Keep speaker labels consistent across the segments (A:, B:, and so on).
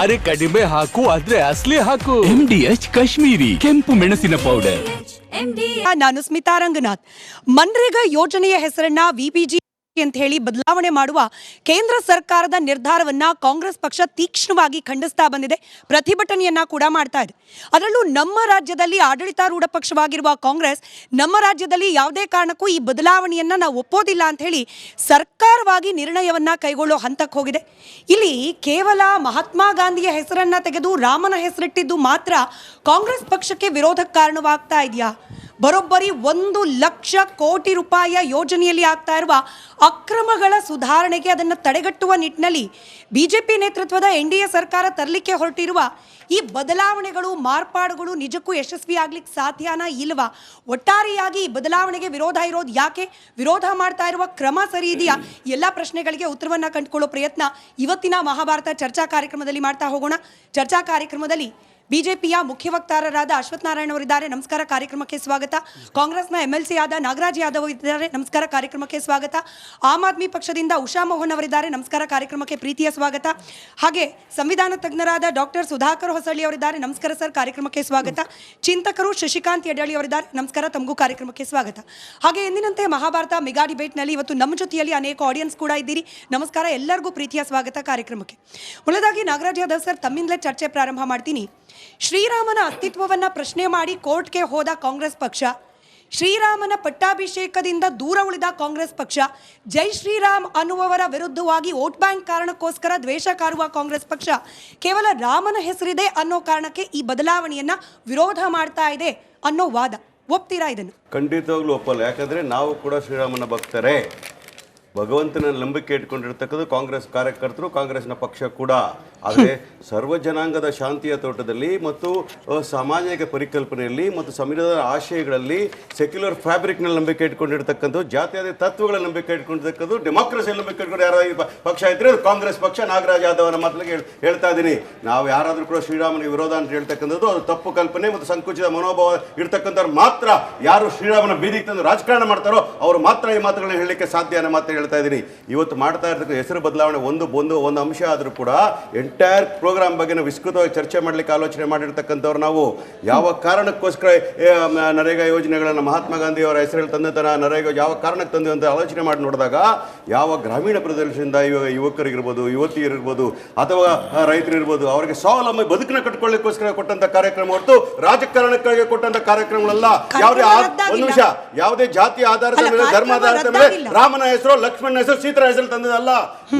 A: ಅರೆ ಕಡಿಮೆ ಹಾಕು ಆದ್ರೆ ಅಸ್ಲಿ ಹಾಕು. MDH ಕಾಶ್ಮೀರಿ ಕೆಂಪು ಮೆಣಸಿನ ಪೌಡರ್.
B: ನಾನು ಸ್ಮಿತಾ ರಂಗನಾಥ್. ಮನ್ರೇಗಾ ಯೋಜನೆಯ ಹೆಸರನ್ನ ವಿಬಿಜಿ ಅಂತ ಹೇಳಿ ಬದಲಾವಣೆ ಮಾಡುವ ಕೇಂದ್ರ ಸರ್ಕಾರದ ನಿರ್ಧಾರವನ್ನ ಕಾಂಗ್ರೆಸ್ ಪಕ್ಷ ತೀಕ್ಷ್ಣವಾಗಿ ಖಂಡಿಸ್ತಾ ಬಂದಿದೆ, ಪ್ರತಿಭಟನೆಯನ್ನ ಕೂಡ ಮಾಡ್ತಾ ಇದೆ. ಅದರಲ್ಲೂ ನಮ್ಮ ರಾಜ್ಯದಲ್ಲಿ ಆಡಳಿತಾರೂಢ ಪಕ್ಷವಾಗಿರುವ ಕಾಂಗ್ರೆಸ್ ನಮ್ಮ ರಾಜ್ಯದಲ್ಲಿ ಯಾವುದೇ ಕಾರಣಕ್ಕೂ ಈ ಬದಲಾವಣೆಯನ್ನ ನಾವು ಒಪ್ಪೋದಿಲ್ಲ ಅಂತ ಹೇಳಿ ಸರ್ಕಾರವಾಗಿ ನಿರ್ಣಯವನ್ನ ಕೈಗೊಳ್ಳೋ ಹಂತಕ್ಕೆ ಹೋಗಿದೆ. ಇಲ್ಲಿ ಕೇವಲ ಮಹಾತ್ಮ ಗಾಂಧಿಯ ಹೆಸರನ್ನ ತೆಗೆದು ರಾಮನ ಹೆಸರಿಟ್ಟಿದ್ದು ಮಾತ್ರ ಕಾಂಗ್ರೆಸ್ ಪಕ್ಷಕ್ಕೆ ವಿರೋಧಕ್ಕೆ ಕಾರಣವಾಗ್ತಾ ಇದೆಯಾ? ಬರೋಬ್ಬರಿ 1,00,000 ಕೋಟಿ ರೂಪಾಯಿಯ ಯೋಜನೆಯಲ್ಲಿ ಆಗ್ತಾ ಇರುವ ಅಕ್ರಮಗಳ ಸುಧಾರಣೆಗೆ ಅದನ್ನು ತಡೆಗಟ್ಟುವ ನಿಟ್ಟಿನಲ್ಲಿ ಬಿಜೆಪಿ ನೇತೃತ್ವದ NDA ಸರ್ಕಾರ ತರಲಿಕ್ಕೆ ಹೊರಟಿರುವ ಈ ಬದಲಾವಣೆಗಳು, ಮಾರ್ಪಾಡುಗಳು ನಿಜಕ್ಕೂ ಯಶಸ್ವಿ ಆಗ್ಲಿಕ್ಕೆ ಸಾಧ್ಯನಾ ಇಲ್ವಾ? ಒಟ್ಟಾರೆಯಾಗಿ ಈ ಬದಲಾವಣೆಗೆ ವಿರೋಧ ಇರೋದು ಯಾಕೆ? ವಿರೋಧ ಮಾಡ್ತಾ ಇರುವ ಕ್ರಮ ಸರಿ ಇದೆಯಾ? ಎಲ್ಲ ಪ್ರಶ್ನೆಗಳಿಗೆ ಉತ್ತರವನ್ನು ಕಂಡುಕೊಳ್ಳೋ ಪ್ರಯತ್ನ ಇವತ್ತಿನ ಮಹಾಭಾರತ ಚರ್ಚಾ ಕಾರ್ಯಕ್ರಮದಲ್ಲಿ ಮಾಡ್ತಾ ಹೋಗೋಣ. ಚರ್ಚಾ ಕಾರ್ಯಕ್ರಮದಲ್ಲಿ ಬಿಜೆಪಿಯ ಮುಖ್ಯ ವಕ್ತಾರರಾದ ಅಶ್ವಥ್ ನಾರಾಯಣ್ ಅವರಿದ್ದಾರೆ, ನಮಸ್ಕಾರ, ಕಾರ್ಯಕ್ರಮಕ್ಕೆ ಸ್ವಾಗತ. ಕಾಂಗ್ರೆಸ್ನ MLC ಆದ ನಾಗರಾಜ್ ಯಾದವ್ ಇದ್ದಾರೆ, ನಮಸ್ಕಾರ, ಕಾರ್ಯಕ್ರಮಕ್ಕೆ ಸ್ವಾಗತ. ಆಮ್ ಆದ್ಮಿ ಪಕ್ಷದಿಂದ ಉಷಾ ಮೋಹನ್ ಅವರಿದ್ದಾರೆ, ನಮಸ್ಕಾರ, ಕಾರ್ಯಕ್ರಮಕ್ಕೆ ಪ್ರೀತಿಯ ಸ್ವಾಗತ. ಹಾಗೆ ಸಂವಿಧಾನ ತಜ್ಞರಾದ ಡಾಕ್ಟರ್ ಸುಧಾಕರ್ ಹೊಸಳ್ಳಿ ಅವರಿದ್ದಾರೆ, ನಮಸ್ಕಾರ ಸರ್, ಕಾರ್ಯಕ್ರಮಕ್ಕೆ ಸ್ವಾಗತ. ಚಿಂತಕರು ಶಶಿಕಾಂತ್ ಯಡಳ್ಳಿ ಅವರಿದ್ದಾರೆ, ನಮಸ್ಕಾರ, ತಮಗೂ ಕಾರ್ಯಕ್ರಮಕ್ಕೆ ಸ್ವಾಗತ. ಹಾಗೆ ಎಂದಿನಂತೆ ಮಹಾಭಾರತ ಮೆಗಾ ಡಿಬೇಟ್ನಲ್ಲಿ ಇವತ್ತು ನಮ್ಮ ಜೊತೆಯಲ್ಲಿ ಅನೇಕ ಆಡಿಯನ್ಸ್ ಕೂಡ ಇದ್ದೀರಿ, ನಮಸ್ಕಾರ, ಎಲ್ಲರಿಗೂ ಪ್ರೀತಿಯ ಸ್ವಾಗತ ಕಾರ್ಯಕ್ರಮಕ್ಕೆ. ಮೊದಲಾಗಿ ನಾಗರಾಜ್ ಯಾದವ್ ಸರ್, ತಮ್ಮಿಂದಲೇ ಚರ್ಚೆ ಪ್ರಾರಂಭ ಮಾಡ್ತೀನಿ. ಶ್ರೀರಾಮನ ಅಸ್ತಿತ್ವವನ್ನು ಪ್ರಶ್ನೆ ಮಾಡಿ ಕೋರ್ಟ್ಗೆ ಹೋದ ಕಾಂಗ್ರೆಸ್ ಪಕ್ಷ, ಶ್ರೀರಾಮನ ಪಟ್ಟಾಭಿಷೇಕದಿಂದ ದೂರ ಉಳಿದ ಕಾಂಗ್ರೆಸ್ ಪಕ್ಷ, ಜೈ ಶ್ರೀರಾಮ್ ಅನ್ನುವವರ ವಿರುದ್ಧವಾಗಿ ವೋಟ್ ಬ್ಯಾಂಕ್ ಕಾರಣಕ್ಕೋಸ್ಕರ ದ್ವೇಷ ಕಾರುವ ಕಾಂಗ್ರೆಸ್ ಪಕ್ಷ ಕೇವಲ ರಾಮನ ಹೆಸರಿದೆ ಅನ್ನೋ ಕಾರಣಕ್ಕೆ ಈ ಬದಲಾವಣೆಯನ್ನ ವಿರೋಧ ಮಾಡ್ತಾ ಇದೆ ಅನ್ನೋ ವಾದ, ಒಪ್ತೀರಾ ಇದನ್ನು?
C: ಖಂಡಿತವಾಗ್ಲೂ ಒಪ್ಪಲ್ಲ. ಯಾಕಂದ್ರೆ ನಾವು ಕೂಡ ಶ್ರೀರಾಮನ ಭಕ್ತರೇ. ಭಗವಂತನ ನಂಬಿಕೆ ಇಟ್ಕೊಂಡಿರ್ತಕ್ಕಂಥ ಕಾಂಗ್ರೆಸ್ ಕಾರ್ಯಕರ್ತರು, ಕಾಂಗ್ರೆಸ್ನ ಪಕ್ಷ ಕೂಡ. ಆದರೆ ಸರ್ವ ಜನಾಂಗದ ಶಾಂತಿಯ ತೋಟದಲ್ಲಿ ಮತ್ತು ಸಾಮಾಜಿಕ ಪರಿಕಲ್ಪನೆಯಲ್ಲಿ ಮತ್ತು ಸಂವಿಧಾನದ ಆಶಯಗಳಲ್ಲಿ, ಸೆಕ್ಯುಲರ್ ಫ್ಯಾಬ್ರಿಕ್ನಲ್ಲಿ ನಂಬಿಕೆ ಇಟ್ಕೊಂಡಿರ್ತಕ್ಕಂಥ, ಜಾತ್ಯತೀತ ತತ್ವಗಳ ನಂಬಿಕೆ ಇಟ್ಕೊಂಡಿರ್ತಕ್ಕಂಥ, ಡೆಮಾಕ್ರಸಿಯಲ್ಲಿ ನಂಬಿಕೆ ಇಟ್ಕೊಂಡು ಯಾರಾದ್ರೂ ಪಕ್ಷ ಇದ್ರೆ ಅದು ಕಾಂಗ್ರೆಸ್ ಪಕ್ಷ. ನಾಗರಾಜ್ ಯಾದವನ ಮಾತಲ್ಲಿ ಹೇಳ್ತಾ ಇದ್ದೀನಿ, ನಾವು ಯಾರಾದರೂ ಕೂಡ ಶ್ರೀರಾಮನ ವಿರೋಧ ಅಂತ ಹೇಳ್ತಕ್ಕಂಥದ್ದು ಅದು ತಪ್ಪು ಕಲ್ಪನೆ ಮತ್ತು ಸಂಕುಚಿತ ಮನೋಭಾವ ಇರ್ತಕ್ಕಂಥವ್ರು ಮಾತ್ರ, ಯಾರು ಶ್ರೀರಾಮನ ಬೀದಿಗೆ ತಂದು ರಾಜಕಾರಣ ಮಾಡ್ತಾರೋ ಅವರು ಮಾತ್ರ ಈ ಮಾತುಗಳನ್ನ ಹೇಳಲಿಕ್ಕೆ ಸಾಧ್ಯ ಅನ್ನೋ ಮಾತು ಹೇಳ್ತಾ ಇದ್ದೀನಿ. ಇವತ್ತು ಮಾಡ್ತಾ ಇರ್ತಕ್ಕಂಥ ಹೆಸರು ಬದಲಾವಣೆ ಒಂದು ಅಂಶ ಆದರೂ ಕೂಡ ಎಂಟೈರ್ ಪ್ರೋಗ್ರಾಮ್ ಬಗ್ಗೆ ನಾವು ವಿಸ್ತೃತವಾಗಿ ಚರ್ಚೆ ಮಾಡಲಿಕ್ಕೆ ಆಲೋಚನೆ ಮಾಡಿರ್ತಕ್ಕಂಥವ್ರು ನಾವು. ಯಾವ ಕಾರಣಕ್ಕೋಸ್ಕರ ನರೇಗಾ ಯೋಜನೆಗಳನ್ನು ಮಹಾತ್ಮ ಗಾಂಧಿ ಅವರ ಹೆಸರಲ್ಲಿ ತಂದಂಥ ನರೇಗಾ ಯಾವ ಕಾರಣಕ್ಕೆ ತಂದು ಅಂತ ಆಲೋಚನೆ ಮಾಡಿ ನೋಡಿದಾಗ, ಯಾವ ಗ್ರಾಮೀಣ ಪ್ರದೇಶದಿಂದ ಯುವಕರಿಗಿರ್ಬೋದು, ಯುವತಿಯರಿರ್ಬೋದು, ಅಥವಾ ರೈತರಿರ್ಬೋದು, ಅವರಿಗೆ ಸ್ವಾವಲಂಬಿ ಬದುಕನ್ನ ಕಟ್ಕೊಳ್ಳಿಕ್ಕೋಸ್ಕರ ಕೊಟ್ಟಂತ ಕಾರ್ಯಕ್ರಮ ಹೊರತು ರಾಜಕಾರಣಕ್ಕಾಗಿ ಕೊಟ್ಟಂತ ಕಾರ್ಯಕ್ರಮಗಳಲ್ಲ. ಯಾವುದೇ ಜಾತಿಯ ಆಧಾರದ ಮೇಲೆ, ಧರ್ಮ ಆಧಾರದ ಮೇಲೆ ರಾಮನ ಹೆಸರು, ಲಕ್ಷ್ಮಣನ ಹೆಸರು, ಸೀತರ ಹೆಸರು ತಂದದಲ್ಲ.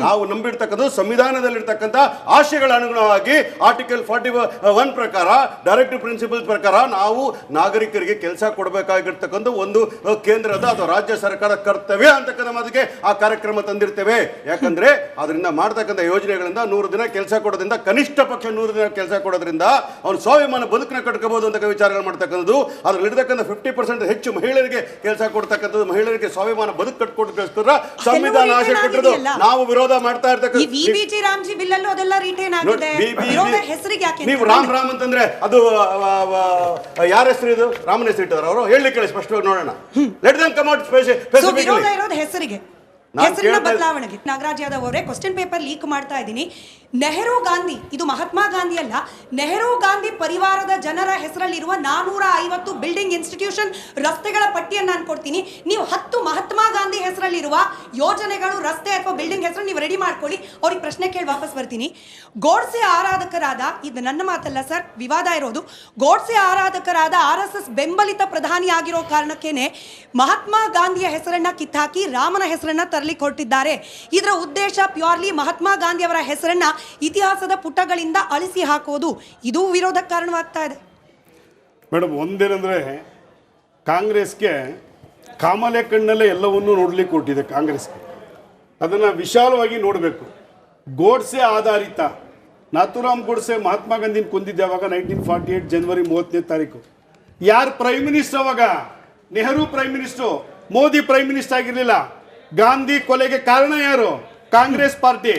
C: ನಾವು ನಂಬಿರ್ತಕ್ಕಂಥ ಸಂವಿಧಾನದಲ್ಲಿರ್ತಕ್ಕಂಥ ಆಶಯಗಳ ಅನುಗುಣವಾಗಿ ಆರ್ಟಿಕಲ್ 41 ಪ್ರಕಾರ, ಡೈರೆಕ್ಟಿವ್ ಪ್ರಿನ್ಸಿಪಲ್ಸ್ ಪ್ರಕಾರ ನಾವು ನಾಗರಿಕರಿಗೆ ಕೆಲಸ ಕೊಡಬೇಕಾಗಿರ್ತಕ್ಕಂಥ ಒಂದು ಕೇಂದ್ರದ ಅಥವಾ ರಾಜ್ಯ ಸರ್ಕಾರ ಕರ್ತವ್ಯ ಅಂತಕ್ಕಂಥ ಮಾತಿಗೆ ಆ ಕಾರ್ಯಕ್ರಮ ತಂದಿರ್ತೇವೆ. ಯಾಕಂದ್ರೆ ಅದರಿಂದ ಮಾಡ್ತಕ್ಕಂಥ ಯೋಜನೆಗಳಿಂದ 100 ದಿನ ಕೆಲಸ ಕೊಡೋದ್ರಿಂದ, ಕನಿಷ್ಠ ಪಕ್ಷ 100 ದಿನ ಕೆಲಸ ಕೊಡೋದ್ರಿಂದ ಅವನು ಸ್ವಾಭಿಮಾನ ಬದುಕನ್ನ ಕಟ್ಕೋಬಹುದು ಅಂತ ವಿಚಾರಗಳು ಮಾಡ್ತಕ್ಕಂಥದ್ದು. ಅದ್ರಲ್ಲಿರ್ತಕ್ಕಂಥ 50% ಹೆಚ್ಚು ಮಹಿಳೆಯರಿಗೆ ಕೆಲಸ ಕೊಡ್ತಕ್ಕಂಥದ್ದು, ಮಹಿಳೆಯರಿಗೆ ಸ್ವಾಭಿಮಾನ ಬದುಕು ಕಟ್ಕೊಡೋದಕ್ಕೋಸ್ಕರ ಸಂವಿಧಾನ ಆಶೆ ಕೊಟ್ಟಿರೋದು. ನಾವು ವಿರೋಧ ಮಾಡ್ತಾ ಇರ್ತಕ್ಕಂಥ ನೀವು ರಾಮ್ ಅಂತಂದ್ರೆ ಅದು ಯಾರ ಹೆಸರು? ಇದು ರಾಮನ ಹೆಸರು ಇಟ್ಟವರು ಅವರು ಹೇಳಿ ಕೇಳಿ ಸ್ಪಷ್ಟವಾಗಿ ನೋಡೋಣ. ಲೆಟ್ ದೆಮ್ ಕಮ್ ಔಟ್
B: ಹೆಸರಿಗೆ ಹೆಸರಿನ ಬದಲಾವಣೆಗೆ. ನಾಗರಾಜ್ ಯಾದವ್ ಅವರೇ, ಕ್ವಶನ್ ಪೇಪರ್ ಲೀಕ್ ಮಾಡ್ತಾ ಇದ್ದೀನಿ. ನೆಹರು ಗಾಂಧಿ, ಇದು ಮಹಾತ್ಮ ಗಾಂಧಿ ಅಲ್ಲ, ನೆಹರು ಗಾಂಧಿ ಪರಿವಾರದ ಜನರ ಹೆಸರಲ್ಲಿರುವ 450 ಬಿಲ್ಡಿಂಗ್, ಇನ್ಸ್ಟಿಟ್ಯೂಷನ್, ರಸ್ತೆಗಳ ಪಟ್ಟಿಯನ್ನು ನಾನು ಕೊಡ್ತೀನಿ. ನೀವು 10 ಮಹಾತ್ಮ ಗಾಂಧಿ ಹೆಸರಲ್ಲಿರುವ ಯೋಜನೆಗಳು, ರಸ್ತೆ ಅಥವಾ ಬಿಲ್ಡಿಂಗ್ ಹೆಸರು ನೀವು ರೆಡಿ ಮಾಡ್ಕೊಳ್ಳಿ. ಅವ್ರಿಗೆ ಪ್ರಶ್ನೆ ಕೇಳಿ ವಾಪಸ್ ಬರ್ತೀನಿ. ಗೋಡ್ಸೆ ಆರಾಧಕರಾದ, ಇದು ನನ್ನ ಮಾತಲ್ಲ ಸರ್, ವಿವಾದ ಇರೋದು, ಗೋಡ್ಸೆ ಆರಾಧಕರಾದ RSS ಬೆಂಬಲಿತ ಪ್ರಧಾನಿ ಆಗಿರೋ ಕಾರಣಕ್ಕೇನೆ ಮಹಾತ್ಮ ಗಾಂಧಿಯ ಹೆಸರನ್ನ ಕಿತ್ತಾಕಿ ರಾಮನ ಹೆಸರನ್ನ ತರಲಿಕ್ಕೆ ಹೊರಟಿದ್ದಾರೆ. ಇದರ ಉದ್ದೇಶ ಪ್ಯೂರ್ಲಿ ಮಹಾತ್ಮ ಗಾಂಧಿ ಅವರ ಹೆಸರನ್ನ ಇತಿಹಾಸದ ಪುಟಗಳಿಂದ ಅಳಿಸಿ ಹಾಕೋದು. ಇದು ವಿರೋಧಕ್ಕೆ ಕಾರಣವಾಗ್ತಾ ಇದೆ.
D: ಮೇಡಮ್, ಒಂದೇನೆಂದ್ರೆ ಕಾಂಗ್ರೆಸ್ಗೆ ಕಾಮಲೆ ಕಣ್ಣಲ್ಲೇ ಎಲ್ಲವನ್ನೂ ನೋಡ್ಲಿಕ್ಕೆ ಕೊಟ್ಟಿದೆ. ಕಾಂಗ್ರೆಸ್ಗೆ ಅದನ್ನ ವಿಶಾಲವಾಗಿ ನೋಡಬೇಕು. ಗೋಡ್ಸೆ ಆಧಾರಿತ, ನಾಥೂರಾಮ್ ಗೋಡ್ಸೆ ಮಹಾತ್ಮ ಗಾಂಧಿನ ಕೊಂದಿದ್ದೆ ಅವಾಗ 1948 ಜನವರಿ 30ನೇ ತಾರೀಕು. ಯಾರು ಪ್ರೈಮ್ ಮಿನಿಸ್ಟರ್ ಅವಾಗ? Nehru prime minister, Modi prime minister ಆಗಿರಲಿಲ್ಲ. ಗಾಂಧಿ ಕೊಲೆಗೆ ಕಾರಣ ಯಾರು? ಕಾಂಗ್ರೆಸ್ ಪಾರ್ಟಿ.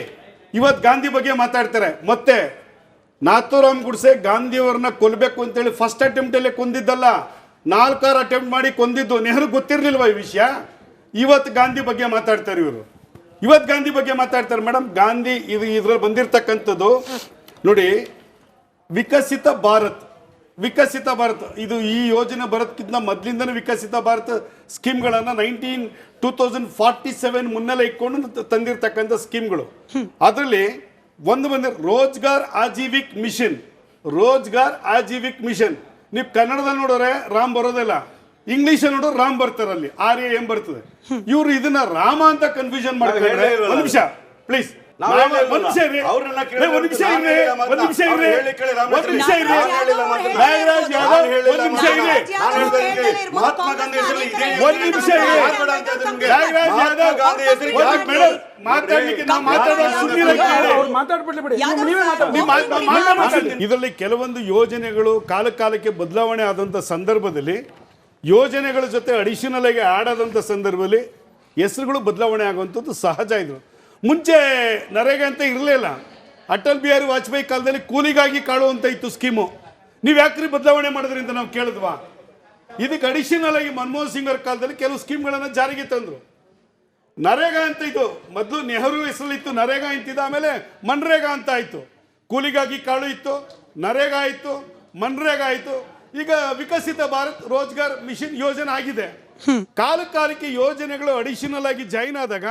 D: ಇವತ್ತು ಗಾಂಧಿ ಬಗ್ಗೆ ಮಾತಾಡ್ತಾರೆ. ಮತ್ತೆ ನಾಥೂರಾಮ್ ಗೋಡ್ಸೆ ಗಾಂಧಿಯವರನ್ನ ಕೊಲ್ಲಬೇಕು ಅಂತೇಳಿ ಫಸ್ಟ್ ಅಟೆಂಪ್ಟ್ ಅಲ್ಲೇ ಕೊಂದಿದ್ದಲ್ಲ, 4 ಅಟೆಂಪ್ಟ್ ಮಾಡಿ ಕೊಂದಿದ್ದು. ನೆಹರು ಗೊತ್ತಿರಲಿಲ್ವ ಈ ವಿಷಯ? ಇವತ್ತು ಗಾಂಧಿ ಬಗ್ಗೆ ಮಾತಾಡ್ತಾರೆ ಇವರು. ಇವತ್ತು ಗಾಂಧಿ ಬಗ್ಗೆ ಮಾತಾಡ್ತಾರೆ ಮೇಡಮ್. ಗಾಂಧಿ ಇದ್ರಲ್ಲಿ ಬಂದಿರತಕ್ಕಂಥದ್ದು ನೋಡಿ, ವಿಕಸಿತ ಭಾರತ್ ಇದು ಈ ಯೋಜನೆ ಬರೋದಕ್ಕಿಂತ ಮೊದಲಿಂದನೇ ವಿಕಸಿತ ಭಾರತ ಸ್ಕೀಮ್ಗಳನ್ನು 2047 ಮುನ್ನೆಲ್ಲ ಇಟ್ಕೊಂಡು ತಂದಿರತಕ್ಕಂಥ ಸ್ಕೀಮ್ಗಳು. ಅದರಲ್ಲಿ ಒಂದು ರೋಜ್ಗಾರ್ ಆಜೀವಿಕ್ ಮಿಷನ್. ನೀವು ಕನ್ನಡದಲ್ಲಿ ನೋಡಿದ್ರೆ ರಾಮ್ ಬರೋದಿಲ್ಲ, ಇಂಗ್ಲಿಷ್ ನೋಡಿದ್ರೆ ರಾಮ್ ಬರ್ತಾರಲ್ಲಿ, RAM ಬರ್ತದೆ. ಇವ್ರು ಇದನ್ನ ರಾಮ ಅಂತ ಕನ್ಫ್ಯೂಷನ್ ಮಾಡ್ತಾರೆ. ಒಂದು ನಿಮಿಷ ಪ್ಲೀಸ್, ಇದರಲ್ಲಿ ಕೆಲವೊಂದು ಯೋಜನೆಗಳು ಕಾಲಕ್ಕೆ ಬದಲಾವಣೆ ಆದಂತ ಸಂದರ್ಭದಲ್ಲಿ, ಯೋಜನೆಗಳ ಜೊತೆ ಅಡಿಷನಲ್ ಆಗಿ ಆಡ್ ಆದಂತ ಸಂದರ್ಭದಲ್ಲಿ ಹೆಸರುಗಳು ಬದಲಾವಣೆ ಆಗುವಂಥದ್ದು ಸಹಜ. ಇದು ಮುಂಚೆ ನರೇಗಾ ಅಂತ ಇರಲಿಲ್ಲ. ಅಟಲ್ ಬಿಹಾರಿ ವಾಜಪೇಯಿ ಕಾಲದಲ್ಲಿ ಕೂಲಿಗಾಗಿ ಕಾಳುವಂತ ಇತ್ತು ಸ್ಕೀಮು. ನೀವು ಯಾಕ್ರಿ ಬದಲಾವಣೆ ಮಾಡಿದ್ರಿ ಅಂತ ನಾವು ಕೇಳಿದ್ವಾ? ಇದಕ್ಕೆ ಅಡಿಷನಲ್ ಆಗಿ ಮನಮೋಹನ್ ಸಿಂಗ್ ಅವ್ರ ಕಾಲದಲ್ಲಿ ಕೆಲವು ಸ್ಕೀಮ್ಗಳನ್ನು ಜಾರಿಗೆ ತಂದರು. ನರೇಗಾ ಅಂತ ಇದು ಮೊದಲು ನೆಹರು ಹೆಸರಲ್ಲಿತ್ತು, ನರೇಗಾ ಅಂತಿದ್ದ, ಆಮೇಲೆ ಮನ್ರೇಗಾ ಅಂತ ಆಯಿತು. ಕೂಲಿಗಾಗಿ ಕಾಳು ಇತ್ತು, ನರೇಗಾ ಆಯಿತು, ಮನ್ರೇಗಾ ಆಯಿತು. ಈಗ ವಿಕಸಿತ ಭಾರತ್ ರೋಜ್ಗಾರ್ ಮಿಷನ್ ಯೋಜನೆ ಆಗಿದೆ. ಕಾಲಕ್ಕೆ ಯೋಜನೆಗಳು ಅಡಿಷನಲ್ ಆಗಿ ಜಾಯಿನ್ ಆದಾಗ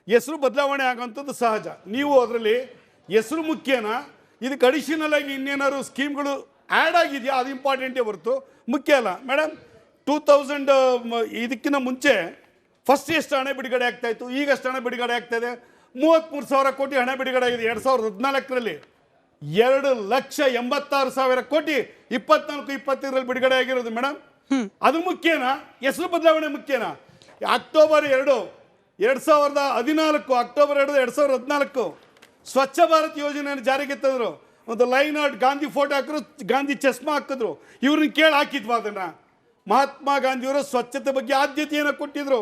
D: ಹೆಸರು ಬದಲಾವಣೆ ಆಗುವಂಥದ್ದು ಸಹಜ. ನೀವು ಅದರಲ್ಲಿ ಹೆಸರು ಮುಖ್ಯನಾ, ಇದಕ್ಕೆ ಅಡಿಷನಲ್ ಆಗಿ ಇನ್ನೇನಾದ್ರು ಸ್ಕೀಮ್ಗಳು ಆ್ಯಡ್ ಆಗಿದೆಯಾ, ಅದು ಇಂಪಾರ್ಟೆಂಟೇ ಹೊರತು ಮುಖ್ಯ ಅಲ್ಲ. ಮೇಡಮ್, 2000 ಇದಕ್ಕಿಂತ ಮುಂಚೆ ಫಸ್ಟ್ ಎಷ್ಟು ಹಣ ಬಿಡುಗಡೆ ಆಗ್ತಾ ಇತ್ತು, ಈಗ ಎಷ್ಟು ಹಣ ಬಿಡುಗಡೆ ಆಗ್ತಾ ಇದೆ? 33,000 ಕೋಟಿ ಹಣ ಬಿಡುಗಡೆ ಆಗಿದೆ 2014ರಲ್ಲಿ. 2,86,000 ಕೋಟಿ 24-25ರಲ್ಲಿ ಬಿಡುಗಡೆ ಆಗಿರೋದು. ಮೇಡಮ್, ಅದು ಮುಖ್ಯನಾ? ಹೆಸರು ಬದಲಾವಣೆ ಮುಖ್ಯನಾ? ಅಕ್ಟೋಬರ್ 2, 2014 ಸ್ವಚ್ಛ ಭಾರತ್ ಯೋಜನೆಯನ್ನು ಜಾರಿಗೆ ತಂದರು. ಒಂದು ಲೈನ್ ಆರ್ಟ್ ಗಾಂಧಿ ಫೋಟೋ ಹಾಕಿದ್ರು, ಗಾಂಧಿ ಚಸ್ಮಾ ಹಾಕಿದ್ರು. ಇವ್ರನ್ನ ಕೇಳಿ ಹಾಕಿದ್ವಾ ಅದನ್ನು? ಮಹಾತ್ಮ ಗಾಂಧಿಯವರು ಸ್ವಚ್ಛತೆ ಬಗ್ಗೆ ಆದ್ಯತೆಯನ್ನು ಕೊಟ್ಟಿದ್ರು.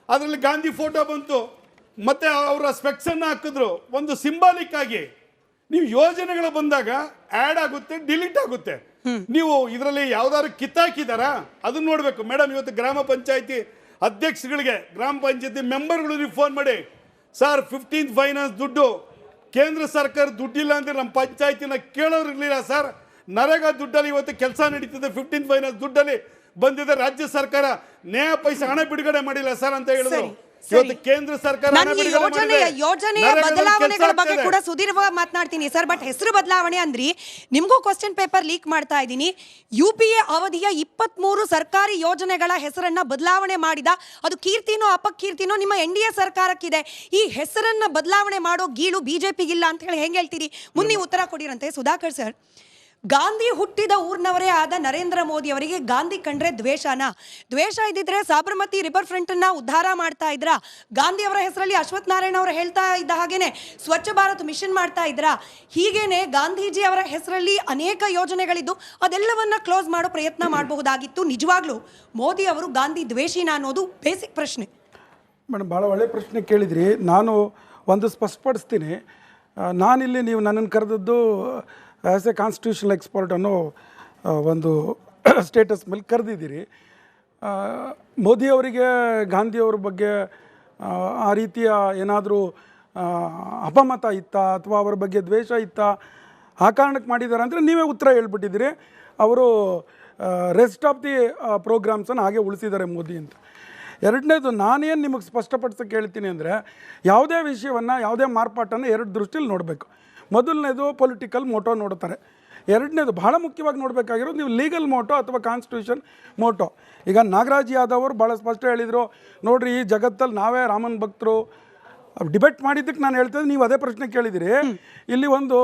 D: ಅದರಲ್ಲಿ ಗಾಂಧಿ ಫೋಟೋ ಬಂತು, ಮತ್ತೆ ಅವರ ಸ್ಪೆಕ್ಸನ್ನು ಹಾಕಿದ್ರು. ಒಂದು ಸಿಂಬಾಲಿಕ್ ಆಗಿ. ನೀವು ಯೋಜನೆಗಳು ಬಂದಾಗ ಆ್ಯಡ್ ಆಗುತ್ತೆ, ಡಿಲೀಟ್ ಆಗುತ್ತೆ. ನೀವು ಇದರಲ್ಲಿ ಯಾವ್ದಾದ್ರು ಕಿತ್ತಾಕಿದಾರಾ ಅದನ್ನ ನೋಡಬೇಕು. ಮೇಡಮ್, ಇವತ್ತು ಗ್ರಾಮ ಪಂಚಾಯತಿ ಅಧ್ಯಕ್ಷಗಳಿಗೆ, ಗ್ರಾಮ ಪಂಚಾಯತಿ ಮೆಂಬರ್ಗಳು ನೀವು ಫೋನ್ ಮಾಡಿ, ಸರ್ 15th ಫೈನಾನ್ಸ್ ದುಡ್ಡು ಕೇಂದ್ರ ಸರ್ಕಾರ ದುಡ್ಡಿಲ್ಲ ಅಂದರೆ ನಮ್ಮ ಪಂಚಾಯತಿನ ಕೇಳೋರು ಇರಲಿಲ್ಲ ಸರ್. ನರೇಗಾ ದುಡ್ಡಲ್ಲಿ ಇವತ್ತು ಕೆಲಸ ನಡೀತಿದೆ, 15th ಫೈನಾನ್ಸ್ ದುಡ್ಡಲ್ಲಿ ಬಂದಿದೆ, ರಾಜ್ಯ ಸರ್ಕಾರ ನ್ಯಾಯ ಪೈಸೆ ಹಣ ಬಿಡುಗಡೆ ಮಾಡಿಲ್ಲ ಸರ್ ಅಂತ ಹೇಳಿದ್ರು. ಇವತ್ತು ಕೇಂದ್ರ ಸರ್ಕಾರ
B: ಯೋಜನೆಯ ಬದಲಾವಣೆಗಳ ಬಗ್ಗೆ ಕೂಡ ಸುದೀರ್ಘವಾಗಿ ಮಾತನಾಡ್ತೀನಿ ಸರ್. ಬಟ್ ಹೆಸರು ಬದಲಾವಣೆ ಅಂದ್ರಿ, ನಿಮಗೂ ಕ್ವಶನ್ ಪೇಪರ್ ಲೀಕ್ ಮಾಡ್ತಾ ಇದ್ದೀನಿ. UPA ಅವಧಿಯ 23 ಸರ್ಕಾರಿ ಯೋಜನೆಗಳ ಹೆಸರನ್ನ ಬದಲಾವಣೆ ಮಾಡಿದ, ಅದು ಕೀರ್ತಿನೋ ಅಪಕೀರ್ತಿನೋ ನಿಮ್ಮ NDA ಸರ್ಕಾರಕ್ಕಿದೆ. ಈ ಹೆಸರನ್ನ ಬದಲಾವಣೆ ಮಾಡೋ ಗೀಳು ಬಿಜೆಪಿಗಿಲ್ಲ ಅಂತ ಹೇಳಿ ಹೆಂಗೆ ಹೇಳ್ತೀರಿ? ಮುಂದೆ ನೀವು ಉತ್ತರ ಕೊಡಿರಂತೆ. ಸುಧಾಕರ್ ಸರ್, ಗಾಂಧಿ ಹುಟ್ಟಿದ ಊರಿನವರೇ ಆದ ನರೇಂದ್ರ ಮೋದಿ ಅವರಿಗೆ ಗಾಂಧಿ ಕಂಡ್ರೆ ದ್ವೇಷ ಇದ್ದಿದ್ರೆ ಸಾಬರಮತಿ ರಿವರ್ ಫ್ರಂಟ್ ಅನ್ನ ಉದ್ಧಾರ ಮಾಡ್ತಾ ಇದ್ರ? ಗಾಂಧಿ ಅವರ ಹೆಸರಲ್ಲಿ ಅಶ್ವಥ್ ನಾರಾಯಣ ಅವರು ಹೇಳ್ತಾ ಇದ್ದ ಹಾಗೇನೆ ಸ್ವಚ್ಛ ಭಾರತ್ ಮಿಷನ್ ಮಾಡ್ತಾ ಇದ್ರ? ಹೀಗೇನೆ ಗಾಂಧೀಜಿ ಅವರ ಹೆಸರಲ್ಲಿ ಅನೇಕ ಯೋಜನೆಗಳಿದ್ದು ಅದೆಲ್ಲವನ್ನ ಕ್ಲೋಸ್ ಮಾಡೋ ಪ್ರಯತ್ನ ಮಾಡಬಹುದಾಗಿತ್ತು. ನಿಜವಾಗ್ಲೂ ಮೋದಿ ಅವರು ಗಾಂಧಿ ದ್ವೇಷಿನ ಅನ್ನೋದು ಬೇಸಿಕ್ ಪ್ರಶ್ನೆ.
E: ಮೇಡಮ್, ಭಾಳ ಒಳ್ಳೆ ಪ್ರಶ್ನೆ ಕೇಳಿದ್ರಿ. ನಾನು ಒಂದು ಸ್ಪಷ್ಟಪಡಿಸ್ತೀನಿ. ನಾನಿಲ್ಲಿ ನೀವು ನನ್ನನ್ನು ಕರೆದದ್ದು ಆ್ಯಸ್ ಎ ಕಾನ್ಸ್ಟಿಟ್ಯೂಷನಲ್ ಎಕ್ಸ್ಪರ್ಟ್ ಅನ್ನೋ ಒಂದು ಸ್ಟೇಟಸ್ ಮೇಲೆ ಕರೆದಿದ್ದೀರಿ. ಮೋದಿಯವರಿಗೆ ಗಾಂಧಿಯವ್ರ ಬಗ್ಗೆ ಆ ರೀತಿಯ ಏನಾದರೂ ಅಪಮತ ಇತ್ತಾ ಅಥವಾ ಅವರ ಬಗ್ಗೆ ದ್ವೇಷ ಇತ್ತಾ, ಆ ಕಾರಣಕ್ಕೆ ಮಾಡಿದ್ದಾರೆ ಅಂದರೆ ನೀವೇ ಉತ್ತರ ಹೇಳ್ಬಿಟ್ಟಿದ್ದೀರಿ. ಅವರು ರೆಸ್ಟ್ ಆಫ್ ದಿ ಪ್ರೋಗ್ರಾಮ್ಸನ್ನು ಹಾಗೆ ಉಳಿಸಿದ್ದಾರೆ ಮೋದಿ ಅಂತ. ಎರಡನೇದು, ನಾನೇನು ನಿಮಗೆ ಸ್ಪಷ್ಟಪಡಿಸೋಕ್ಕೆ ಹೇಳ್ತೀನಿ ಅಂದರೆ, ಯಾವುದೇ ವಿಷಯವನ್ನು, ಯಾವುದೇ ಮಾರ್ಪಾಟನ್ನು ಎರಡು ದೃಷ್ಟಿಯಲ್ಲಿ ನೋಡಬೇಕು. ಮೊದಲನೇದು ಪೊಲಿಟಿಕಲ್ ಮೋಟೋ ನೋಡ್ತಾರೆ. ಎರಡನೇದು ಭಾಳ ಮುಖ್ಯವಾಗಿ ನೋಡಬೇಕಾಗಿರೋದು ನೀವು ಲೀಗಲ್ ಮೋಟೋ ಅಥವಾ ಕಾನ್ಸ್ಟಿಟ್ಯೂಷನ್ ಮೋಟೋ. ಈಗ ನಾಗರಾಜ್ ಯಾದವ್ ಅವರು ಭಾಳ ಸ್ಪಷ್ಟ ಹೇಳಿದರು, ನೋಡಿರಿ ಈ ಜಗತ್ತಲ್ಲಿ ನಾವೇ ರಾಮನ ಭಕ್ತರು. ಡಿಬೇಟ್ ಮಾಡಿದ್ದಕ್ಕೆ ನಾನು ಹೇಳ್ತಿದ್ದೆ, ನೀವು ಅದೇ ಪ್ರಶ್ನೆ ಕೇಳಿದಿರಿ. ಇಲ್ಲಿ ಒಂದು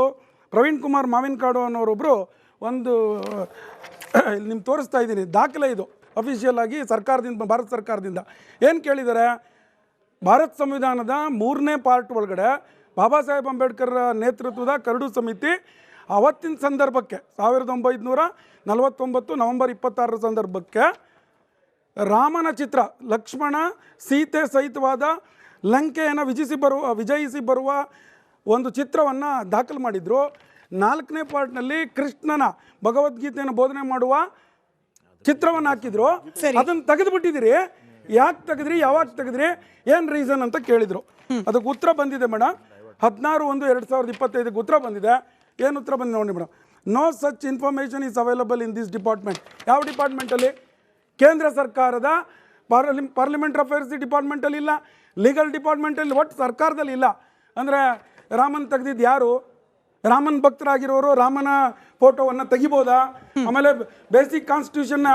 E: ಪ್ರವೀಣ್ ಕುಮಾರ್ ಮಾವಿನಕಾಡು ಅನ್ನೋರೊಬ್ಬರು ಒಂದು ಇಲ್ಲಿ ನಿಮ್ಗೆ ತೋರಿಸ್ತಾ ಇದ್ದೀನಿ, ದಾಖಲೆ ಇದು ಅಫಿಷಿಯಲ್ ಆಗಿ ಸರ್ಕಾರದಿಂದ, ಭಾರತ ಸರ್ಕಾರದಿಂದ ಏನು ಕೇಳಿದ್ದಾರೆ? ಭಾರತ ಸಂವಿಧಾನದ 3ನೇ ಪಾರ್ಟ್ ಒಳಗಡೆ ಬಾಬಾ ಸಾಹೇಬ್ ಅಂಬೇಡ್ಕರ್ ನೇತೃತ್ವದ ಕರಡು ಸಮಿತಿ ಅವತ್ತಿನ ಸಂದರ್ಭಕ್ಕೆ 1949 ನವೆಂಬರ್ 26 ಸಂದರ್ಭಕ್ಕೆ ರಾಮನ ಚಿತ್ರ, ಲಕ್ಷ್ಮಣ ಸೀತೆ ಸಹಿತವಾದ ಲಂಕೆಯನ್ನು ವಿಜಯಿಸಿ ಬರುವ ಒಂದು ಚಿತ್ರವನ್ನು ದಾಖಲು ಮಾಡಿದರು. 4ನೇ ಪಾರ್ಟ್ನಲ್ಲಿ ಕೃಷ್ಣನ ಭಗವದ್ಗೀತೆಯನ್ನು ಬೋಧನೆ ಮಾಡುವ ಚಿತ್ರವನ್ನು ಹಾಕಿದ್ರು. ಅದನ್ನು ತೆಗೆದುಬಿಟ್ಟಿದ್ದೀರಿ. ಯಾಕೆ ತೆಗೆದ್ರಿ, ಯಾವಾಗ ತೆಗೆದ್ರಿ, ಏನು ರೀಸನ್ ಅಂತ ಕೇಳಿದರು. ಅದಕ್ಕೆ ಉತ್ತರ ಬಂದಿದೆ ಮೇಡಮ್. 16/1/2025 ಉತ್ತರ ಬಂದಿದೆ. ಏನು ಉತ್ತರ ಬಂದು ನೋಡಿ madam. No such information is available in this department. ಯಾವ ಡಿಪಾರ್ಟ್ಮೆಂಟಲ್ಲಿ? ಕೇಂದ್ರ ಸರ್ಕಾರದ ಪಾರ್ಲಿಮೆಂಟ್ರಿ ಅಫೇರ್ಸ್ ಡಿಪಾರ್ಟ್ಮೆಂಟಲ್ಲಿ ಇಲ್ಲ, ಲೀಗಲ್ ಡಿಪಾರ್ಟ್ಮೆಂಟಲ್ಲಿ, ಒಟ್ಟು ಸರ್ಕಾರದಲ್ಲಿ ಇಲ್ಲ. ಅಂದರೆ ರಾಮನ್ ತೆಗೆದಿದ್ದು ಯಾರು? ರಾಮನ್ ಭಕ್ತರಾಗಿರೋರು ರಾಮನ ಫೋಟೋವನ್ನು ತೆಗಿಬೋದಾ? ಆಮೇಲೆ ಬೇಸಿಕ್ ಕಾನ್ಸ್ಟಿಟ್ಯೂಷನ್ನ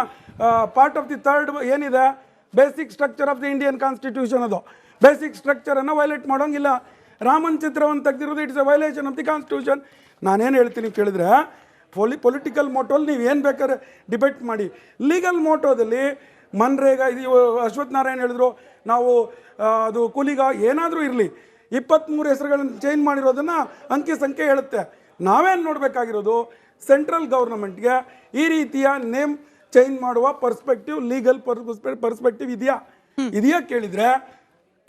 E: ಪಾರ್ಟ್ ಆಫ್ ದಿ ಥರ್ಡ್ ಏನಿದೆ, basic structure of the Indian constitution, ಅದು ಬೇಸಿಕ್ ಸ್ಟ್ರಕ್ಚರನ್ನು ವೈಲೇಟ್ ಮಾಡೋಂಗಿಲ್ಲ. ರಾಮನ್ ಚಿತ್ರವನ್ನು ತೆಗೆದಿರೋದು it's a violation of the constitution. ನಾನೇನು ಹೇಳ್ತೀನಿ ಕೇಳಿದ್ರೆ, ಪೊಲಿಟಿಕಲ್ ಮೋಟೋಲ್ಲಿ ನೀವು ಏನು ಬೇಕಾದ್ರೆ ಡಿಬೇಟ್ ಮಾಡಿ. ಲೀಗಲ್ ಮೋಟೋದಲ್ಲಿ ಮನ್ರೇಗಾ ಇದು ಅಶ್ವಥ್ ನಾರಾಯಣ್ ಹೇಳಿದ್ರು, ನಾವು ಅದು ಕೂಲಿಗ ಏನಾದರೂ ಇರಲಿ 23 ಹೆಸರುಗಳನ್ನು ಚೇಂಜ್ ಮಾಡಿರೋದನ್ನು ಅಂಕಿ ಸಂಖ್ಯೆ ಹೇಳುತ್ತೆ. ನಾವೇನು ನೋಡಬೇಕಾಗಿರೋದು, ಸೆಂಟ್ರಲ್ ಗೌರ್ಮೆಂಟ್ಗೆ ಈ ರೀತಿಯ ನೇಮ್ ಚೇಂಜ್ ಮಾಡುವ ಪರ್ಸ್ಪೆಕ್ಟಿವ್, ಲೀಗಲ್ ಪರ್ಸ್ಪೆಕ್ಟಿವ್ ಇದೆಯಾ ಕೇಳಿದರೆ,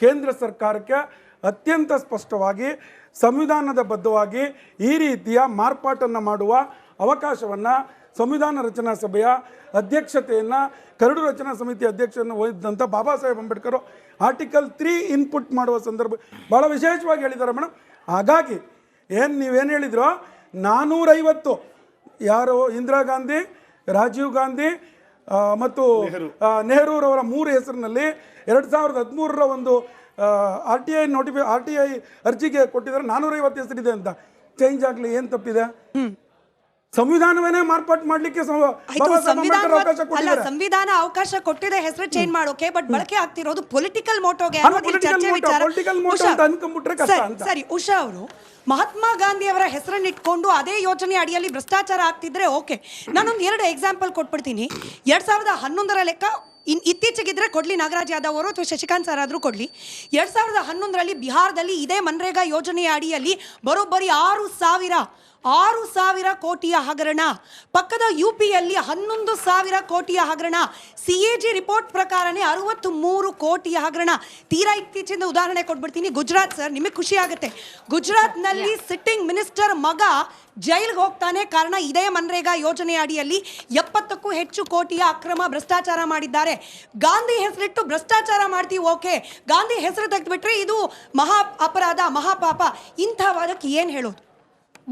E: ಕೇಂದ್ರ ಸರ್ಕಾರಕ್ಕೆ ಅತ್ಯಂತ ಸ್ಪಷ್ಟವಾಗಿ ಸಂವಿಧಾನದ ಬದ್ಧವಾಗಿ ಈ ರೀತಿಯ ಮಾರ್ಪಾಟನ್ನು ಮಾಡುವ ಅವಕಾಶವನ್ನು ಸಂವಿಧಾನ ರಚನಾ ಸಭೆಯ ಅಧ್ಯಕ್ಷತೆಯನ್ನು, ಕರಡು ರಚನಾ ಸಮಿತಿ ಅಧ್ಯಕ್ಷರನ್ನು ವಹಿಸಿದಂಥ ಬಾಬಾ ಸಾಹೇಬ್ ಅಂಬೇಡ್ಕರ್ ಆರ್ಟಿಕಲ್ 3 ಇನ್ಪುಟ್ ಮಾಡುವ ಸಂದರ್ಭ ಭಾಳ ವಿಶೇಷವಾಗಿ ಹೇಳಿದ್ದಾರೆ ಮೇಡಮ್. ಹಾಗಾಗಿ ನೀವೇನು ಹೇಳಿದ್ರೋ 450 ಯಾರು ಇಂದಿರಾ ಗಾಂಧಿ, ರಾಜೀವ್ ಗಾಂಧಿ ಮತ್ತು ನೆಹರೂರವರ 3 ಹೆಸರಿನಲ್ಲಿ 2013ರ ಒಂದು RTI ಅರ್ಜಿಗೆ ಕೊಟ್ಟಿದ್ದಾರೆ. 450 ಹೆಸರಿದೆ ಅಂತ ಚೇಂಜ್ ಆಗಲಿ, ಏನು ತಪ್ಪಿದೆ? ಸಂವಿಧಾನವನ್ನೇ ಮಾರ್ಪಾಟ್ ಮಾಡ್ಲಿಕ್ಕೆ
B: ಸಂವಿಧಾನ ಅವಕಾಶ ಕೊಟ್ಟಿದೆ ಹೆಸರು ಚೇಂಜ್ ಮಾಡೋಕೆ, ಬಟ್ ಬಳಕೆ ಆಗ್ತಿರೋದು ಪೊಲಿಟಿಕಲ್ ಮೋಟೋಗೆ. ಸರಿ, ಉಷಾ ಅವರು ಮಹಾತ್ಮ ಗಾಂಧಿ ಅವರ ಹೆಸರನ್ನು ಇಟ್ಕೊಂಡು ಅದೇ ಯೋಜನೆ ಅಡಿಯಲ್ಲಿ ಭ್ರಷ್ಟಾಚಾರ ಆಗ್ತಿದ್ರೆ ಓಕೆ. ನಾನೊಂದು 2 ಎಕ್ಸಾಂಪಲ್ ಕೊಟ್ಬಿಡ್ತೀನಿ. 2011ರ ಲೆಕ್ಕ ಇತ್ತೀಚೆಗಿದ್ರೆ ಕೊಡ್ಲಿ, ನಾಗರಾಜ್ ಯಾದವ್ ಅವರು ಅಥವಾ ಶಶಿಕಾಂತ್ ಸರ್ ಆದರೂ ಕೊಡ್ಲಿ. 2011ರಲ್ಲಿ ಬಿಹಾರದಲ್ಲಿ ಇದೇ ಮನ್ರೇಗಾ ಯೋಜನೆಯ ಅಡಿಯಲ್ಲಿ ಬರೋಬ್ಬರಿ 6,000 ಕೋಟಿಯ ಹಗರಣ. ಪಕ್ಕದ UPಯಲ್ಲಿ 11,000 ಕೋಟಿಯ ಹಗರಣ. CAG ರಿಪೋರ್ಟ್ ಪ್ರಕಾರನೇ 63 ಕೋಟಿಯ ಹಗರಣ. ತೀರಾ ಇತ್ತೀಚಿನ ಉದಾಹರಣೆ ಕೊಟ್ಬಿಡ್ತೀನಿ. ಗುಜರಾತ್ ಸರ್, ನಿಮಗೆ ಖುಷಿ ಆಗುತ್ತೆ. ಗುಜರಾತ್ನಲ್ಲಿ ಸಿಟ್ಟಿಂಗ್ ಮಿನಿಸ್ಟರ್ ಮಗ ಜೈಲ್ಗೆ ಹೋಗ್ತಾನೆ. ಕಾರಣ ಇದೇ ಮನ್ರೇಗಾ ಯೋಜನೆಯ ಅಡಿಯಲ್ಲಿ 70ಕ್ಕೂ ಹೆಚ್ಚು ಕೋಟಿಯ ಅಕ್ರಮ ಭ್ರಷ್ಟಾಚಾರ ಮಾಡಿದ್ದಾರೆ. ಗಾಂಧಿ ಹೆಸರಿಟ್ಟು ಭ್ರಷ್ಟಾಚಾರ ಮಾಡ್ತೀವಿ, ಓಕೆ. ಗಾಂಧಿ ಹೆಸರು ತೆಗೆದುಬಿಟ್ರೆ ಇದು ಮಹಾ ಅಪರಾಧ, ಮಹಾಪಾಪ. ಇಂಥ ವಾದಕ್ಕೆ ಏನು ಹೇಳೋದು?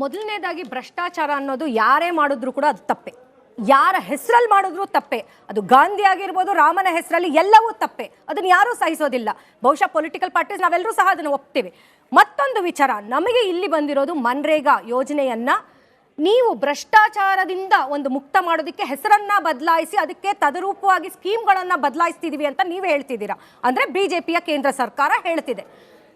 F: ಮೊದಲನೇದಾಗಿ ಭ್ರಷ್ಟಾಚಾರ ಅನ್ನೋದು ಯಾರೇ ಮಾಡಿದ್ರು ಕೂಡ ಅದು ತಪ್ಪೆ. ಯಾರ ಹೆಸರಲ್ಲಿ ಮಾಡಿದ್ರು ತಪ್ಪೆ. ಅದು ಗಾಂಧಿ ಆಗಿರ್ಬೋದು, ರಾಮನ ಹೆಸರಲ್ಲಿ, ಎಲ್ಲವೂ ತಪ್ಪೆ. ಅದನ್ನು ಯಾರೂ ಸಹಿಸೋದಿಲ್ಲ. ಬಹುಶಃ ಪೊಲಿಟಿಕಲ್ ಪಾರ್ಟೀಸ್ ನಾವೆಲ್ಲರೂ ಸಹ ಅದನ್ನು ಒಪ್ತೇವೆ. ಮತ್ತೊಂದು ವಿಚಾರ, ನಮಗೆ ಇಲ್ಲಿ ಬಂದಿರೋದು ಮನ್ರೇಗಾ ಯೋಜನೆಯನ್ನ ನೀವು ಭ್ರಷ್ಟಾಚಾರದಿಂದ ಒಂದು ಮುಕ್ತ ಮಾಡೋದಕ್ಕೆ ಹೆಸರನ್ನ ಬದಲಾಯಿಸಿ ಅದಕ್ಕೆ ತದರೂಪವಾಗಿ ಸ್ಕೀಮ್ಗಳನ್ನು ಬದಲಾಯಿಸ್ತಿದೀವಿ ಅಂತ ನೀವು ಹೇಳ್ತಿದ್ದೀರಾ. ಅಂದರೆ BJPಯ ಕೇಂದ್ರ ಸರ್ಕಾರ ಹೇಳ್ತಿದೆ.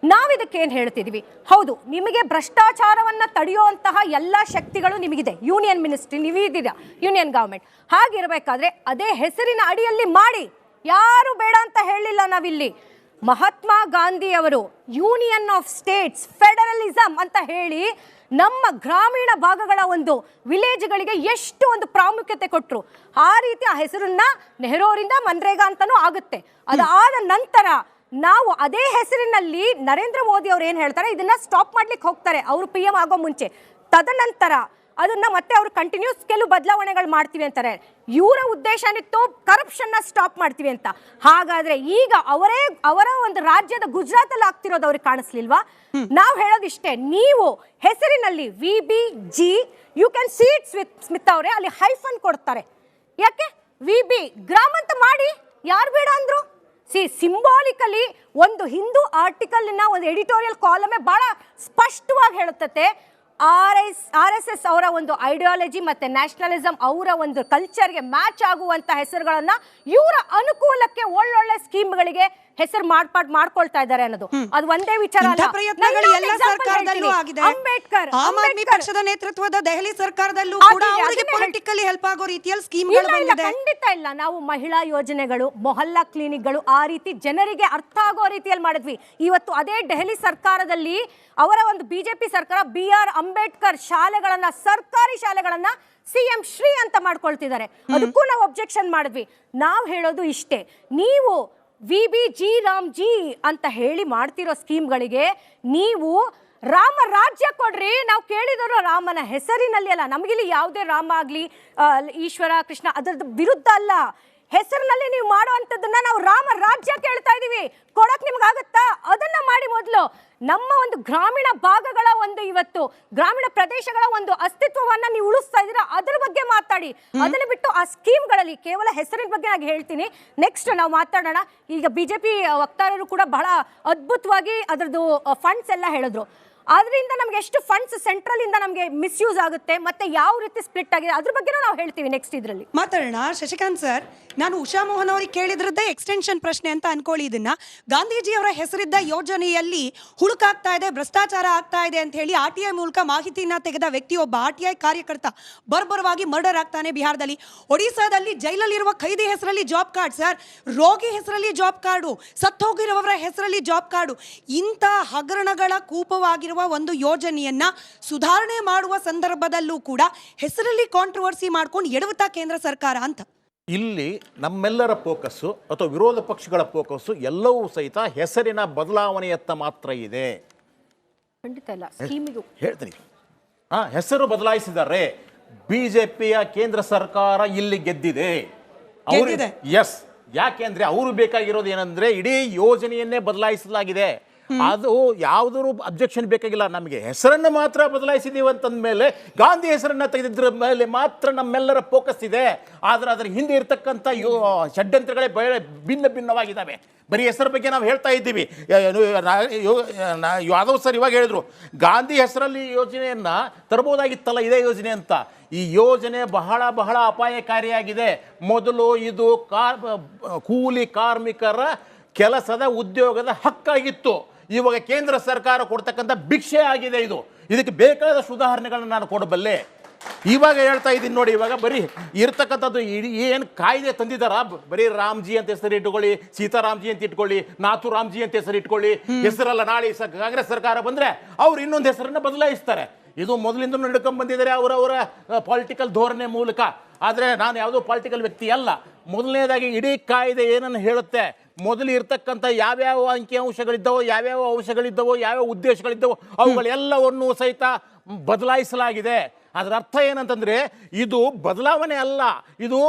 F: ನಾವಿದಕ್ಕೇನು ಹೇಳ್ತಿದ್ವಿ? ಹೌದು, ನಿಮಗೆ ಭ್ರಷ್ಟಾಚಾರವನ್ನು ತಡೆಯುವಂತಹ ಎಲ್ಲ ಶಕ್ತಿಗಳು ನಿಮಗಿದೆ. ಯೂನಿಯನ್ ಮಿನಿಸ್ಟ್ರಿ ನೀವಿದ್ದೀರಾ, ಯೂನಿಯನ್ ಗವರ್ಮೆಂಟ್. ಹಾಗಿರಬೇಕಾದ್ರೆ ಅದೇ ಹೆಸರಿನ ಅಡಿಯಲ್ಲಿ ಮಾಡಿ, ಯಾರು ಬೇಡ ಅಂತ ಹೇಳಿಲ್ಲ ನಾವಿಲ್ಲಿ. ಮಹಾತ್ಮ ಗಾಂಧಿ ಅವರು ಯೂನಿಯನ್ ಆಫ್ ಸ್ಟೇಟ್ಸ್, ಫೆಡರಲಿಸಮ್ ಅಂತ ಹೇಳಿ ನಮ್ಮ ಗ್ರಾಮೀಣ ಭಾಗಗಳ ಒಂದು ವಿಲೇಜ್ಗಳಿಗೆ ಎಷ್ಟು ಒಂದು ಪ್ರಾಮುಖ್ಯತೆ ಕೊಟ್ಟರು. ಆ ರೀತಿ ಆ ಹೆಸರನ್ನ ನೆಹರು ಅವರಿಂದ ಮನ್ರೇಗಾ ಅಂತನೂ ಆಗುತ್ತೆ. ಅದಾದ ನಂತರ ನಾವು ಅದೇ ಹೆಸರಿನಲ್ಲಿ ನರೇಂದ್ರ ಮೋದಿ ಅವರು ಏನು ಹೇಳ್ತಾರೆ, ಇದನ್ನ ಸ್ಟಾಪ್ ಮಾಡ್ಲಿಕ್ಕೆ ಹೋಗ್ತಾರೆ ಅವರು PM ಆಗೋ ಮುಂಚೆ. ತದನಂತರ ಅದನ್ನ ಮತ್ತೆ ಅವರು ಕಂಟಿನ್ಯೂಸ್ ಕೆಲವು ಬದಲಾವಣೆಗಳು ಮಾಡ್ತೀವಿ ಅಂತಾರೆ. ಇವರ ಉದ್ದೇಶ ಏನಿತ್ತು, ಕರಪ್ಷನ್ನ ಸ್ಟಾಪ್ ಮಾಡ್ತೀವಿ ಅಂತ. ಹಾಗಾದ್ರೆ ಈಗ ಅವರ ಒಂದು ರಾಜ್ಯದ ಗುಜರಾತಲ್ಲಿ ಆಗ್ತಿರೋದು ಅವ್ರಿಗೆ ಕಾಣಿಸ್ಲಿಲ್ವಾ? ನಾವು ಹೇಳೋದಿಷ್ಟೇ, ನೀವು ಹೆಸರಿನಲ್ಲಿ VBG you can see it Smith ಅವರೇ, ಅಲ್ಲಿ ಹೈಫನ್ ಕೊಡ್ತಾರೆ. ಯಾಕೆ VB ಗ್ರಾಮ್ ಅಂತ ಮಾಡಿ, ಯಾರು ಬೇಡ ಅಂದ್ರು? ಸಿಂಬಾಲಿಕಲಿ ಒಂದು ಹಿಂದೂ ಆರ್ಟಿಕಲ್ನ ಒಂದು ಎಡಿಟೋರಿಯಲ್ ಕಾಲಮೇ ಬಹಳ ಸ್ಪಷ್ಟವಾಗಿ ಹೇಳುತ್ತೆ, RSS ಅವರ ಒಂದು ಐಡಿಯಾಲಜಿ ಮತ್ತೆ ನ್ಯಾಷನಲಿಸಮ್, ಅವರ ಒಂದು ಕಲ್ಚರ್ಗೆ ಮ್ಯಾಚ್ ಆಗುವಂತ ಹೆಸರುಗಳನ್ನ ಇವರ ಅನುಕೂಲಕ್ಕೆ ಒಳ್ಳೊಳ್ಳೆ ಸ್ಕೀಮ್ಗಳಿಗೆ ಹೆಸರು ಮಾಡ್ಕೊಳ್ತಾ ಇದ್ದಾರೆ ಅನ್ನೋದು ಅದು ಒಂದೇ ವಿಚಾರ ಅಲ್ಲ. ಅಂಬೇಡ್ಕರ್,
B: ಆಮ್ ಆದ್ಮಿ ಪಕ್ಷದ ನೇತೃತ್ವದ ದೆಹಲಿ ಸರ್ಕಾರದಲ್ಲೂ ಕೂಡ ಅವರಿಗೆ ಪೊಲಿಟಿಕಲಿ ಹೆಲ್ಪ್ ಆಗೋ ರೀತಿಯಲ್ಲಿ ಸ್ಕೀಮ್ಗಳು ಬಂದಿದೆ.
F: ಖಂಡಿತ ಇಲ್ಲ. ನಾವು ಮಹಿಳಾ ಯೋಜನೆಗಳು, ಮೊಹಲ್ಲಾ ಕ್ಲಿನಿಕ್ಗಳು ಆ ರೀತಿ ಜನರಿಗೆ ಅರ್ಥ ಆಗೋ ರೀತಿಯಲ್ಲಿ ಮಾಡಿದ್ವಿ. ಇವತ್ತು ಅದೇ ದೆಹಲಿ ಸರ್ಕಾರದಲ್ಲಿ ಅವರ ಒಂದು BJP ಸರ್ಕಾರ BR ಅಂಬೇಡ್ಕರ್ ಶಾಲೆಗಳನ್ನ, ಸರ್ಕಾರಿ ಶಾಲೆಗಳನ್ನ CM ಶ್ರೀ ಅಂತ ಮಾಡ್ಕೊಳ್ತಿದ್ದಾರೆ. ಅದಕ್ಕೂ ನಾವು ಅಬ್ಜೆಕ್ಷನ್ ಮಾಡಿದ್ವಿ. ನಾವು ಹೇಳೋದು ಇಷ್ಟೇ, ನೀವು VBG ರಾಮ್ಜಿ ಅಂತ ಹೇಳಿ ಮಾಡ್ತಿರೋ ಸ್ಕೀಮ್ಗಳಿಗೆ ನೀವು ರಾಮ ರಾಜ್ಯ ಕೊಡ್ರಿ. ನಾವು ಕೇಳಿದ್ರು ರಾಮನ ಹೆಸರಿನಲ್ಲಿ ಅಲ್ಲ. ನಮಗಿಲ್ಲಿ ಯಾವುದೇ ರಾಮ ಆಗಲಿ ಈಶ್ವರ ಕೃಷ್ಣ ಅದರದ ವಿರುದ್ಧ ಅಲ್ಲ. ಹೆಸರಿನಲ್ಲಿ ನೀವು ಮಾಡುವಂಥದ್ದನ್ನ ನಾವು ರಾಮ ರಾಜ್ಯ ಕೇಳ್ತಾ ಇದೀವಿ, ಕೊಡಕ್ ನಿಮ್ಗಾಗತ್ತಾ? ಅದನ್ನ ಮಾಡಿ ಮೊದಲು. ನಮ್ಮ ಒಂದು ಗ್ರಾಮೀಣ ಭಾಗಗಳ ಒಂದು ಇವತ್ತು ಗ್ರಾಮೀಣ ಪ್ರದೇಶಗಳ ಒಂದು ಅಸ್ತಿತ್ವವನ್ನ ನೀವು ಉಳಿಸ್ತಾ ಇದ್ದೀರಾ, ಅದ್ರ ಬಗ್ಗೆ ಮಾತಾಡಿ. ಅದನ್ನ ಬಿಟ್ಟು ಆ ಸ್ಕೀಮ್ಗಳಲ್ಲಿ ಕೇವಲ ಹೆಸರಿನ ಬಗ್ಗೆ ನಾನು ಹೇಳ್ತೀನಿ, ನೆಕ್ಸ್ಟ್ ನಾವು ಮಾತಾಡೋಣ. ಈಗ ಬಿಜೆಪಿ ವಕ್ತಾರರು ಕೂಡ ಬಹಳ ಅದ್ಭುತವಾಗಿ ಅದರದ್ದು ಫಂಡ್ಸ್ ಎಲ್ಲ ಹೇಳಿದ್ರು. ಆದ್ರಿಂದ ನಮ್ಗೆ ಎಷ್ಟು ಫಂಡ್ಸ್ ಸೆಂಟ್ರಲ್ ಇಂದ ನಮಗೆ ಮಿಸ್ಯೂಸ್ ಆಗುತ್ತೆ ಮತ್ತೆ ಯಾವ ರೀತಿ ಸ್ಪ್ಲಿಟ್ ಆಗಿದೆ ಅದ್ರ ಬಗ್ಗೆ ನಾವು ಹೇಳ್ತೀವಿ ನೆಕ್ಸ್ಟ್ ಇದರಲ್ಲಿ
B: ಮಾತಾಡೋಣ. ಶಶಿಕಾಂತ್ ಸರ್, ನಾನು ಉಷಾ ಮೋಹನ್ ಅವರಿಗೆ ಕೇಳಿದ್ರದ್ದೇ ಎಕ್ಸ್ಟೆನ್ಷನ್ ಪ್ರಶ್ನೆ ಅಂತ ಅನ್ಕೊಳ್ಳಿ. ಇದನ್ನ ಗಾಂಧೀಜಿ ಅವರ ಹೆಸರಿದ್ದ ಯೋಜನೆಯಲ್ಲಿ ಹುಳುಕಾಗ್ತಾ ಇದೆ, ಭ್ರಷ್ಟಾಚಾರ ಆಗ್ತಾ ಇದೆ ಅಂತ ಹೇಳಿ RTI ಮೂಲಕ ಮಾಹಿತಿಯನ್ನ ತೆಗೆದ ವ್ಯಕ್ತಿಯೊಬ್ಬ RTI ಕಾರ್ಯಕರ್ತ ಬರ್ಬರವಾಗಿ ಮರ್ಡರ್ ಆಗ್ತಾನೆ ಬಿಹಾರದಲ್ಲಿ. ಒಡಿಸಾದಲ್ಲಿ ಜೈಲಲ್ಲಿರುವ ಖೈದಿ ಹೆಸರಲ್ಲಿ ಜಾಬ್ ಕಾರ್ಡ್ ಸರ್, ರೋಗಿ ಹೆಸರಲ್ಲಿ ಜಾಬ್ ಕಾರ್ಡು, ಸತ್ತೋಗಿರುವವರ ಹೆಸರಲ್ಲಿ ಜಾಬ್ ಕಾರ್ಡು. ಇಂಥ ಹಗರಣಗಳ ಕೂಪವಾಗಿರುವ ಒಂದು ಯೋಜನೆಯನ್ನ ಸುಧಾರಣೆ ಮಾಡುವ ಸಂದರ್ಭದಲ್ಲೂ ಕೂಡ ಹೆಸರಲ್ಲಿ ಕಾಂಟ್ರವರ್ಸಿ ಮಾಡ್ಕೊಂಡು ಎಡವುತ್ತಾ ಕೇಂದ್ರ ಸರ್ಕಾರ ಅಂತ.
G: ಇಲ್ಲಿ ನಮ್ಮೆಲ್ಲರ ಫೋಕಸ್ಸು ಅಥವಾ ವಿರೋಧ ಪಕ್ಷಗಳ ಫೋಕಸ್ಸು ಎಲ್ಲವೂ ಸಹಿತ ಹೆಸರಿನ ಬದಲಾವಣೆಯತ್ತ ಮಾತ್ರ ಇದೆ.
F: ಖಂಡಿತ ಇಲ್ಲ, ಸ್ಕೀಮಿಗೂ
G: ಹೇಳ್ತೀನಿ. ಹೆಸರು ಬದಲಾಯಿಸಿದ್ದಾರೆ. ಬಿಜೆಪಿಯ ಕೇಂದ್ರ ಸರ್ಕಾರ ಇಲ್ಲಿ ಗೆದ್ದಿದೆ. ಎಸ್, ಯಾಕೆಂದ್ರೆ ಅವರು ಬೇಕಾಗಿರೋದು ಏನಂದ್ರೆ ಇಡೀ ಯೋಜನೆಯನ್ನೇ ಬದಲಾಯಿಸಲಾಗಿದೆ. ಅದು ಯಾವುದೂ ಅಬ್ಜೆಕ್ಷನ್ ಬೇಕಾಗಿಲ್ಲ. ನಮಗೆ ಹೆಸರನ್ನು ಮಾತ್ರ ಬದಲಾಯಿಸಿದೀವಿ ಅಂತಂದ ಮೇಲೆ ಗಾಂಧಿ ಹೆಸರನ್ನ ತೆಗೆದಿದ್ರ ಮೇಲೆ ಮಾತ್ರ ನಮ್ಮೆಲ್ಲರ ಫೋಕಸ್ ಇದೆ. ಆದ್ರೆ ಅದರ ಹಿಂದೆ ಇರ್ತಕ್ಕಂಥ ಷಡ್ಯಂತ್ರಗಳೇ ಭಿನ್ನವಾಗಿದ್ದಾವೆ. ಬರೀ ಹೆಸರ ಬಗ್ಗೆ ನಾವು ಹೇಳ್ತಾ ಇದ್ದೀವಿ. ಯಾದವ್ ಸರ್ ಇವಾಗ ಹೇಳಿದ್ರು ಗಾಂಧಿ ಹೆಸರಲ್ಲಿ ಯೋಜನೆಯನ್ನ ತರಬಹುದಾಗಿತ್ತಲ್ಲ ಇದೇ ಯೋಜನೆ ಅಂತ. ಈ ಯೋಜನೆ ಬಹಳ ಬಹಳ ಅಪಾಯಕಾರಿಯಾಗಿದೆ. ಮೊದಲು ಇದು ಕೂಲಿ ಕಾರ್ಮಿಕರ ಕೆಲಸದ ಉದ್ಯೋಗದ ಹಕ್ಕಾಗಿತ್ತು. ಇವಾಗ ಕೇಂದ್ರ ಸರ್ಕಾರ ಕೊಡ್ತಕ್ಕಂಥ ಭಿಕ್ಷೆ ಆಗಿದೆ. ಇದಕ್ಕೆ ಬೇಕಾದ ಸುಧಾರಣೆಗಳನ್ನು ನಾನು ಕೊಡಬಲ್ಲೆ. ಇವಾಗ ಹೇಳ್ತಾ ಇದ್ದೀನಿ ನೋಡಿ, ಇವಾಗ ಬರೀ ಇರ್ತಕ್ಕಂಥದ್ದು ಏನು ಕಾಯ್ದೆ ತಂದಿದ್ದಾರ, ಬರೀ ರಾಮ್ಜಿ ಅಂತ ಹೆಸರು ಇಟ್ಕೊಳ್ಳಿ, ಸೀತಾರಾಮ್ಜಿ ಅಂತ ಇಟ್ಕೊಳ್ಳಿ, ನಾಥುರಾಮ್ಜಿ ಅಂತ ಹೆಸರು ಇಟ್ಕೊಳ್ಳಿ, ಹೆಸರಲ್ಲ ನಾಳೆ ಕಾಂಗ್ರೆಸ್ ಸರ್ಕಾರ ಬಂದ್ರೆ ಅವ್ರು ಇನ್ನೊಂದು ಹೆಸರನ್ನ ಬದಲಾಯಿಸ್ತಾರೆ. ಇದು ಮೊದಲಿಂದ ನಡ್ಕೊಂಡ್ ಬಂದಿದ್ದಾರೆ ಅವರವರ ಪೊಲಿಟಿಕಲ್ ಧೋರಣೆ ಮೂಲಕ. ಆದರೆ ನಾನು ಯಾವುದೋ ಪೊಲಿಟಿಕಲ್ ವ್ಯಕ್ತಿ ಅಲ್ಲ. ಮೊದಲನೇದಾಗಿ ಇಡೀ ಕಾಯ್ದೆ ಏನನ್ನು ಹೇಳುತ್ತೆ, ಮೊದಲು ಇರ್ತಕ್ಕಂಥ ಯಾವ್ಯಾವ ಅಂಕಿಅಂಶಗಳಿದ್ದವೋ, ಯಾವ್ಯಾವ ಅಂಶಗಳಿದ್ದವೋ, ಯಾವ್ಯಾವ ಉದ್ದೇಶಗಳಿದ್ದವೋ ಅವುಗಳೆಲ್ಲವನ್ನೂ ಸಹಿತ ಬದಲಾಯಿಸಲಾಗಿದೆ. ಅದರ ಅರ್ಥ ಏನಂತಂದ್ರೆ ಇದು ಬದಲಾವಣೆ ಅಲ್ಲ, ಇದು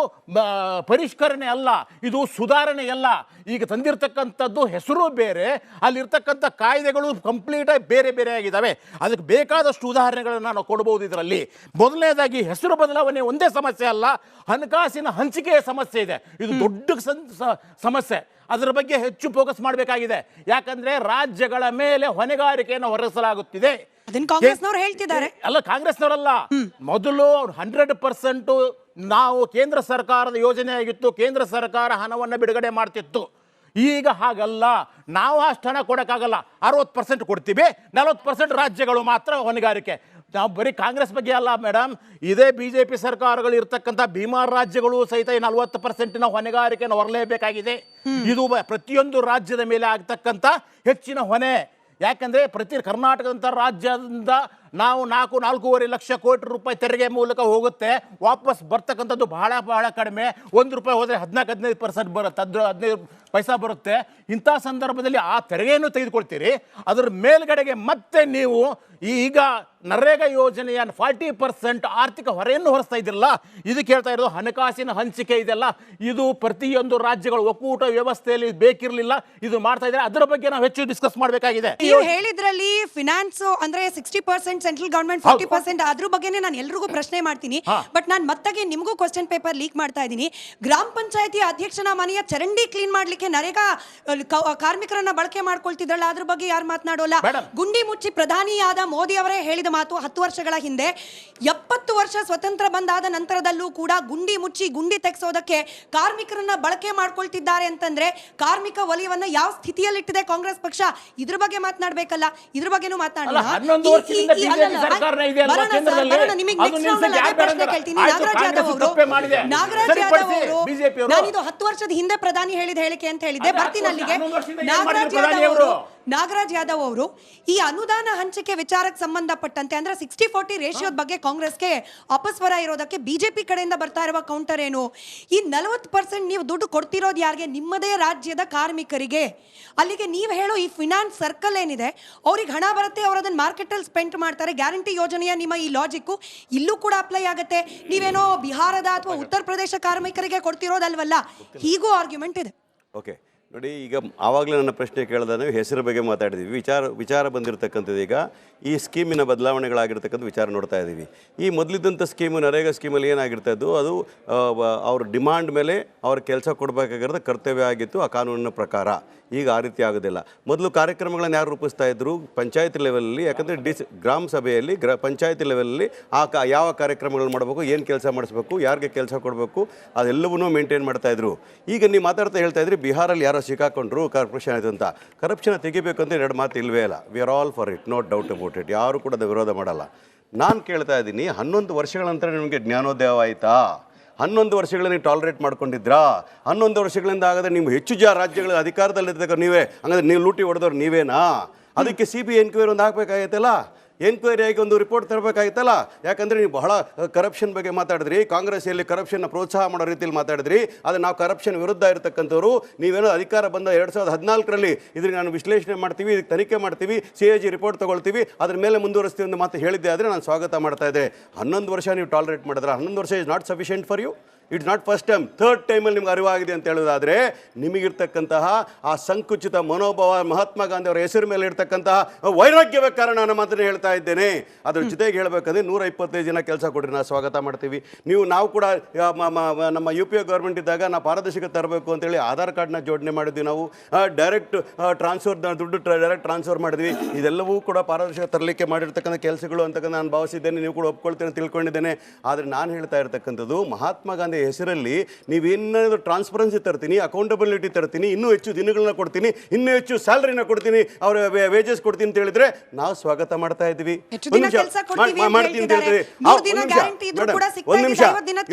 G: ಪರಿಷ್ಕರಣೆ ಅಲ್ಲ, ಇದು ಸುಧಾರಣೆ ಅಲ್ಲ. ಈಗ ತಂದಿರತಕ್ಕಂಥದ್ದು ಹೆಸರು ಬೇರೆ, ಅಲ್ಲಿರ್ತಕ್ಕಂಥ ಕಾಯ್ದೆಗಳು ಕಂಪ್ಲೀಟಾಗಿ ಬೇರೆ ಬೇರೆ ಆಗಿದ್ದಾವೆ. ಅದಕ್ಕೆ ಬೇಕಾದಷ್ಟು ಉದಾಹರಣೆಗಳನ್ನು ನಾವು ಕೊಡ್ಬೋದು ಇದರಲ್ಲಿ. ಮೊದಲನೇದಾಗಿ ಹೆಸರು ಬದಲಾವಣೆ ಒಂದೇ ಸಮಸ್ಯೆ ಅಲ್ಲ, ಹಣಕಾಸಿನ ಹಂಚಿಕೆಯ ಸಮಸ್ಯೆ ಇದೆ. ಇದು ದೊಡ್ಡ ಸಮಸ್ಯೆ. ಅದರ ಬಗ್ಗೆ ಹೆಚ್ಚು ಫೋಕಸ್ ಮಾಡಬೇಕಾಗಿದೆ. ಯಾಕಂದ್ರೆ ರಾಜ್ಯಗಳ ಮೇಲೆ ಹೊಣೆಗಾರಿಕೆಯನ್ನು ಹೊರಿಸಲಾಗುತ್ತಿದೆ.
B: ಹೇಳ್ತಿದ್ದಾರೆ
G: ಅಲ್ಲ, ಕಾಂಗ್ರೆಸ್ನವರಲ್ಲ. ಮೊದಲು 100% ನಾವು ಕೇಂದ್ರ ಸರ್ಕಾರದ ಯೋಜನೆ ಆಗಿತ್ತು, ಕೇಂದ್ರ ಸರ್ಕಾರ ಹಣವನ್ನು ಬಿಡುಗಡೆ ಮಾಡ್ತಿತ್ತು. ಈಗ ಹಾಗಲ್ಲ, ನಾವು ಅಷ್ಟು ಹಣ ಕೊಡೋಕ್ಕಾಗಲ್ಲ. 60% ಕೊಡ್ತೀವಿ, 40% ರಾಜ್ಯಗಳು ಮಾತ್ರ ಹೊಣೆಗಾರಿಕೆ. ನಾವು ಬರೀ ಕಾಂಗ್ರೆಸ್ ಬಗ್ಗೆ ಅಲ್ಲ ಮೇಡಮ್, ಇದೇ ಬಿಜೆಪಿ ಸರ್ಕಾರಗಳು ಇರ್ತಕ್ಕಂಥ ಭೀಮಾರ್ ರಾಜ್ಯಗಳು ಸಹಿತ 40% ಹೊಣೆಗಾರಿಕೆಯನ್ನು ಹೊರಲೇಬೇಕಾಗಿದೆ. ಇದು ಪ್ರತಿಯೊಂದು ರಾಜ್ಯದ ಮೇಲೆ ಆಗ್ತಕ್ಕಂಥ ಹೆಚ್ಚಿನ ಹೊಣೆ. ಯಾಕಂದರೆ ಕರ್ನಾಟಕದಂಥ ರಾಜ್ಯದಿಂದ ನಾವು 4-4.5 ಲಕ್ಷ ಕೋಟಿ ರೂಪಾಯಿ ತೆರಿಗೆ ಮೂಲಕ ಹೋಗುತ್ತೆ. ವಾಪಸ್ ಬರ್ತಕ್ಕಂಥದ್ದು ಬಹಳ ಬಹಳ ಕಡಿಮೆ. ₹1 ಹೋದರೆ 14-15% ಬರುತ್ತೆ, 15 ಪೈಸಾ ಬರುತ್ತೆ. ಇಂಥ ಸಂದರ್ಭದಲ್ಲಿ ಆ ತೆರಿಗೆಯನ್ನು ತೆಗೆದುಕೊಳ್ತೀರಿ. ಅದರ ಮೇಲ್ಗಡೆಗೆ ಮತ್ತೆ ನೀವು ಈಗ ನರೇಗಾ ಯೋಜನೆಯ 40% ಆರ್ಥಿಕ ಹೊರೆಯನ್ನು ಹೊರಿಸ್ತಾ ಇದ್ದಿರಲ್ಲ. ಇದಕ್ಕೆ ಹೇಳ್ತಾ ಇರೋದು ಹಣಕಾಸಿನ ಹಂಚಿಕೆ ಇದೆಲ್ಲ. ಇದು ಪ್ರತಿಯೊಂದು ರಾಜ್ಯಗಳು ಒಕ್ಕೂಟ ವ್ಯವಸ್ಥೆಯಲ್ಲಿ ಬೇಕಿರಲಿಲ್ಲ, ಇದು ಮಾಡ್ತಾ ಇದ್ದಾರೆ. ಅದರ ಬಗ್ಗೆ ನಾವು ಹೆಚ್ಚು ಡಿಸ್ಕಸ್ ಮಾಡಬೇಕಾಗಿದೆ.
B: ನೀವು ಹೇಳಿದ್ರಲ್ಲಿ ಫಿನಾನ್ಸ್ ಅಂದ್ರೆ 60% ಸೆಂಟ್ರಲ್ ಗವರ್ಮೆಂಟ್, 40% ಅದ್ರ ಬಗ್ಗೆನೇ ನಾನು ಎಲ್ರಿಗೂ ಪ್ರಶ್ನೆ ಮಾಡ್ತೀನಿ. ಬಟ್ ನಾನು ಮತ್ತಾಗಿ ನಿಮಗೂ ಕ್ವಶನ್ ಪೇಪರ್ ಲೀಕ್ ಮಾಡ್ತಾ ಇದ್ದೀನಿ. ಗ್ರಾಮ ಪಂಚಾಯತಿ ಅಧ್ಯಕ್ಷನ ಮನೆಯ ಚರಂಡಿ ಕ್ಲೀನ್ ಮಾಡ್ಲಿಕ್ಕೆ ನರೇಗಾ ಕಾರ್ಮಿಕರನ್ನ ಬಳಕೆ ಮಾಡ್ಕೊಳ್ತಿದ್ರಲ್ಲ, ಅದ್ರ ಬಗ್ಗೆ ಯಾರು ಮಾತನಾಡೋಲ್ಲ. ಗುಂಡಿ ಮುಚ್ಚಿ ಪ್ರಧಾನಿಯಾದ ಮೋದಿ ಅವರೇ ಹೇಳಿದ ಮಾತು 10 ವರ್ಷಗಳ ಹಿಂದೆ. 70 ವರ್ಷ ಸ್ವತಂತ್ರ ಬಂದಾದ ನಂತರದಲ್ಲೂ ಕೂಡ ಗುಂಡಿ ಮುಚ್ಚಿ ಗುಂಡಿ ತೆಗೆಸೋದಕ್ಕೆ ಕಾರ್ಮಿಕರನ್ನ ಬಳಕೆ ಮಾಡ್ಕೊಳ್ತಿದ್ದಾರೆ ಅಂತಂದ್ರೆ ಕಾರ್ಮಿಕ ವಲಯವನ್ನ ಯಾವ ಸ್ಥಿತಿಯಲ್ಲಿಟ್ಟಿದೆ ಕಾಂಗ್ರೆಸ್ ಪಕ್ಷ, ಇದ್ರ ಬಗ್ಗೆ ಮಾತನಾಡಬೇಕಲ್ಲ. ಇದ್ರ ಬಗ್ಗೆನೂ ಮಾತನಾಡೋಣ. ನಾನಿದು 10 ವರ್ಷದ ಹಿಂದೆ ಪ್ರಧಾನಿ ಹೇಳಿದ ಹೇಳಿಕೆ ಅಂತ ಹೇಳಿದ್ದೆ. ಬರ್ತೀನಿ ಅಲ್ಲಿಗೆ. ನಾಗರಾಜ್ ಯಾದವ್ ಅವರು ನಾಗರಾಜ್ ಯಾದವ್ ಅವರು ಈ ಅನುದಾನ ಹಂಚಿಕೆ ವಿಚಾರಕ್ಕೆ ಸಂಬಂಧಪಟ್ಟಂತೆ ಅಂದ್ರೆ 60-40 ರೇಷಿಯೋದ ಬಗ್ಗೆ ಕಾಂಗ್ರೆಸ್ಗೆ ಅಪಸ್ವರ ಇರೋದಕ್ಕೆ ಬಿಜೆಪಿ ಕಡೆಯಿಂದ ಬರ್ತಾ ಇರುವ ಕೌಂಟರ್ ಏನು? ಈ 40% ನೀವು ದುಡ್ಡು ಕೊಡ್ತಿರೋದು ಯಾರಿಗೆ? ನಿಮ್ಮದೇ ರಾಜ್ಯದ ಕಾರ್ಮಿಕರಿಗೆ. ಅಲ್ಲಿಗೆ ನೀವು ಹೇಳೋ ಈ ಫಿನಾನ್ಸ್ ಸರ್ಕಲ್ ಏನಿದೆ ಅವ್ರಿಗೆ ಹಣ ಬರುತ್ತೆ, ಅವ್ರು ಅದನ್ನ ಮಾರ್ಕೆಟಲ್ಲಿ ಸ್ಪೆಂಡ್ ಮಾಡ್ತಾರೆ. ಗ್ಯಾರಂಟಿ ಯೋಜನೆಯ ನಿಮ್ಮ ಈ ಲಾಜಿಕ್ಕು ಇಲ್ಲೂ ಕೂಡ ಅಪ್ಲೈ ಆಗುತ್ತೆ. ನೀವೇನೋ ಬಿಹಾರದ ಅಥವಾ ಉತ್ತರ ಪ್ರದೇಶ ಕಾರ್ಮಿಕರಿಗೆ ಕೊಡ್ತಿರೋದಲ್ವಲ್ಲ, ಹೀಗೂ ಆರ್ಗ್ಯುಮೆಂಟ್ ಇದೆ.
C: ಓಕೆ ನೋಡಿ, ಈಗ ಆವಾಗಲೇ ನನ್ನ ಪ್ರಶ್ನೆ ಕೇಳಿದಾಗ ಹೆಸರು ಬಗ್ಗೆ ಮಾತಾಡಿದ್ವಿ. ವಿಚಾರ ಬಂದಿರತಕ್ಕಂಥದ್ದು ಈಗ ಈ ಸ್ಕೀಮಿನ ಬದಲಾವಣೆಗಳಾಗಿರ್ತಕ್ಕಂಥ ವಿಚಾರ ನೋಡ್ತಾ ಇದ್ದೀವಿ. ಈ ಮೊದಲಿದ್ದಂಥ ಸ್ಕೀಮು ನರೇಗಾ ಸ್ಕೀಮಲ್ಲಿ ಏನಾಗಿರ್ತಾಯಿದ್ದು, ಅದು ಅವ್ರ ಡಿಮಾಂಡ್ ಮೇಲೆ ಅವ್ರ ಕೆಲಸ ಕೊಡಬೇಕಾಗಿರೋದು ಕರ್ತವ್ಯ ಆಗಿತ್ತು ಆ ಕಾನೂನಿನ ಪ್ರಕಾರ. ಈಗ ಆ ರೀತಿ ಆಗೋದಿಲ್ಲ. ಮೊದಲು ಕಾರ್ಯಕ್ರಮಗಳನ್ನು ಯಾರು ರೂಪಿಸ್ತಾ ಇದ್ರು? ಪಂಚಾಯತ್ ಲೆವೆಲಲ್ಲಿ. ಯಾಕಂದರೆ ಗ್ರಾಮ ಸಭೆಯಲ್ಲಿ ಪಂಚಾಯತ್ ಲೆವೆಲಲ್ಲಿ ಯಾವ ಕಾರ್ಯಕ್ರಮಗಳು ಮಾಡಬೇಕು, ಏನು ಕೆಲಸ ಮಾಡಿಸ್ಬೇಕು, ಯಾರಿಗೆ ಕೆಲಸ ಕೊಡಬೇಕು, ಅದೆಲ್ಲವನ್ನೂ ಮೇಂಟೈನ್ ಮಾಡ್ತಾಯಿದ್ರು. ಈಗ ನೀವು ಮಾತಾಡ್ತಾ ಹೇಳ್ತಾ ಇದ್ರಿ ಬಿಹಾರಲ್ಲಿ ಯಾರೋ ಸಿಕ್ಕಾಕೊಂಡ್ರು, ಕರಪ್ಷನ್ ಆಯಿತು ಅಂತ. ಕರಪ್ಷನ್ ತೆಗಿಬೇಕು ಅಂತ 2 ಮಾತು ಇಲ್ವೇ ಇಲ್ಲ. We are all for it, no doubt about it. ಯಾರು ಕೂಡ ಅದು ವಿರೋಧ ಮಾಡಲ್ಲ. ನಾನು ಕೇಳ್ತಾ ಇದ್ದೀನಿ, 11 ವರ್ಷಗಳ ನಂತರ ನಿಮಗೆ ಜ್ಞಾನೋದಯ ಆಯಿತಾ? 11 ವರ್ಷಗಳನ್ನ ನೀವು ಟಾಲರೇಟ್ ಮಾಡ್ಕೊಂಡಿದ್ರಾ? 11 ವರ್ಷಗಳಿಂದ ಆಗದೆ ನೀವು ಹೆಚ್ಚು ರಾಜ್ಯಗಳ ಅಧಿಕಾರದಲ್ಲಿದ್ದಾಗ ನೀವೇ ಹಂಗಂದ್ರೆ ನೀವು ಲೂಟಿ ಹೊಡೆದವ್ರು ನೀವೇನಾ? ಅದಕ್ಕೆ CBI ಎನ್ಕ್ವೈರಿ ಒಂದು ಹಾಕಬೇಕಾಗೈತಲ್ಲ, ಎನ್ಕ್ವೈರಿ ಆಗಿ ಒಂದು ರಿಪೋರ್ಟ್ ತರಬೇಕಾಗಿತ್ತಲ್ಲ. ಯಾಕಂದರೆ ನೀವು ಬಹಳ ಕರಪ್ಷನ್ ಬಗ್ಗೆ ಮಾತಾಡಿದ್ರಿ, ಕಾಂಗ್ರೆಸ್ಸಲ್ಲಿ ಕರಪ್ಷನ್ನ ಪ್ರೋತ್ಸಾಹ ಮಾಡೋ ರೀತಿಯಲ್ಲಿ ಮಾತಾಡಿದ್ರಿ. ಆದರೆ ನಾವು ಕರಪ್ಷನ್ ವಿರುದ್ಧ ಇರತಕ್ಕಂಥವ್ರು. ನೀವೇನೋ ಅಧಿಕಾರ ಬಂದ 2014ರಲ್ಲಿ ಇದ್ರಿಗೆ ನಾನು ವಿಶ್ಲೇಷಣೆ ಮಾಡ್ತೀವಿ, ಇದಕ್ಕೆ ತನಿಖೆ ಮಾಡ್ತೀವಿ, CAG ರಿಪೋರ್ಟ್ ತೊಗೊಳ್ತೀವಿ, ಅದ್ರ ಮೇಲೆ ಮುಂದುವರಿಸ್ತೀವಿ ಒಂದು ಮಾತು ಹೇಳಿದ್ದೆ ಆದರೆ ನಾನು ಸ್ವಾಗತ ಮಾಡ್ತಾ ಇದ್ದೆ. 11 ವರ್ಷ ನೀವು ಟಾಲರೇಟ್ ಮಾಡಿದ್ರೆ 11 ವರ್ಷ is not sufficient for you. It's not first time, third ಟೈಮಲ್ಲಿ ನಿಮ್ಗೆ ಅರಿವಾಗಿದೆ ಅಂತ ಹೇಳೋದಾದರೆ ನಿಮಗಿರ್ತಕ್ಕಂತಹ ಆ ಸಂಕುಚಿತ ಮನೋಭಾವ, ಮಹಾತ್ಮ ಗಾಂಧಿ ಅವರ ಹೆಸರು ಮೇಲೆ ಇರ್ತಕ್ಕಂತಹ ವೈರಾಗ್ಯವೇ ಕಾರಣ ಅನ್ನೋ ಮಾತನ್ನು ಹೇಳ್ತಾ ಇದ್ದೇನೆ. ಅದ್ರ ಜೊತೆಗೆ ಹೇಳಬೇಕಂದ್ರೆ 125 ಜನ ಕೆಲಸ ಕೊಡ್ರಿ, ನಾವು ಸ್ವಾಗತ ಮಾಡ್ತೀವಿ. ನಾವು ಕೂಡ ನಮ್ಮ UPA ಗೌರ್ಮೆಂಟ್ ಇದ್ದಾಗ ನಾವು ಪಾರದರ್ಶಕತೆ ತರಬೇಕು ಅಂತೇಳಿ ಆಧಾರ್ ಕಾರ್ಡ್ನ ಜೋಡಣೆ ಮಾಡಿದ್ವಿ. ನಾವು ಡೈರೆಕ್ಟ್ ಟ್ರಾನ್ಸ್ಫರ್ ದುಡ್ಡು ಡೈರೆಕ್ಟ್ ಟ್ರಾನ್ಸ್ಫರ್ ಮಾಡಿದ್ವಿ. ಇದೆಲ್ಲವೂ ಕೂಡ ಪಾರದರ್ಶಕತೆ ತರಲಿಕ್ಕೆ ಮಾಡಿರ್ತಕ್ಕಂಥ ಕೆಲಸಗಳು ಅಂತಕ್ಕಂಥ ನಾನು ಭಾವಿಸಿದ್ದೇನೆ. ನೀವು ಕೂಡ ಒಪ್ಕೊಳ್ತೇನೆ ತಿಳ್ಕೊಂಡಿದ್ದೇನೆ. ಆದರೆ ನಾನು ಹೇಳ್ತಾ ಇರ್ತಕ್ಕಂಥದ್ದು ಮಹಾತ್ಮ ಗಾಂಧಿ ಹೆಸರಲ್ಲಿ ನೀವೇನಾದರೂ ಟ್ರಾನ್ಸ್ಪರೆನ್ಸಿ ತರ್ತೀನಿ, ಅಕೌಂಟಬಿಲಿಟಿ ತರ್ತೀನಿ, ಇನ್ನೂ ಹೆಚ್ಚು ದಿನಗಳನ್ನ ಕೊಡ್ತೀನಿ, ಇನ್ನೂ ಹೆಚ್ಚು ಸ್ಯಾಲರಿನ ಕೊಡ್ತೀನಿ, ಅವರ ವೇಜಸ್ ಕೊಡ್ತೀನಿ ಅಂತ ಹೇಳಿದ್ರೆ ನಾವು ಸ್ವಾಗತ ಮಾಡ್ತಾ ಇದ್ವಿ. ಮಾಡ್ತೀನಿ ಅಂತ ಹೇಳಿದ್ರಿ. ಒಂದು ನಿಮಿಷ,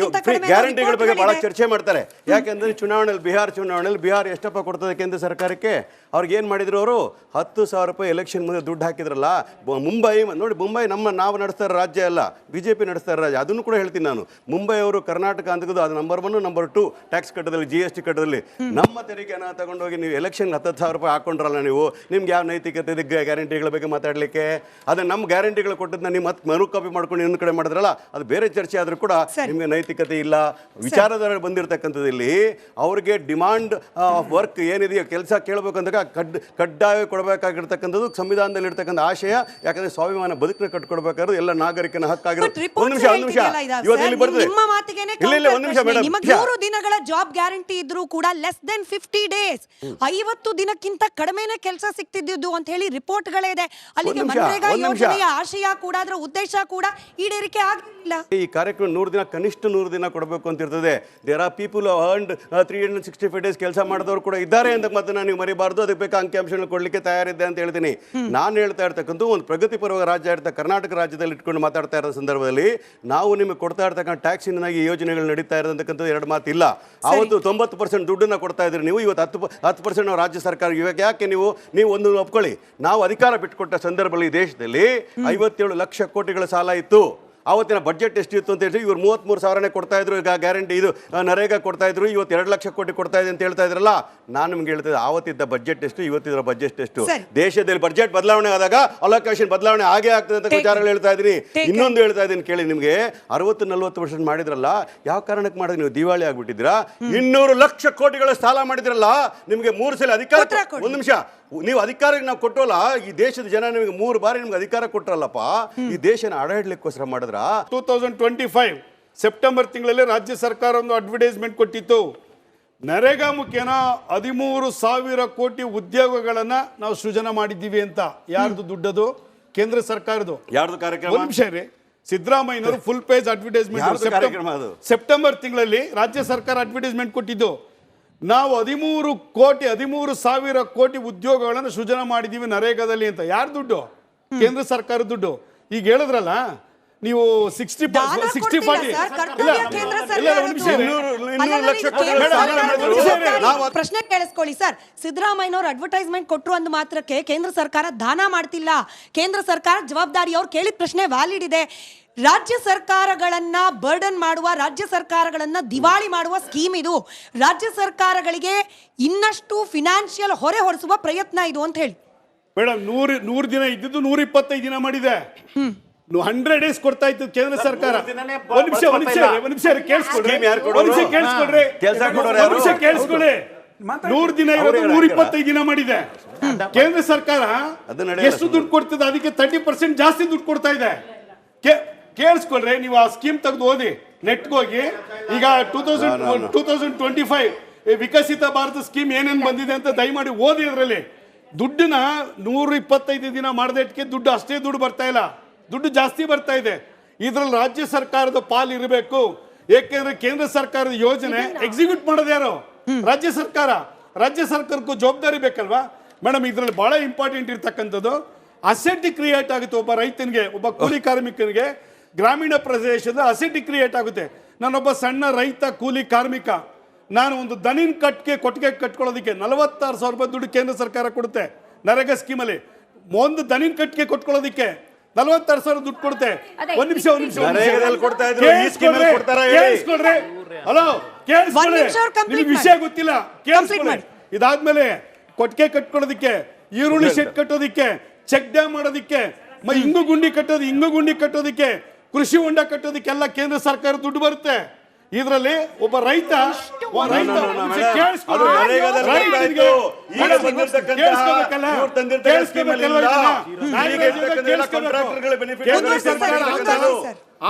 C: ಗ್ಯಾರಂಟಿಗಳ ಬಗ್ಗೆ ಬಹಳ ಚರ್ಚೆ ಮಾಡ್ತಾರೆ. ಯಾಕೆಂದ್ರೆ ಚುನಾವಣೆಯಲ್ಲಿ ಬಿಹಾರ್ ಎಷ್ಟಪ್ಪ ಕೊಡ್ತದೆ ಕೇಂದ್ರ ಸರ್ಕಾರಕ್ಕೆ? ಅವ್ರಿಗೆ ಏನು ಮಾಡಿದ್ರು ಅವರು? 10,000 ರೂಪಾಯಿ ಎಲೆಕ್ಷನ್ ಮುಂದೆ ದುಡ್ಡು ಹಾಕಿದ್ರಲ್ಲ. ಮುಂಬೈ ನೋಡಿ, ಮುಂಬೈ ನಾವು ನಡೆಸ್ತಾ ಇರೋ ರಾಜ್ಯ ಅಲ್ಲ, BJP ನಡೆಸ್ತಾ ಇರೋ ರಾಜ್ಯ. ಅದನ್ನು ಕೂಡ ಹೇಳ್ತೀನಿ ನಾನು. ಮುಂಬೈ ಅವರು ಕರ್ನಾಟಕ ಅಂತ ಅದು ನಂಬರ್ 1 ನಂಬರ್ 2 ಟ್ಯಾಕ್ಸ್ ಕಟ್ಟದಲ್ಲಿ, GST ಕಟ್ಟದಲ್ಲಿ. ನಮ್ಮ ತೆರಿಗೆನ ತಗೊಂಡೋಗಿ ನೀವು ಎಲೆಕ್ಷನ್ 10,000 ರೂಪಾಯಿ ಹಾಕೊಂಡ್ರಲ್ಲ ನೀವು. ನಿಮ್ಗೆ ಯಾವ ನೈತಿಕತೆ ಇದೆ ಗ್ಯಾರಂಟಿಗಳ ಬಗ್ಗೆ ಮಾತಾಡಲಿಕ್ಕೆ? ಅದನ್ನ ನಮ್ಮ ಗ್ಯಾರಂಟಿಗಳು ಕೊಟ್ಟದನ್ನ ನೀವು ಮತ್ತೆ ಮರು ಕಾಪಿ ಮಾಡ್ಕೊಂಡು ಇನ್ನೊಂದು ಕಡೆ ಮಾಡಿದ್ರಲ್ಲ, ಅದು ಬೇರೆ ಚರ್ಚೆ ಆದರೂ ಕೂಡ ನಿಮಗೆ ನೈತಿಕತೆ ಇಲ್ಲ. ವಿಚಾರಧಾರೆ ಬಂದಿರತಕ್ಕಂಥದ್ದಲ್ಲಿ ಅವ್ರಿಗೆ ಡಿಮಾಂಡ್ ಆಫ್ ವರ್ಕ್ ಏನಿದೆಯೋ ಕೆಲಸ ಕೇಳಬೇಕಂದಾಗ ಕಡ್ಡಾಯ ಕೊಡಬೇಕಾಗಿರ್ತಕ್ಕಂಥದ್ದು ಸಂವಿಧಾನದಲ್ಲಿ ಇರ್ತಕ್ಕಂಥ ಆಶಯ. ಯಾಕಂದ್ರೆ ಸ್ವಾಭಿಮಾನ ಬದುಕನ್ನ ಕಟ್ಕೊಡ್ಬೇಕಾದ್ರೆ ಎಲ್ಲ ನಾಗರಿಕನ ಹಕ್ಕಾಗಿರುತ್ತೆ. ಒಂದು ನಿಮಿಷ ಇವತ್ತು ಇಲ್ಲಿ ಬರ್ತದೆ.
B: ನಿಮಗೆ 100 ದಿನಗಳ ಜಾಬ್ ಗ್ಯಾರಂಟಿ ಇದ್ರೂ ಕೂಡ ಲೆಸ್ ದೆನ್ 50 ಡೇಸ್, 50 ದಿನಕ್ಕಿಂತ ಕಡಿಮೆನೇ ಕೆಲಸ ಸಿಗ್ತಿದ್ದು ಅಂತ ಹೇಳಿ ರಿಪೋರ್ಟ್ಗಳೇ ಇದೆ. ಅಲ್ಲಿಗೆ ಮನ್ರೇಗಾ ಯೋಜನೆಯ ಆಶಯ ಕೂಡ ಅದರ ಉದ್ದೇಶ ಕೂಡ ಈಡೇರಿಕೆ ಆಗಿಲ್ಲ.
C: ಈ ಕಾರ್ಯಕ್ರಮ 100 ದಿನ, ಕನಿಷ್ಠ 100 ದಿನ ಕೊಡಬೇಕು ಅಂತ ಇರ್ತದೆ. There are people who earned 365 days ಕೆಲಸ ಮಾಡಿದವರು ಕೂಡ ಇದ್ದಾರೆ ಅಂತ ಮಾತನ್ನ ನೀವು ಮರಿಬಾರ್ದು. ಅದಕ್ಕೆ ಬೇಕಾ ಅಂಕಿಅಂಶಗಳು ಕೊಡ್ಲಿಕ್ಕೆ ತಯಾರಿದ್ದೆ ಅಂತ ಹೇಳ್ತೀನಿ. ನಾನು ಹೇಳ್ತಾ ಇರ್ತಕ್ಕಂಥ ಒಂದು ಪ್ರಗತಿಪರ ರಾಜ್ಯ ಇರ್ತ ಕರ್ನಾಟಕ ರಾಜ್ಯದಲ್ಲಿ ಇಟ್ಕೊಂಡು ಮಾತಾಡ್ತಾ ಇರೋ ಸಂದರ್ಭದಲ್ಲಿ ನಾವು ನಿಮಗೆ ಕೊಡ್ತಾ ಇರ್ತಕ್ಕಂಥ ಟ್ಯಾಕ್ಸಿನಾಗಿ ಯೋಜನೆಗಳು ನಡೀತಾ ಇರೋದಕ್ಕಂಥ 2 ಮಾತು ಇಲ್ಲ. ಅವತ್ತು 90% ದುಡ್ಡನ್ನ ಕೊಡ್ತಾ ಇದ್ರಿ ನೀವು, ಇವತ್ತು 10% ರಾಜ್ಯ ಸರ್ಕಾರ. ಇವಾಗ ಯಾಕೆ ನೀವು ಒಂದು ಒಪ್ಕೊಳ್ಳಿ, ನಾವು ಅಧಿಕಾರ ಬಿಟ್ಟುಕೊಟ್ಟ ಸಂದರ್ಭದಲ್ಲಿ ದೇಶದಲ್ಲಿ 57 ಲಕ್ಷ ಕೋಟಿಗಳ ಸಾಲ ಇತ್ತು. ಆವತ್ತಿನ ಬಜೆಟ್ ಎಷ್ಟಿತ್ತು ಅಂತ ಹೇಳಿ ಇವರು 33,000ನೇ ಕೊಡ್ತಾ ಇದ್ರು. ಈಗ ಗ್ಯಾರಂಟಿ ಇದು ನರೇಗಾ ಕೊಡ್ತಾ ಇದ್ರು, ಇವತ್ತು 2 ಲಕ್ಷ ಕೋಟಿ ಕೊಡ್ತಾ ಇದೆ ಅಂತ ಹೇಳ್ತಾ ಇದ್ರಲ್ಲ. ನಾನು ನಿಮ್ಗೆ ಹೇಳ್ತಿದ್ದೆ ಆವತ್ತಿದ್ದ ಬಜೆಟ್ ಎಷ್ಟು, ಇವತ್ತಿದ್ರ ಬಜೆಟ್ ಎಷ್ಟು. ದೇಶದಲ್ಲಿ ಬಜೆಟ್ ಬದಲಾವಣೆ ಆದಾಗ ಅಲೋಕೇಶನ್ ಬದಲಾವಣೆ ಆಗೇ ಆಗ್ತದೆ ಅಂತ ವಿಚಾರಗಳು ಹೇಳ್ತಾ ಇದ್ದೀನಿ. ಇನ್ನೊಂದು ಹೇಳ್ತಾ ಇದ್ದೀನಿ ಕೇಳಿ, ನಿಮಗೆ 60-40% ಮಾಡಿದ್ರಲ್ಲ, ಯಾವ ಕಾರಣಕ್ಕೆ ಮಾಡಿದ್ರೆ ನೀವು ದಿವಾಳಿ ಆಗ್ಬಿಟ್ಟಿದ್ದೀರಾ? 200 ಲಕ್ಷ ಕೋಟಿಗಳ ಸಾಲ ಮಾಡಿದ್ರಲ್ಲ, ನಿಮಗೆ 3 ಸಲ ಅಧಿಕಾರ. ಒಂದು ನಿಮಿಷ, ನೀವು ಅಧಿಕಾರಕ್ಕೆ ನಾವು ಕೊಟ್ಟೋಲ್ಲ, ಈ ದೇಶದ ಜನ ನಿಮಗೆ 3 ಬಾರಿ ನಿಮ್ಗೆ ಅಧಿಕಾರ ಕೊಟ್ಟರಲ್ಲಪ್ಪ, ಈ ದೇಶನ ಆಡಳಿತಕ್ಕೋಸ್ಕರ ಮಾಡಿದ್ರ.
D: 2025 ಸೆಪ್ಟೆಂಬರ್ ತಿಂಗಳಲ್ಲಿ ರಾಜ್ಯ ಸರ್ಕಾರ ಒಂದು ಅಡ್ವರ್ಟೈಸ್ಮೆಂಟ್ ಕೊಟ್ಟಿತ್ತು. ನರೇಗಾ ಮುಖೇನ 13,000 ಕೋಟಿ ಉದ್ಯೋಗಗಳನ್ನ ನಾವು ಸೃಜನೆ ಮಾಡಿದ್ದೀವಿ ಅಂತ. ಯಾರ್ದು ದುಡ್ಡದು? ಕೇಂದ್ರ ಸರ್ಕಾರದ್ದು.
C: ಯಾರ್ದು ಕಾರ್ಯಕ್ರಮ?
D: ಒಂದು ನಿಮಿಷ ರೀ, ಸಿದ್ದರಾಮಯ್ಯನವರು ಫುಲ್ ಪೇಜ್ ಅಡ್ವರ್ಟೈಸ್ಮೆಂಟ್ ಸೆಪ್ಟೆಂಬರ್ ತಿಂಗಳಲ್ಲಿ ರಾಜ್ಯ ಸರ್ಕಾರ ಅಡ್ವರ್ಟೈಸ್ಮೆಂಟ್ ಕೊಟ್ಟಿದ್ದು. ನಾವು 13,000 ಕೋಟಿ ಉದ್ಯೋಗಗಳನ್ನು ಸೃಜನೆ ಮಾಡಿದ್ದೀವಿ ನರೇಗಾದಲ್ಲಿ ಅಂತ. ಯಾರು ದುಡ್ಡು? ಕೇಂದ್ರ ಸರ್ಕಾರದ ದುಡ್ಡು. ಈಗ ಹೇಳಿದ್ರಲ್ಲ, ನೀವು 60
B: ದಾನ
D: 60
B: ಕೊಡ್ತಿಲ್ಲ
D: 40
B: ಸರ್, ಕರ್ತವ್ಯ ಕೇಂದ್ರ ಸರ್ಕಾರದ್ದು.
C: ಇನ್ನೂರು ಲಕ್ಷ ಕೊಟ್ಟರೆ
B: ಕೇಂದ್ರ
C: ಮೇಡಮ್,
B: ಸರ್ಕಾರದ
C: ನಾವು
B: ಪ್ರಶ್ನೆ ಕೇಳಿಸ್ಕೊಳ್ಳಿ ಸರ್. ಸಿದ್ದರಾಮಯ್ಯನವರು ಅಡ್ವರ್ಟೈಸ್ಮೆಂಟ್ ಕೊಟ್ಟರು ಅಂದ ಮಾತ್ರಕ್ಕೆ ಕೇಂದ್ರ ಸರ್ಕಾರ ದಾನ ಮಾಡ್ತಿಲ್ಲ. ಕೇಂದ್ರ ಸರ್ಕಾರ ಜವಾಬ್ದಾರಿ. ಅವ್ರು ಕೇಳಿದ ಪ್ರಶ್ನೆ ವ್ಯಾಲಿಡ್ ಇದೆ. ರಾಜ್ಯ ಸರ್ಕಾರಗಳನ್ನ ಬರ್ಡನ್ ಮಾಡುವ, ರಾಜ್ಯ ಸರ್ಕಾರಗಳನ್ನ ದಿವಾಳಿ ಮಾಡುವ ಸ್ಕೀಮ್ ಇದು. ರಾಜ್ಯ ಸರ್ಕಾರಗಳಿಗೆ ಇನ್ನಷ್ಟು ಫಿನಾನ್ಷಿಯಲ್ ಹೊರೆ ಹೊರಿಸುವ ಪ್ರಯತ್ನ ಇದು ಅಂತ ಹೇಳಿ.
D: ಮೇಡಮ್ 100 ದಿನ ಇದ್ದಿದ್ದು 125 ದಿನ ಮಾಡಿದೆ. 100 ಡೇಸ್ ಕೊಡ್ತಾ ಇತ್ತು ಕೇಂದ್ರ ಸರ್ಕಾರ. ಒಂದ್ ನಿಮಿಷ ಕೇಳಿಸ್ಕೊಡ್ರಿ. ಕೇಳಿಸ್ಕೊಳ್ಳಿ. 100 ದಿನ ಇರೋದು 125 ದಿನ ಮಾಡಿದೆ. ಕೇಂದ್ರ ಸರ್ಕಾರ ಎಷ್ಟು ದುಡ್ಡು ಕೊಡ್ತದೆ ಅದಕ್ಕೆ 30% ಜಾಸ್ತಿ ದುಡ್ಡು ಕೊಡ್ತಾ ಇದೆ. ಕೇಳಿಸ್ಕೊಳ್ರಿ, ನೀವು ಆ ಸ್ಕೀಮ್ ತೆಗೆದು ಓದಿ, ನೆಟ್ಗೆ ಹೋಗಿ. ಈಗ 2025 ವಿಕಸಿತ ಭಾರತ ಸ್ಕೀಮ್ ಏನೇನು ಬಂದಿದೆ ಅಂತ ದಯಮಾಡಿ ಓದಿ. ಅದರಲ್ಲಿ ದುಡ್ಡನ್ನ 125 ದಿನ ಮಾಡದಕ್ಕೆ ದುಡ್ಡು ಅಷ್ಟೇ ದುಡ್ಡು ಬರ್ತಾ ಇಲ್ಲ, ದುಡ್ಡು ಜಾಸ್ತಿ ಬರ್ತಾ ಇದೆ. ಇದ್ರಲ್ಲಿ ರಾಜ್ಯ ಸರ್ಕಾರದ ಪಾಲು ಇರಬೇಕು. ಏಕೆಂದ್ರೆ ಕೇಂದ್ರ ಸರ್ಕಾರದ ಯೋಜನೆ ಎಕ್ಸಿಕ್ಯೂಟ್ ಮಾಡೋದು ಯಾರು? ರಾಜ್ಯ ಸರ್ಕಾರ. ರಾಜ್ಯ ಸರ್ಕಾರಕ್ಕೂ ಜವಾಬ್ದಾರಿ ಬೇಕಲ್ವಾ ಮೇಡಮ್? ಇದ್ರಲ್ಲಿ ಬಹಳ ಇಂಪಾರ್ಟೆಂಟ್ ಇರ್ತಕ್ಕಂಥದ್ದು ಅಸೆಟ್ ಕ್ರಿಯೇಟ್ ಆಗುತ್ತೆ. ಒಬ್ಬ ರೈತನಿಗೆ, ಒಬ್ಬ ಕೂಲಿ ಕಾರ್ಮಿಕನಿಗೆ ಗ್ರಾಮೀಣ ಪ್ರದೇಶದ ಅಸೆಟ್ ಕ್ರಿಯೇಟ್ ಆಗುತ್ತೆ. ನಾನೊಬ್ಬ ಸಣ್ಣ ರೈತ ಕೂಲಿ ಕಾರ್ಮಿಕ, ನಾನು ಒಂದು ದನಿನ್ ಕೊಟ್ಟಿಗೆ ಕಟ್ಕೊಳ್ಳೋದಕ್ಕೆ 46,000 ರೂಪಾಯಿ ದುಡ್ಡು ಕೇಂದ್ರ ಸರ್ಕಾರ ಕೊಡುತ್ತೆ ನರೇಗಾ ಸ್ಕೀಮಲ್ಲಿ. ಒಂದು ದನಿನ್ ಕಟ್ಟಿಗೆ ಕೊಟ್ಕೊಳ್ಳೋದಕ್ಕೆ 46,000 ದುಡ್ಡು ಕೊಡುತ್ತೆ. ಒಂದ್ ನಿಮಿಷ ಹಲೋ ಕೇಳಿಸ್ಕೊಳ್ಳಿ, ನಿಮ್ಗೆ ವಿಷಯ ಗೊತ್ತಿಲ್ಲ, ಕೇಳಿಸ್ಕೊಳ್ಳಿ. ಇದಾದ್ಮೇಲೆ ಕೊಟ್ಟಿಗೆ ಕಟ್ಕೊಳ್ಳೋದಕ್ಕೆ, ಈರುಳ್ಳಿ ಶೆಡ್ ಕಟ್ಟೋದಿಕ್ಕೆ, ಚೆಕ್ ಡ್ಯಾಮ್ ಮಾಡೋದಿಕ್ಕೆ, ಇಂಗು ಗುಂಡಿ ಕಟ್ಟೋದಿಕ್ಕೆ, ಕೃಷಿ ಹೊಂಡ ಕಟ್ಟೋದಿಕ್ಕೆಲ್ಲ ಕೇಂದ್ರ ಸರ್ಕಾರ ದುಡ್ಡು ಬರುತ್ತೆ. ಇದರಲ್ಲಿ ಒಬ್ಬ ರೈತ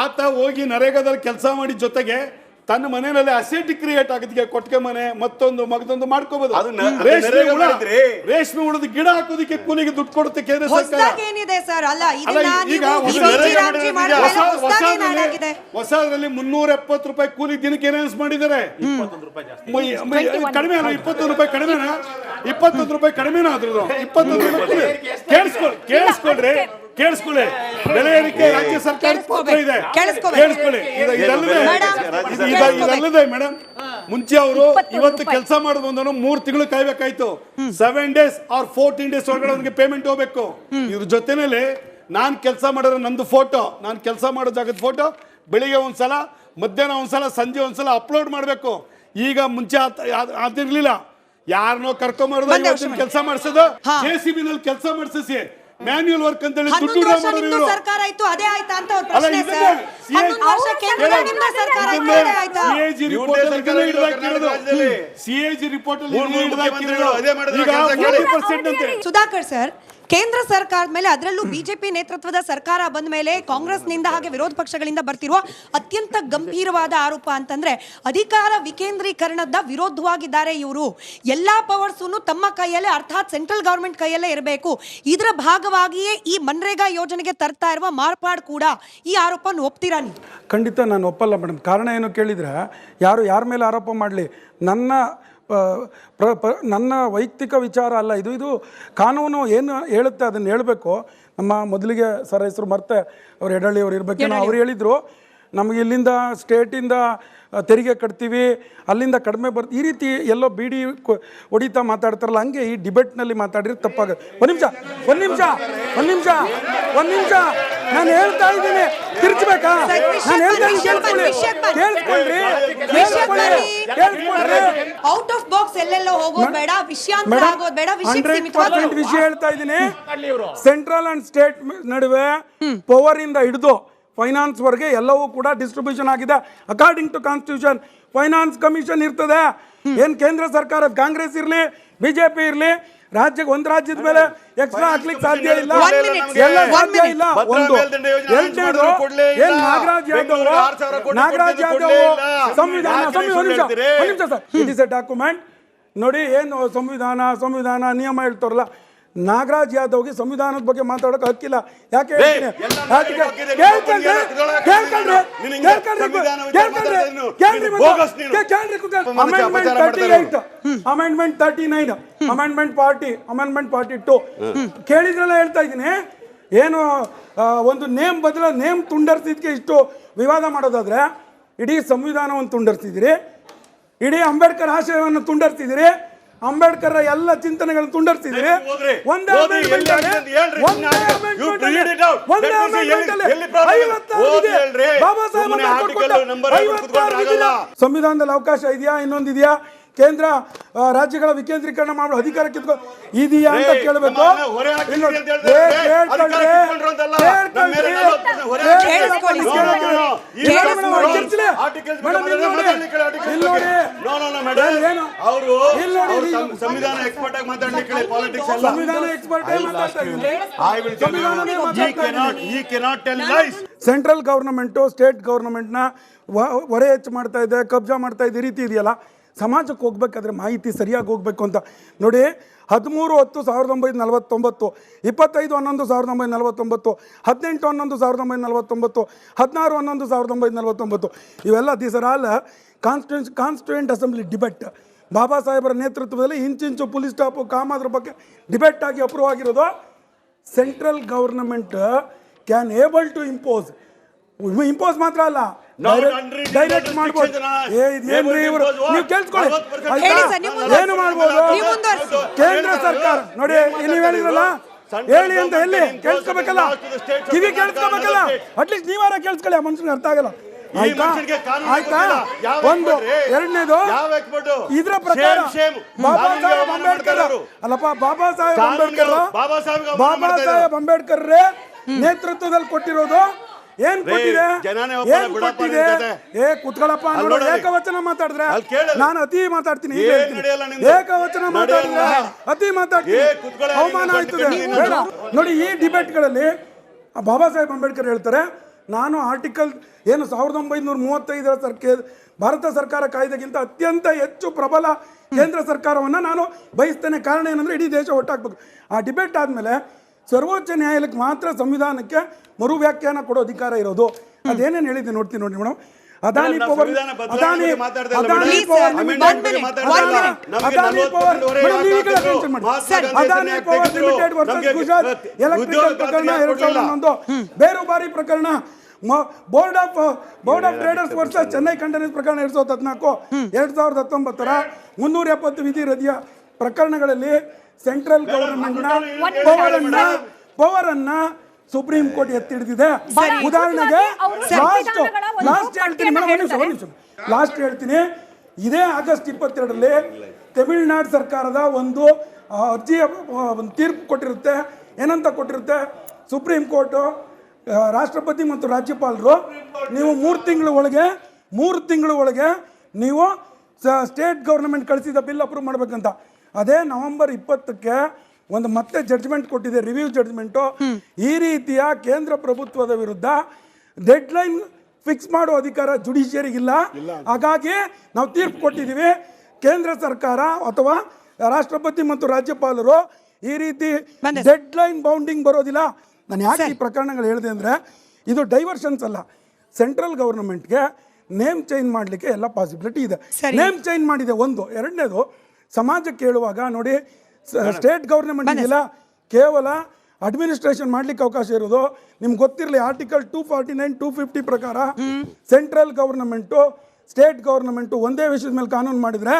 D: ಆತ ಹೋಗಿ ನರೇಗಾದಲ್ಲಿ ಕೆಲಸ ಮಾಡಿ ಜೊತೆಗೆ ತನ್ನ ಮನೆಯಲ್ಲಿ ಅಸೆಟ್ ಕ್ರಿಯೇಟ್ ಆಗೋದಕ್ಕೆ ಕೊಟ್ಟಿಗೆ ಮನೆ ಮತ್ತೊಂದು ಮಾಡ್ಕೋಬಹುದು. ರೇಷ್ಮೆ ಹುಳದ ಗಿಡ ಹಾಕೋದಕ್ಕೆ ಕೂಲಿಗೆ ದುಡ್ಡು ಕೊಡುತ್ತೆ ಕೇಂದ್ರ ಸರ್ಕಾರ. ಹೊಸದ್ರಲ್ಲಿ 370 ರೂಪಾಯಿ ಕೂಲಿ ದಿನಕ್ಕೆ ಅನೌನ್ಸ್ ಮಾಡಿದ್ದಾರೆ. ಕಡಿಮೆ ಅಲ್ಲ, 21 ರೂಪಾಯಿ ಕಡಿಮೆನಾ? 21 ರೂಪಾಯಿ ಕಡಿಮೆನಾ ಅದ್ರದ್ದು? 21 ರೂಪಾಯಿ. ಕೇಳಿಸ್ಕೊಳ್ಳಿ, ಬೆಲೆ ಏರಿಕೆ ರಾಜ್ಯ ಸರ್ಕಾರದ ಪಾತ್ರ ಇದೆ. ಕೇಳಿಸ್ಕೊಳ್ಳಿ. ಇದಲ್ಲದೆ ಮೇಡಮ್, ಮುಂಚೆ ಅವರು ಇವತ್ತು ಕೆಲಸ ಮಾಡೋದು ಬಂದವನು 3 ತಿಂಗಳು ಕಾಯ್ಬೇಕಾಯ್ತು. 7 days or 14 days ಒಳಗಡೆ ಅವ್ನಿಗೆ ಪೇಮೆಂಟ್ ಹೋಗ್ಬೇಕು. ಇದ್ರ ಜೊತೆನಲ್ಲಿ ನಾನ್ ಕೆಲಸ ಮಾಡಿರೋ ನಂದು ಫೋಟೋ, ನಾನು ಕೆಲಸ ಮಾಡೋ ಜಾಗದ ಫೋಟೋ ಬೆಳಿಗ್ಗೆ ಒಂದ್ಸಲ, ಮಧ್ಯಾಹ್ನ ಒಂದ್ಸಲ, ಸಂಜೆ ಒಂದ್ಸಲ ಅಪ್ಲೋಡ್ ಮಾಡಬೇಕು. ಈಗ ಮುಂಚೆ ಅದಿರ್ಲಿಲ್ಲ. ಯಾರನ್ನೋ ಕರ್ಕೊಂಬರೋದು ಕೆಲಸ ಮಾಡಿಸೋದು, JCB ನಲ್ಲಿ ಕೆಲಸ ಮಾಡಿಸಿ ಮ್ಯಾನ್ಯುಯಲ್ ವರ್ಕ್ ಅಂತ ಹೇಳಿ ದುಡ್ಡು
B: ಸರ್ಕಾರ ಆಯ್ತು. ಅದೇ ಆಯ್ತಾ ಅಂತ ಅವ್ರ ಪ್ರಶ್ನೆ ಸರ್. 11 ವರ್ಷ ಕೇಂದ್ರ ನಿಮ್ಮ ಸರ್ಕಾರ ಆಯ್ತಾ?
D: CAG ರಿಪೋರ್ಟ್ ಅಲ್ಲಿ
B: ಸುಧಾಕರ್ ಸರ್, ಕೇಂದ್ರ ಸರ್ಕಾರದ ಮೇಲೆ, ಅದರಲ್ಲೂ ಬಿಜೆಪಿ ನೇತೃತ್ವದ ಸರ್ಕಾರ ಬಂದ ಮೇಲೆ ಕಾಂಗ್ರೆಸ್ನಿಂದ ಹಾಗೆ ವಿರೋಧ ಪಕ್ಷಗಳಿಂದ ಬರ್ತಿರುವ ಅತ್ಯಂತ ಗಂಭೀರವಾದ ಆರೋಪ ಅಂತಂದ್ರೆ ಅಧಿಕಾರ ವಿಕೇಂದ್ರೀಕರಣದ ವಿರೋಧವಾಗಿದ್ದಾರೆ ಇವರು. ಎಲ್ಲಾ ಪವರ್ಸನ್ನು ತಮ್ಮ ಕೈಯಲ್ಲೇ, ಅರ್ಥಾತ್ ಸೆಂಟ್ರಲ್ ಗವರ್ಮೆಂಟ್ ಕೈಯಲ್ಲೇ ಇರಬೇಕು. ಇದರ ಭಾಗವಾಗಿಯೇ ಈ ಮನ್ರೇಗಾ ಯೋಜನೆಗೆ ತರ್ತಾ ಇರುವ ಮಾರ್ಪಾಡು ಕೂಡ. ಈ ಆರೋಪವನ್ನು ಒಪ್ತೀರಾ ನೀವು?
E: ಖಂಡಿತ ನಾನು ಒಪ್ಪಲ್ಲ ಮೇಡಮ್. ಕಾರಣ ಏನು ಕೇಳಿದರೆ, ಯಾರ ಮೇಲೆ ಆರೋಪ ಮಾಡಲಿ, ನನ್ನ ವೈಯಕ್ತಿಕ ವಿಚಾರ ಅಲ್ಲ ಇದು. ಇದು ಕಾನೂನು ಏನು ಹೇಳುತ್ತೆ ಅದನ್ನು ಹೇಳಬೇಕು. ನಮ್ಮ ಮೊದಲಿಗೆ ಸರ್ ಹೆಸರು ಮರ್ತೆ, ಅವ್ರು ಯಡಳ್ಳಿ ಅವ್ರು ಇರಬೇಕೇನೋ, ಅವ್ರು ಹೇಳಿದರು ನಮಗೆ ಇಲ್ಲಿಂದ ಸ್ಟೇಟಿಂದ ತೆರಿಗೆ ಕಟ್ತೀವಿ, ಅಲ್ಲಿಂದ ಕಡಿಮೆ ಬರ್ತೀವಿ, ಈ ರೀತಿ ಎಲ್ಲೋ ಬಿಡಿ ಹೊಡಿತಾ ಮಾತಾಡ್ತಾರಲ್ಲ, ಹಂಗೆ ಈ ಡಿಬೇಟ್ನಲ್ಲಿ ಮಾತಾಡಿದ್ರೆ ತಪ್ಪಾಗುತ್ತೆ. ಒಂದು ನಿಮಿಷ ನಾನು ಹೇಳ್ತಾ ಇದ್ದೀನಿ, ತಿರ್ಚಬೇಕಾ? ನಾನು ಹೇಳ್ತಾ
B: ಔಟ್ ಆಫ್ ಬಾಕ್ಸ್ ಎಲ್ಲೆಲ್ಲೋ ಹೋಗೋದು ಬೇಡ, ವಿಷಯಾಂತರ ಆಗೋದು ಬೇಡ,
E: ವಿಷಯ ಹೇಳ್ತಾ ಇದ್ದೀನಿ. ಸೆಂಟ್ರಲ್ ಅಂಡ್ ಸ್ಟೇಟ್ ನಡುವೆ ಪವರ್ ಇಂದ ಹಿಡಿದು ಫೈನಾನ್ಸ್ ವರೆಗೆ ಎಲ್ಲವೂ ಕೂಡ ಡಿಸ್ಟ್ರಿಬ್ಯೂಷನ್ ಆಗಿದೆ according to constitution. Finance commission ಇರ್ತದೆ. ಏನ್ ಕೇಂದ್ರ ಸರ್ಕಾರ ಕಾಂಗ್ರೆಸ್ ಇರ್ಲಿ ಬಿಜೆಪಿ ಇರ್ಲಿ, ರಾಜ್ಯಕ್ಕೆ ಒಂದು ರಾಜ್ಯದ ಮೇಲೆ ಎಕ್ಸ್ಟ್ರಾ ಹಾಕ್ಲಿಕ್ಕೆ ಸಾಧ್ಯ ಇಲ್ಲ, ಎಲ್ಲ ಸಾಧ್ಯ ಇಲ್ಲ. ಒಂದು ಎರಡನೇದು, ಏನ್ ನಾಗರಾಜ್ ಯಾದವ್ ಸಂವಿಧಾನ sir, it is A document. ನೋಡಿ, ಏನು ಸಂವಿಧಾನ ನಿಯಮ ಹೇಳ್ತಾರಲ್ಲ, ನಾಗರಾಜ್ ಯಾದವ್ಗೆ ಸಂವಿಧಾನದ ಬಗ್ಗೆ ಮಾತಾಡೋಕೆ ಹಕ್ಕಿಲ್ಲ. ಯಾಕೆ ಅಮೆಂಡ್ಮೆಂಟ್ 39, ಅಮೆಂಡ್ಮೆಂಟ್ 40, ಅಮೆಂಡ್ಮೆಂಟ್ 42 ಕೇಳಿದ್ರಲ್ಲ. ಹೇಳ್ತಾ ಇದ್ದೀನಿ, ಏನು ಒಂದು ನೇಮ್ ನೇಮ್ ತುಂಡರಿಸಿದ್ಕೆ ಇಷ್ಟು ವಿವಾದ ಮಾಡೋದಾದ್ರೆ ಇಡೀ ಸಂವಿಧಾನವನ್ನು ತುಂಡರಿಸಿದಿರಿ, ಇಡೀ ಅಂಬೇಡ್ಕರ್ ಆಶಯವನ್ನು ತುಂಡರಿಸಿದಿರಿ, ಅಂಬೇಡ್ಕರ್ ಎಲ್ಲ ಚಿಂತನೆಗಳನ್ನು ತುಂಡರಿಸಿದಿರಿ. ಒಂದೇ amendment ಅಲ್ಲಿ ಬಾಬಾ ಸಾಹೇಬ್ ಸಂವಿಧಾನದಲ್ಲಿ ಅವಕಾಶ ಇದೆಯಾ, ಇನ್ನೊಂದಿದೆಯಾ, ಕೇಂದ್ರ ರಾಜ್ಯಗಳ ವಿಕೇಂದ್ರೀಕರಣ ಮಾಡೋ ಅಧಿಕಾರ ಕಿತ್ಕೊ ಇದೆಯಾ ಅಂತ ಕೇಳಬೇಕು. ಸೆಂಟ್ರಲ್ ಗವರ್ನಮೆಂಟು ಸ್ಟೇಟ್ ಗವರ್ನಮೆಂಟ್ನ ಹೊರೆ ಹೆಚ್ಚು ಮಾಡ್ತಾ ಇದೆ, ಕಬ್ಜಾ ಮಾಡ್ತಾ ಇದೆ ರೀತಿ ಇದೆಯಲ್ಲ. ಸಮಾಜಕ್ಕೆ ಹೋಗ್ಬೇಕಾದ್ರೆ ಮಾಹಿತಿ ಸರಿಯಾಗಿ ಹೋಗಬೇಕು ಅಂತ ನೋಡಿ. 13/10/1949, 25/11/1949, 18/11/1949, 16/11/1949 ಇವೆಲ್ಲ these are all constituent assembly debate. Baba ಸಾಹೇಬರ ನೇತೃತ್ವದಲ್ಲಿ ಇಂಚಿಂಚು ಪೊಲೀಸ್ ಸ್ಟಾಪು ಕಾಮಾದ್ರ ಬಗ್ಗೆ ಡಿಬೇಟ್ ಆಗಿ ಅಪ್ರೂವ್ ಆಗಿರೋದು. Central government can able to impose ಮಾತ್ರ ಅಲ್ಲ, ಡೈರೆಕ್ಟ್ ಮಾಡ್ಬೋದು. ನೀವು ಕೇಳಿಸ್ಕೊಳ್ಳಿ, ಏನು ಮಾಡ್ಬೋದು ಕೇಂದ್ರ ಸರ್ಕಾರ ನೋಡಿ. ನೀವು ಹೇಳಿದ್ರಲ್ಲ ಹೇಳಿ ಅಂತ, ಎಲ್ಲಿ ಕೇಳಿಸ್ಕೋಬೇಕಲ್ಲ, ಕಿವಿ ಕೇಳಿಸ್ಕೋಬೇಕಲ್ಲ, ಅಟ್ಲೀಸ್ಟ್ ನೀವಾರ ಕೇಳಿಸ್ಕೊಳ್ಳಿ. ಆ ಮನುಷ್ಯನಿಗೆ ಅರ್ಥ ಆಗಲ್ಲ. ಆಯ್ತಾ ಒಂದು. ಎರಡನೇದು, ಇದ್ರ ಪ್ರಕಾರ ಬಾಬಾ ಸಾಹೇಬ್ ಅಂಬೇಡ್ಕರ್ ಅಲ್ಲಪ್ಪ, ಬಾಬಾ ಸಾಹೇಬ್ ಅಂಬೇಡ್ಕರ್ ನೇತೃತ್ವದಲ್ಲಿ ಕೊಟ್ಟಿರೋದು ಏನ್ ಕೊಟ್ಟಿದೆ, ಕುತ್ಕೊಳ್ಳಪ್ಪ. ಏಕವಚನ ಮಾತಾಡಿದ್ರೆ ನಾನು ಅತಿ ಮಾತಾಡ್ತೀನಿ, ಏಕವಚನ ಮಾತಾಡಿದ್ರೆ ಅತಿ ಮಾತಾಡ್ತೀನಿ, ಅವಮಾನ ಆಯ್ತದೆ. ಬೇಡ ನೋಡಿ, ಈ ಡಿಬೇಟ್ಗಳಲ್ಲಿ ಬಾಬಾ ಸಾಹೇಬ್ ಅಂಬೇಡ್ಕರ್ ಹೇಳ್ತಾರೆ, ನಾನು ಆರ್ಟಿಕಲ್ ಏನು 1935 ಭಾರತ ಸರ್ಕಾರ ಕಾಯ್ದೆಗಿಂತ ಅತ್ಯಂತ ಹೆಚ್ಚು ಪ್ರಬಲ ಕೇಂದ್ರ ಸರ್ಕಾರವನ್ನು ನಾನು ಬಯಸ್ತೇನೆ. ಕಾರಣ ಏನಂದ್ರೆ ಇಡೀ ದೇಶ ಒಟ್ಟಾಗಬೇಕು. ಆ ಡಿಬೇಟ್ ಆದಮೇಲೆ ಸರ್ವೋಚ್ಚ ನ್ಯಾಯಾಲಯಕ್ಕೆ ಮಾತ್ರ ಸಂವಿಧಾನಕ್ಕೆ ಮರು ವ್ಯಾಖ್ಯಾನ ಕೊಡೋ ಅಧಿಕಾರ ಇರೋದು. ಅದೇನೇನು ಹೇಳಿದ್ದೆ ನೋಡ್ತೀನಿ ನೋಡಿ madam. Adani power limited versus Gujarat electrical ಪ್ರಕರಣ 2011, ಬೇರುಬಾರಿ ಪ್ರಕರಣ, board of traders versus Chennai containers ಪ್ರಕರಣ 2014, 2019 370 ವಿಧಿ ರದ್ದಿಯ ಪ್ರಕರಣಗಳಲ್ಲಿ ಸೆಂಟ್ರಲ್ ಗವರ್ನಮೆಂಟ್ನ ಪವರ್ ಅನ್ನ ಸುಪ್ರೀಂ ಕೋರ್ಟ್ ಎತ್ತಿಡಿದಿದೆ. ಉದಾಹರಣೆಗೆ ಲಾಸ್ಟ್ ಹೇಳ್ತೀನಿ, ಇದೇ ಆಗಸ್ಟ್ 22ರಲ್ಲಿ ತಮಿಳುನಾಡು ಸರ್ಕಾರದ ಒಂದು ಅರ್ಜಿಯ ಒಂದು ತೀರ್ಪು ಕೊಟ್ಟಿರುತ್ತೆ. ಏನಂತ ಕೊಟ್ಟಿರುತ್ತೆ, ಸುಪ್ರೀಂ ಕೋರ್ಟು ರಾಷ್ಟ್ರಪತಿ ಮತ್ತು ರಾಜ್ಯಪಾಲರು ನೀವು 3 ತಿಂಗಳ ಒಳಗೆ ನೀವು ಸ್ಟೇಟ್ ಗವರ್ನಮೆಂಟ್ ಕಳಿಸಿದ ಬಿಲ್ ಅಪ್ರೂವ್ ಮಾಡಬೇಕಂತ. ಅದೇ ನವೆಂಬರ್ 20ಕ್ಕೆ ಒಂದು ಮತ್ತೆ ಜಡ್ಜ್ಮೆಂಟ್ ಕೊಟ್ಟಿದೆ, ರಿವ್ಯೂ ಜಡ್ಜ್ಮೆಂಟು. ಈ ರೀತಿಯ ಕೇಂದ್ರ ಪ್ರಭುತ್ವದ ವಿರುದ್ಧ ಡೆಡ್ಲೈನ್ ಫಿಕ್ಸ್ ಮಾಡೋ ಅಧಿಕಾರ ಜುಡಿಷಿಯರಿಗಿಲ್ಲ. ಹಾಗಾಗಿ ನಾವು ತೀರ್ಪು ಕೊಟ್ಟಿದ್ದೀವಿ, ಕೇಂದ್ರ ಸರ್ಕಾರ ಅಥವಾ ರಾಷ್ಟ್ರಪತಿ ಮತ್ತು ರಾಜ್ಯಪಾಲರು ಈ ರೀತಿ ಡೆಡ್ಲೈನ್ ಬೌಂಡಿಂಗ್ ಬರೋದಿಲ್ಲ. ನಾನು ಯಾಕೆ ಈ ಪ್ರಕರಣಗಳು ಹೇಳಿದೆ ಅಂದರೆ, ಇದು ಡೈವರ್ಷನ್ಸ್ ಅಲ್ಲ. ಸೆಂಟ್ರಲ್ ಗವರ್ನಮೆಂಟ್ಗೆ ನೇಮ್ ಚೇಂಜ್ ಮಾಡಲಿಕ್ಕೆ ಎಲ್ಲ ಪಾಸಿಬಿಲಿಟಿ ಇದೆ. ನೇಮ್ ಚೇಂಜ್ ಮಾಡಿದೆ ಒಂದು. ಎರಡನೇದು, ಸಮಾಜಕ್ಕೆ ಹೇಳುವಾಗ ನೋಡಿ, ಸ್ಟೇಟ್ ಗವರ್ನಮೆಂಟ್ ಇದೆಯಲ್ಲ, ಕೇವಲ ಅಡ್ಮಿನಿಸ್ಟ್ರೇಷನ್ ಮಾಡ್ಲಿಕ್ಕೆ ಅವಕಾಶ ಇರೋದು. ನಿಮ್ಗೆ ಗೊತ್ತಿರಲಿ, ಆರ್ಟಿಕಲ್ 249, 250 ಪ್ರಕಾರ ಸೆಂಟ್ರಲ್ ಗವರ್ನಮೆಂಟು ಸ್ಟೇಟ್ ಗವರ್ನಮೆಂಟು ಒಂದೇ ವಿಷಯದ ಮೇಲೆ ಕಾನೂನು ಮಾಡಿದರೆ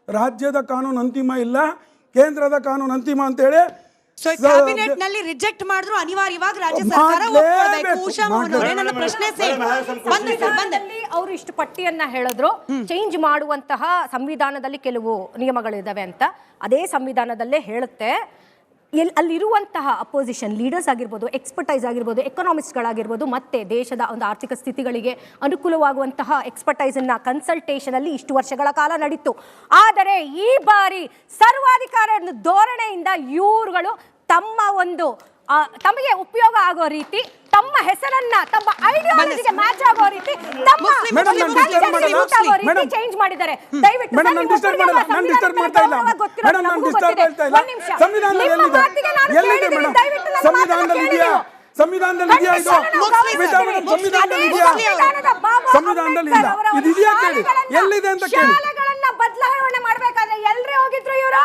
E: ರಾಜ್ಯದ ಕಾನೂನು ಅಂತಿಮ ಇಲ್ಲ, ಕೇಂದ್ರದ ಕಾನೂನು ಅಂತಿಮ ಅಂತೇಳಿ
B: ಕ್ಯಾಬಿನೆಟ್ ನಲ್ಲಿ ರಿಜೆಕ್ಟ್ ಮಾಡಿದ್ರು ಅನಿವಾರ್ಯವಾಗಿ ರಾಜ್ಯ ಸರ್ಕಾರ ಒಪ್ಪಿಕೊಳ್ಳಬೇಕು. ನನ್ನ ಪ್ರಶ್ನೆ
F: ಅವರು ಇಷ್ಟು ಪಟ್ಟಿಯನ್ನ ಹೇಳಿದ್ರು, ಚೇಂಜ್ ಮಾಡುವಂತಹ ಸಂವಿಧಾನದಲ್ಲಿ ಕೆಲವು ನಿಯಮಗಳಿದಾವೆ ಅಂತ. ಅದೇ ಸಂವಿಧಾನದಲ್ಲೇ ಹೇಳುತ್ತೆ, ಅಲ್ಲಿರುವಂತಹ ಅಪೋಸಿಷನ್ ಲೀಡರ್ಸ್ ಆಗಿರ್ಬೋದು, ಎಕ್ಸ್ಪರ್ಟೈಸ್ ಆಗಿರ್ಬೋದು, ಎಕನಾಮಿಸ್ಟ್ಗಳಾಗಿರ್ಬೋದು, ಮತ್ತೆ ದೇಶದ ಒಂದು ಆರ್ಥಿಕ ಸ್ಥಿತಿಗಳಿಗೆ ಅನುಕೂಲವಾಗುವಂತಹ ಎಕ್ಸ್ಪರ್ಟೈಸನ್ನ ಕನ್ಸಲ್ಟೇಷನ್ ಅಲ್ಲಿ ಇಷ್ಟು ವರ್ಷಗಳ ಕಾಲ ನಡೀತು. ಆದರೆ ಈ ಬಾರಿ ಸರ್ವಾಧಿಕಾರ ಧೋರಣೆಯಿಂದ ಇವ್ರುಗಳು ತಮ್ಮ ಒಂದು ತಮಗೆ ಉಪಯೋಗ ಆಗೋ ರೀತಿ, ತಮ್ಮ ಹೆಸರನ್ನ ತಮ್ಮ ಐಡಿಯಾಲಜಿಗೆ ಮ್ಯಾಚ್ ಆಗೋ ರೀತಿ, ತಮ್ಮ ಚೇಂಜ್ ಮಾಡಿದ್ದಾರೆ. ದಯವಿಟ್ಟು ಶಾಲೆಗಳನ್ನ ಬದಲಾವಣೆ ಮಾಡ್ಬೇಕಾದ್ರೆ ಎಲ್ರೇ ಹೋಗಿದ್ರು ಇವರು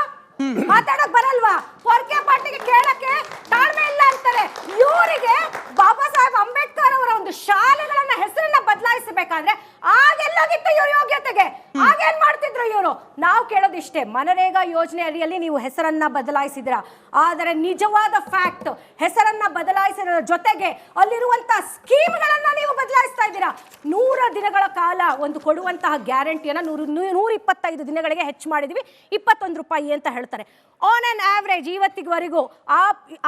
F: ಮಾತಾಡಕ್ ಬರಲ್ವಾ? ಪೊರ್ಕೆ ಪಾರ್ಟಿಗೆ ಕೇಳಕ್ಕೆ ತಾಳ್ಮೆ ಇಲ್ಲ ಅಂತ ಮಾಡ್ತಾರೆ. ಇವರಿಗೆ ಬಾಬಾ ಸಾಹೇಬ್ ಅಂಬೇಡ್ಕರ್ ಅವರ ಒಂದು ಶಾಲೆಗಳನ್ನ ಹೆಸರನ್ನ ಬದಲಾಯಿಸಬೇಕಾದ್ರೆ ಆಗೆಲ್ಲಾಗಿತ್ತು ಇವ್ರ ಯೋಗ್ಯತೆಗೆ? ಆಗೇನ್ ಮಾಡ್ತಿದ್ರು ಇವರು? ನಾವು ಕೇಳೋದಿಷ್ಟೇ, ಮನರೇಗಾ ಯೋಜನೆ ಅಡಿಯಲ್ಲಿ ನೀವು ಹೆಸರನ್ನ ಬದಲಾಯಿಸಿದ್ರ, ಆದರೆ ನಿಜವಾದ ಫ್ಯಾಕ್ಟ್ ಹೆಸರನ್ನ ಬದಲಾಯಿಸಿದ ಜೊತೆಗೆ ಅಲ್ಲಿರುವಂತಹ ಸ್ಕೀಮ್ಗಳನ್ನ ನೀವು ಬದಲಾಯಿಸ್ತಾ ಇದ್ದೀರಾ. 100 ದಿನಗಳ ಕಾಲ ಒಂದು ಕೊಡುವಂತಹ ಗ್ಯಾರಂಟಿಯನ್ನ 125 ದಿನಗಳಿಗೆ ಹೆಚ್ಚು ಮಾಡಿದ್ವಿ, 21 ರೂಪಾಯಿ ಅಂತ ಹೇಳ್ತಾರೆ. ಆನ್ ಆನ್ ಆವರೇಜ್ ಇವತ್ತಿವರೆಗೂ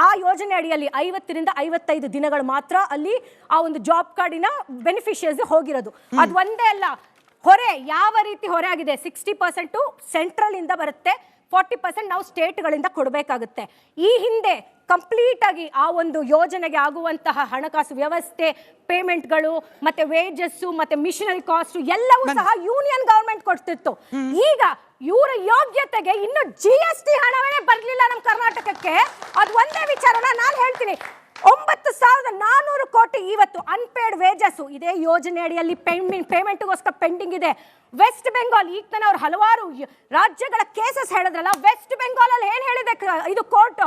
F: ಆ ಯೋಜನೆ ಅಡಿಯಲ್ಲಿ 50ರಿಂದ 55 ದಿನಗಳು ಮಾತ್ರ ಅಲ್ಲಿ ಆ ಒಂದು ಜಾಬ್ ಕಾರ್ಡಿನ ಬೆನಿಫಿಷಿಯರ್ಸ್ ಹೋಗಿರೋದು. ಅದು ಒಂದೇ ಅಲ್ಲ, ಹೊರೆ ಯಾವ ರೀತಿ ಹೊರೆ ಆಗಿದೆ. 60% ಸೆಂಟ್ರಲ್ ಇಂದ ಬರುತ್ತೆ, 40% ನಾವು ಸ್ಟೇಟ್ಗಳಿಂದ ಕೊಡಬೇಕಾಗುತ್ತೆ. ಈ ಹಿಂದೆ ಕಂಪ್ಲೀಟ್ ಆಗಿ ಆ ಒಂದು ಯೋಜನೆಗೆ ಆಗುವಂತಹ ಹಣಕಾಸು ವ್ಯವಸ್ಥೆ, ಪೇಮೆಂಟ್ಗಳು, ಮತ್ತೆ ವೇಜಸ್, ಮತ್ತೆ ಮಿಷನರಿ ಕಾಸ್ಟ್ ಎಲ್ಲವೂ ಸಹ ಯೂನಿಯನ್ ಗವರ್ಮೆಂಟ್ ಕೊಡ್ತಿತ್ತು. ಈಗ ಇವರ ಯೋಗ್ಯತೆಗೆ ಇನ್ನು GST ಹಣವೇ ಬರಲಿಲ್ಲ ನಮ್ಮ ಕರ್ನಾಟಕಕ್ಕೆ. ಅದು ಒಂದೇ ವಿಚಾರನ ನಾನು ಹೇಳ್ತೀನಿ. 9,400 ಕೋಟಿ ಇವತ್ತು ಅನ್ಪೇಡ್ ವೇಜಸ್ ಇದೇ ಯೋಜನೆ ಅಡಿಯಲ್ಲಿ ಪೇಮೆಂಟ್ಗೋಸ್ಕರ ಪೆಂಡಿಂಗ್ ಇದೆ. ವೆಸ್ಟ್ ಬೆಂಗಾಲ್, ಈಗ ತಾನೆ ಅವ್ರು ಹಲವಾರು ರಾಜ್ಯಗಳ ಕೇಸಸ್ ಹೇಳಿದ್ರಲ್ಲ, ವೆಸ್ಟ್ ಬೆಂಗಾಲ್ ಅಲ್ಲಿ ಏನ್ ಹೇಳಿದೆ ಇದು ಕೋರ್ಟ್,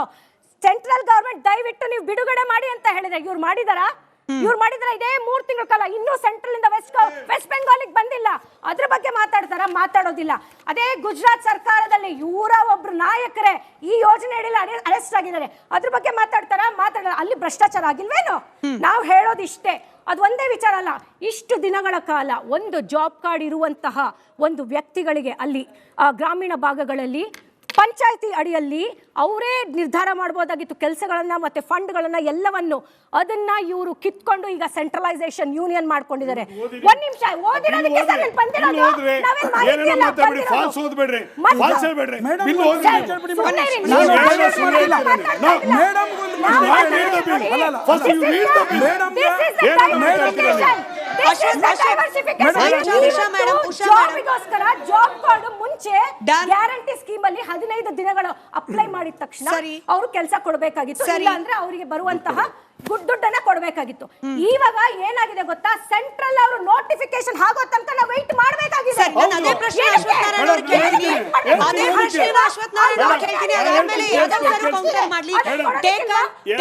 F: ಸೆಂಟ್ರಲ್ ಗವರ್ಮೆಂಟ್ ದಯವಿಟ್ಟು ನೀವು ಬಿಡುಗಡೆ ಮಾಡಿ ಅಂತ ಹೇಳಿದೆ. ಇವ್ರು ಮಾಡಿದಾರಾ? ಇವ್ರು ಮಾಡಿದ್ರ ಇದೇ 3 ತಿಂಗಳ ಕಾಲ ಇನ್ನೂ ಸೆಂಟ್ರಲ್ ಇಂದ ವೆಸ್ಟ್ ಬೆಂಗಾಲಿಗೆ ಬಂದಿಲ್ಲ. ಅದ್ರ ಬಗ್ಗೆ ಮಾತಾಡೋದಿಲ್ಲ. ಅದೇ ಗುಜರಾತ್ ಸರ್ಕಾರದಲ್ಲಿ ಇವರ ಒಬ್ರು ನಾಯಕರೇ ಈ ಯೋಜನೆ ಅಡಿಯಲ್ಲಿ ಅರೆಸ್ಟ್ ಆಗಿದ್ದಾರೆ. ಅದ್ರ ಬಗ್ಗೆ ಮಾತಾಡಲ್ಲ. ಅಲ್ಲಿ ಭ್ರಷ್ಟಾಚಾರ ಆಗಿಲ್ವೇನು? ನಾವು ಹೇಳೋದಿಷ್ಟೇ, ಅದು ಒಂದೇ ವಿಚಾರ ಅಲ್ಲ. ಇಷ್ಟು ದಿನಗಳ ಕಾಲ ಒಂದು ಜಾಬ್ ಕಾರ್ಡ್ ಇರುವಂತಹ ಒಂದು ವ್ಯಕ್ತಿಗಳಿಗೆ ಅಲ್ಲಿ ಗ್ರಾಮೀಣ ಭಾಗಗಳಲ್ಲಿ ಪಂಚಾಯತಿ ಅಡಿಯಲ್ಲಿ ಅವರೇ ನಿರ್ಧಾರ ಮಾಡಬಹುದಾಗಿತ್ತು ಕೆಲಸಗಳನ್ನ ಮತ್ತೆ ಫಂಡ್ಗಳನ್ನ ಎಲ್ಲವನ್ನು. ಅದನ್ನ ಇವರು ಕಿತ್ಕೊಂಡು ಈಗ ಸೆಂಟ್ರಲೈಸೇಷನ್ ಯೂನಿಯನ್ ಮಾಡ್ಕೊಂಡಿದ್ದಾರೆ. ಒಂದ್ ನಿಮಿಷ ಓದಿರೋದಕ್ಕೆ ಸರ್ ಇಲ್ಲಿ ಬಂದಿರೋದು ನಾವೇನ್ ಮಾಹಿತಿಯಲ್ಲ ಜಾಬ್ ಕಾರ್ಡ್ ಮುಂಚೆ ಗ್ಯಾರಂಟಿ ಸ್ಕೀಮ್ ಅಲ್ಲಿ 15 ದಿನಗಳು ಅಪ್ಲೈ ಮಾಡಿದ ತಕ್ಷಣ ಅವರು ಕೆಲಸ ಕೊಡಬೇಕಾಗಿತ್ತು. ಇಲ್ಲ ಅಂದ್ರೆ ಅವರಿಗೆ ಬರುವಂತಹ ದುಡ್ಡನ್ನ ಕೊಡಬೇಕಾಗಿತ್ತು. ಇವಾಗ ಏನಾಗಿದೆ ಗೊತ್ತಾ, ಸೆಂಟ್ರಲ್ ಅವರು ನೋಟಿಫಿಕೇಶನ್ ಆಗೋ ತನಕ ನಾವು ವೆಯ್ಟ್ ಮಾಡಬೇಕಾಗಿದೆ.
B: ಅದೇ ಪ್ರಶ್ನೆ ಅಶ್ವಥ್ ನಾರಾಯಣ ಅವರು ಕೇಳಿದ್ವಿ. ಅದೇ ಪ್ರಶ್ನೆ ಅಶ್ವಥ್ ನಾರಾಯಣ ಅವರು ಕೇಳ್ತೀನಿ. ಅದಾದ್ಮೇಲೆ ಯಾದವ್ ಸರ್ ಕೌಂಟರ್ ಮಾಡ್ಲಿ.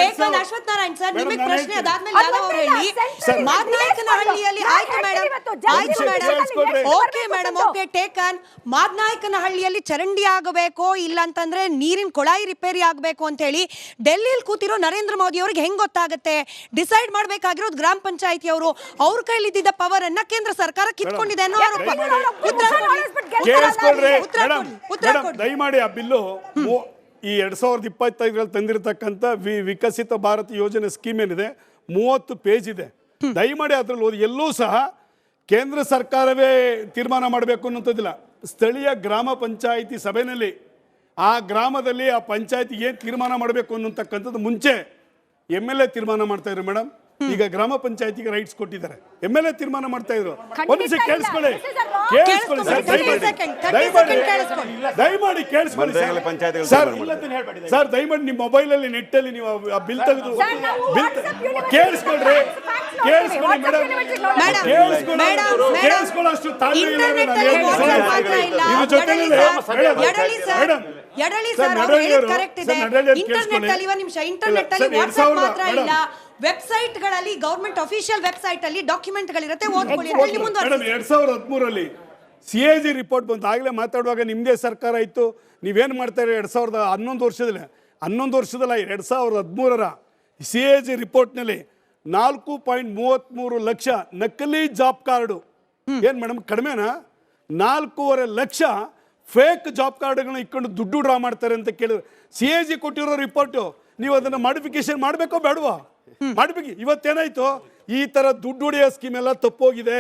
B: ಟೇಕನ್ ಅಶ್ವಥ್ ನಾರಾಯಣ ಸರ್ ನಿಮಗೆ ಪ್ರಶ್ನೆ, ಅದಾದ್ಮೇಲೆ ಯಾದವ್ ಅವರು ಹೇಳಿ. ಮಾದನಾಯಕನಹಳ್ಳಿಯಲ್ಲಿ ಆಯ್ತು madam, okay madam, okay taken. ಮಾದನಾಯಕನಹಳ್ಳಿಯಲ್ಲಿ ಚರಂಡಿ ಆಗಬೇಕು, ಇಲ್ಲ ಅಂತಂದ್ರೆ ನೀರಿನ ಕೊಳಾಯಿ ರಿಪೇರಿ ಆಗಬೇಕು ಅಂತ ಹೇಳಿ ಡೆಲ್ಲಿಯಲ್ಲಿ ಕೂತಿರೋ ನರೇಂದ್ರ ಮೋದಿ ಅವರಿಗೆ ಹೆಂಗ್ ಗೊತ್ತಾಗುತ್ತೆ? ಡಿಸೈಡ್ ಮಾಡಬೇಕಾಗಿರೋದು ಗ್ರಾಮ ಪಂಚಾಯತಿ ಅವರು. ಅವ್ರ ಕೈಲಿದ್ದ ಪವರ್ ಅನ್ನ ಕೇಂದ್ರ ಸರ್ಕಾರ ಕಿತ್ಕೊಂಡಿದೆ ಅನ್ನೋ ಆರೋಪ.
D: ದಯಮಾಡಿ ಆ ಬಿಲ್ಲು ಈ 2025 ತಂದಿರತಕ್ಕಂಥ ವಿಕಸಿತ ಭಾರತ ಯೋಜನೆ ಸ್ಕೀಮ್ ಏನಿದೆ 30 ಪೇಜ್ ಇದೆ. ದಯಮಾಡಿ ಅದ್ರಲ್ಲಿ ಓದಿ. ಎಲ್ಲೂ ಸಹ ಕೇಂದ್ರ ಸರ್ಕಾರವೇ ತೀರ್ಮಾನ ಮಾಡಬೇಕು ಅನ್ನೋಂಥದ್ದಿಲ್ಲ. ಸ್ಥಳೀಯ ಗ್ರಾಮ ಪಂಚಾಯಿತಿ ಸಭೆಯಲ್ಲಿ ಆ ಗ್ರಾಮದಲ್ಲಿ ಆ ಪಂಚಾಯತಿ ಏನು ತೀರ್ಮಾನ ಮಾಡಬೇಕು ಅನ್ನೋಂಥಕ್ಕಂಥದ್ದು ಮುಂಚೆ MLA ತೀರ್ಮಾನ ಮಾಡ್ತಾ ಇದ್ರು ಮೇಡಮ್. ಈಗ ಗ್ರಾಮ ಪಂಚಾಯತಿಗೆ ರೈಟ್ಸ್ ಕೊಟ್ಟಿದ್ದಾರೆ, MLA ತೀರ್ಮಾನ ಮಾಡ್ತಾ ಇದ್ರು. ಒಂದು ನಿಮಿಷ ಕೇಳಿಸ್ಕೊಳ್ಳಿ ಸರ್, ದಯಮಾಡಿ ಕೇಳಿಸ್ಕೊಳ್ಳಿ ಸರ್, ದಯಮಾಡಿ ನಿಮ್ಮ ಮೊಬೈಲ್ ಅಲ್ಲಿ ನೆಟ್ ಅಲ್ಲಿ ನೀವು ಆ ಬಿಲ್ ತೆಗೆದು ಕೇಳಿಸ್ಕೊಳ್ರಿ ಮೇಡಮ್, ಕೇಳಿಸ್ಕೊಳ್ಳೋಷ್ಟು ತಾಳ್ಮೆ ಇಲ್ಲ.
B: ಇಂಟರ್ನೆಟ್ ಅಲ್ಲಿ ವಾಟ್ಸ್ಆಪ್ ಮಾತ್ರ ಇಲ್ಲ, ವೆಬ್ಸೈಟ್ ಗಳಲ್ಲಿ ಗವರ್ಮೆಂಟ್ ಅಫಿಷಿಯಲ್ ವೆಬ್ಸೈಟ್ ಅಲ್ಲಿ ಡಾಕ್ಯುಮೆಂಟ್ ಗಳಿರುತ್ತೆ, ಓದ್ಕೊಳ್ಳಿ.
D: 2013 CAG ರಿಪೋರ್ಟ್ ಬಂತು. ಆಗಲೇ ಮಾತಾಡುವಾಗ ನಿಮ್ಮದೇ ಸರ್ಕಾರ ಇತ್ತು, ನೀವೇನು ಮಾಡ್ತಾರೆ 2011 ವರ್ಷದಲ್ಲಿ 2013 CAG ರಿಪೋರ್ಟ್ನಲ್ಲಿ 4.33 ಲಕ್ಷ ನಕಲಿ ಜಾಬ್ ಕಾರ್ಡು. ಏನು ಮೇಡಮ್ ಕಡಿಮೆನಾ? 4.5 ಲಕ್ಷ ಫೇಕ್ ಜಾಬ್ ಕಾರ್ಡ್ಗಳನ್ನ ಇಟ್ಕೊಂಡು ದುಡ್ಡು ಡ್ರಾ ಮಾಡ್ತಾರೆ ಅಂತ ಕೇಳಿದ್ರು. CAG ಕೊಟ್ಟಿರೋ ರಿಪೋರ್ಟು, ನೀವು ಅದನ್ನು ಮಾಡಿಫಿಕೇಶನ್ ಮಾಡಬೇಕೋ ಬೇಡವಾ? ಮಾಡಬೇಕು. ಇವತ್ತೇನಾಯ್ತು, ಈ ಥರ ದುಡ್ಡು ಹೊಡೆಯೋ ಸ್ಕೀಮ್ ಎಲ್ಲ ತಪ್ಪೋಗಿದೆ.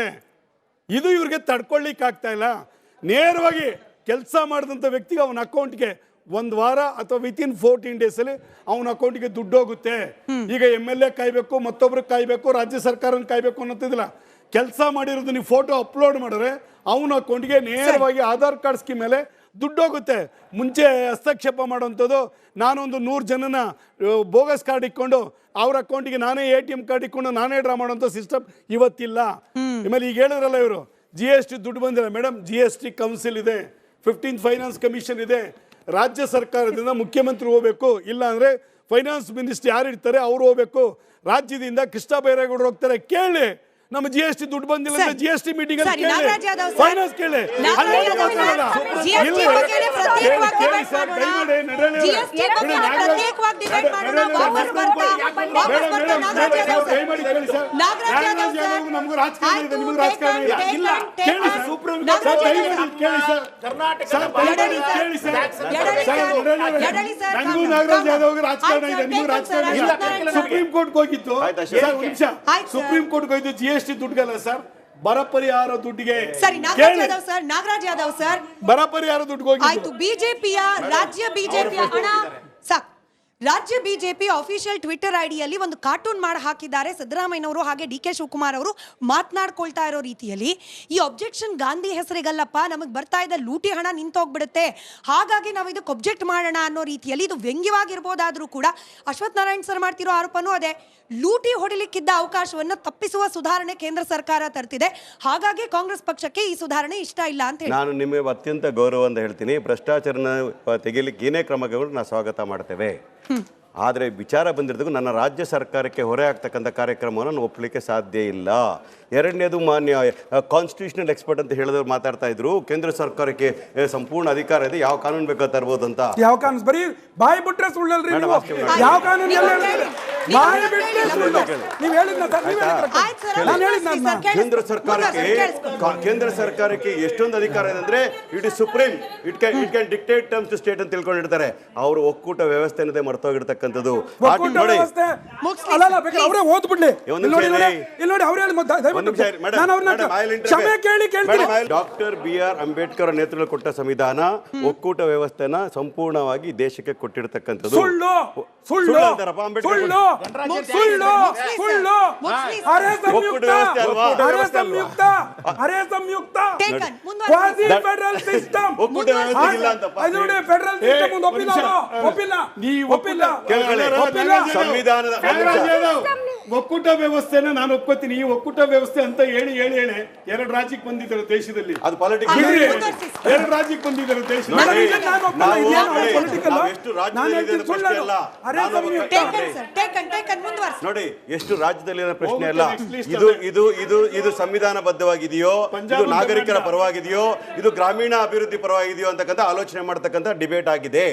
D: ಇದು ಇವ್ರಿಗೆ ತಡ್ಕೊಳ್ಳಿಕ್ಕೆ ಆಗ್ತಾ ಇಲ್ಲ. ನೇರವಾಗಿ ಕೆಲಸ ಮಾಡಿದಂಥ ವ್ಯಕ್ತಿಗೆ ಅವನ ಅಕೌಂಟ್ಗೆ 1 ವಾರ ಅಥವಾ ವಿತಿನ್ 14 ಡೇಸಲ್ಲಿ ಅವನ ಅಕೌಂಟ್ಗೆ ದುಡ್ಡು ಹೋಗುತ್ತೆ. ಈಗ MLA ಕಾಯ್ಬೇಕು, ಮತ್ತೊಬ್ರಿಗೆ ಕಾಯ್ಬೇಕು, ರಾಜ್ಯ ಸರ್ಕಾರನ ಕಾಯ್ಬೇಕು ಅನ್ನೋದಿಲ್ಲ. ಕೆಲಸ ಮಾಡಿರೋದು ನೀವು ಫೋಟೋ ಅಪ್ಲೋಡ್ ಮಾಡಿದ್ರೆ ಅವನ ಅಕೌಂಟ್ಗೆ ನೇರವಾಗಿ ಆಧಾರ್ ಕಾರ್ಡ್ ಸ್ಕೀಮ್ ಮೇಲೆ ದುಡ್ಡು ಹೋಗುತ್ತೆ. ಮುಂಚೆ ಹಸ್ತಕ್ಷೇಪ ಮಾಡುವಂಥದ್ದು, ನಾನೊಂದು 100 ಜನನ ಬೋಗಸ್ ಕಾರ್ಡ್ ಇಟ್ಕೊಂಡು ಅವ್ರ ಅಕೌಂಟಿಗೆ ನಾನೇ ATM ಕಾರ್ಡ್ ಇಟ್ಕೊಂಡು ನಾನೇ ಡ್ರಾ ಮಾಡುವಂಥ ಸಿಸ್ಟಮ್ ಇವತ್ತಿಲ್ಲ. ಆಮೇಲೆ ಈಗ ಹೇಳಿದ್ರಲ್ಲ ಇವರು GST ದುಡ್ಡು ಬಂದಿಲ್ಲ ಮೇಡಮ್. GST ಕೌನ್ಸಿಲ್ ಇದೆ, 15th ಫೈನಾನ್ಸ್ ಕಮಿಷನ್ ಇದೆ. ರಾಜ್ಯ ಸರ್ಕಾರದಿಂದ ಮುಖ್ಯಮಂತ್ರಿ ಹೋಗಬೇಕು, ಇಲ್ಲ ಅಂದರೆ ಫೈನಾನ್ಸ್ ಮಿನಿಸ್ಟರ್ ಯಾರು ಇರ್ತಾರೆ ಅವ್ರು ಹೋಗ್ಬೇಕು, ರಾಜ್ಯದಿಂದ ಕೃಷ್ಣ ಬೈರೇಗೌಡರು ಹೋಗ್ತಾರೆ. ಕೇಳಿ, ನಮ್ಮ GST ದುಡ್ಡು ಬಂದಿಲ್ಲ ಅಂದ್ರೆ GST ಮೀಟಿಂಗ್ ಅಲ್ಲಿ ಕೇಳಿ, ಫೈನಾನ್ಸ್ ಕೇಳಿ. ನಮಗೂ ರಾಜಕಾರಣ ಇದೆ, ನಿಮಗೂ ರಾಜಕಾರಣ ಇಲ್ಲ. ಕೇಳಿ ಸರ್, ಸುಪ್ರೀಂ ಕೋರ್ಟ್ ಕೇಳಿ ಸರ್, ನಂಗೂ ನಾಗರಾಜ್ ಯಾದವ್ ರಾಜಕಾರಣ ಇದೆ, ನಿಮಗೂ ರಾಜಕಾರಣ ಇಲ್ಲ. ಸುಪ್ರೀಂ ಕೋರ್ಟ್ ಹೋಗಿತ್ತು, ಸುಪ್ರೀಂ ಕೋರ್ಟ್ ಹೋಗಿದ್ದು GST ದುಡ್ಡುಗಲ್ಲ ಸರ್, ಬರ ಪರಿಹಾರ ದುಡ್ಡಿಗೆ.
B: ಸರಿ, ನಾಗರಾಜ್ ಯಾದವ್ ಸರ್
D: ಬರ ಪರಿಹಾರ ದುಡ್ಡು ಹೋಗಿ
B: ಆಯ್ತು. ಬಿಜೆಪಿಯ ರಾಜ್ಯ ಬಿಜೆಪಿಯ ಹಣ ಸಾಕು. ರಾಜ್ಯ ಬಿಜೆಪಿ ಅಫಿಷಿಯಲ್ ಟ್ವಿಟರ್ ಐಡಿಯಲ್ಲಿ ಒಂದು ಕಾರ್ಟೂನ್ ಮಾಡಿ ಹಾಕಿದ್ದಾರೆ. ಸಿದ್ದರಾಮಯ್ಯನವರು ಹಾಗೆ DK ಶಿವಕುಮಾರ್ ಅವರು ಮಾತನಾಡ್ಕೊಳ್ತಾ ಇರೋ ರೀತಿಯಲ್ಲಿ, ಈ ಅಬ್ಜೆಕ್ಷನ್ ಗಾಂಧಿ ಹೆಸರಿಗಲ್ಲಪ್ಪ, ನಮಗೆ ಬರ್ತಾ ಇದ್ದ ಲೂಟಿ ಹಣ ನಿಂತೋಗ್ಬಿಡುತ್ತೆ, ಹಾಗಾಗಿ ನಾವು ಇದಕ್ಕೆ ಒಬ್ಜೆಕ್ಟ್ ಮಾಡೋಣ ಅನ್ನೋ ರೀತಿಯಲ್ಲಿ ಇದು ವ್ಯಂಗ್ಯವಾಗಿರ್ಬೋದಾದ್ರೂ ಕೂಡ ಅಶ್ವಥ್ ನಾರಾಯಣ್ ಸರ್ ಮಾಡ್ತಿರೋ ಆರೋಪನೂ ಅದೇ. ಲೂಟಿ ಹೊಡಿಲಿಕ್ಕಿದ್ದ ಅವಕಾಶವನ್ನು ತಪ್ಪಿಸುವ ಸುಧಾರಣೆ ಕೇಂದ್ರ ಸರ್ಕಾರ ತರ್ತಿದೆ, ಹಾಗಾಗಿ ಕಾಂಗ್ರೆಸ್ ಪಕ್ಷಕ್ಕೆ ಈ ಸುಧಾರಣೆ ಇಷ್ಟ ಇಲ್ಲ ಅಂತ ಹೇಳಿ
C: ನಾನು ನಿಮಗೆ ಅತ್ಯಂತ ಗೌರವ ಅಂತ ಹೇಳ್ತೀನಿ. ಭ್ರಷ್ಟಾಚಾರನ ತೆಗಿಲಿಕ್ಕೆ ಏನೇ ಕ್ರಮಗಳು ನಾವು ಸ್ವಾಗತ ಮಾಡ್ತೇವೆ. ಆದರೆ ವಿಚಾರ ಬಂದಿರೋದಕ್ಕೂ ನನ್ನ ರಾಜ್ಯ ಸರ್ಕಾರಕ್ಕೆ ಹೊರೆ ಆಗ್ತಕ್ಕಂಥ ಕಾರ್ಯಕ್ರಮವನ್ನು ನಾನು ಒಪ್ಪಲಿಕ್ಕೆ ಸಾಧ್ಯ ಇಲ್ಲ. ಎರಡನೇದು, ಮಾನ್ಯ ಕಾನ್ಸ್ಟಿಟ್ಯೂಷನಲ್ ಎಕ್ಸ್ಪರ್ಟ್ ಅಂತ ಹೇಳಿದವರು ಮಾತಾಡ್ತಾ ಇದ್ರು, ಕೇಂದ್ರ ಸರ್ಕಾರಕ್ಕೆ ಸಂಪೂರ್ಣ ಅಧಿಕಾರ ಇದೆ, ಯಾವ ಕಾನೂನು ಬೇಕಾ ತರ್ಬೋದು ಅಂತ.
E: ಯಾವ ಕಾನೂನು? ಬರೀ ಬಾಯಿ ಬಿಟ್ರೆ ಸುಳ್ಳಲ್ರಿ ನೀವು. ಯಾವ ಕಾನೂನು ಬಾಯಿ ಬಿಟ್ರೆ ಸುಳ್ಳು. ನೀವು ಹೇಳಿದ್ನ ನಾನು ಹೇಳಿದ್ನ.
C: ಕೇಂದ್ರ ಸರ್ಕಾರಕ್ಕೆ ಎಷ್ಟೊಂದು ಅಧಿಕಾರ ಇದೆ ಅಂದ್ರೆ, it is supreme, it can dictate terms to state ಅಂತ ತಿಳ್ಕೊಂಡಿರ್ತಾರೆ. ಅವರು ಒಕ್ಕೂಟ ವ್ಯವಸ್ಥೆ ಅನ್ನೋದೇ ಮರ್ತೋಗಿರ್ತಕ್ಕಂಥದ್ದು.
E: ಅವರೇ ಓದ್ಬಿಡ್ಲಿ.
C: ಡಾಕ್ಟರ್ BR ಅಂಬೇಡ್ಕರ್ ನೇತೃತ್ವ ಕೊಟ್ಟ ಸಂವಿಧಾನ ಒಕ್ಕೂಟ ವ್ಯವಸ್ಥೆನ ಸಂಪೂರ್ಣವಾಗಿ ದೇಶಕ್ಕೆ ಕೊಟ್ಟಿರ್ತಕ್ಕಂಥದ್ದು.
D: ಒಕ್ಕೂಟ ವ್ಯವಸ್ಥೆನ ನಾನು ಒಪ್ಕೋತೀನಿ. ಈ ಒಕ್ಕೂಟ ವ್ಯವಸ್ಥೆ ಅಂತ ಹೇಳಿ ಹೇಳಿ ಹೇಳಿ 2 ರಾಜ್ಯಕ್ಕೆ ಬಂದಿದ್ದಾರೆ ದೇಶದಲ್ಲಿ.
C: ಅದು ಪಾಲಿಟಿಕ್ಸ್.
D: 2 ರಾಜ್ಯಕ್ಕೆ ಬಂದಿದ್ದಾರೆ ದೇಶದಲ್ಲಿ.
C: ನೋಡಿ, ಎಷ್ಟು ರಾಜ್ಯದಲ್ಲಿ ಪ್ರಶ್ನೆ ಅಲ್ಲ. ಇದು ಸಂವಿಧಾನಬದ್ಧವಾಗಿದೆಯೋ, ಇದು ನಾಗರಿಕರ ಪರವಾಗಿದೆಯೋ, ಇದು ಗ್ರಾಮೀಣ ಅಭಿವೃದ್ಧಿ ಪರವಾಗಿದೆಯೋ ಅಂತಕ್ಕಂಥ ಆಲೋಚನೆ ಮಾಡತಕ್ಕಂಥ ಡಿಬೇಟ್ ಆಗಿದೆ.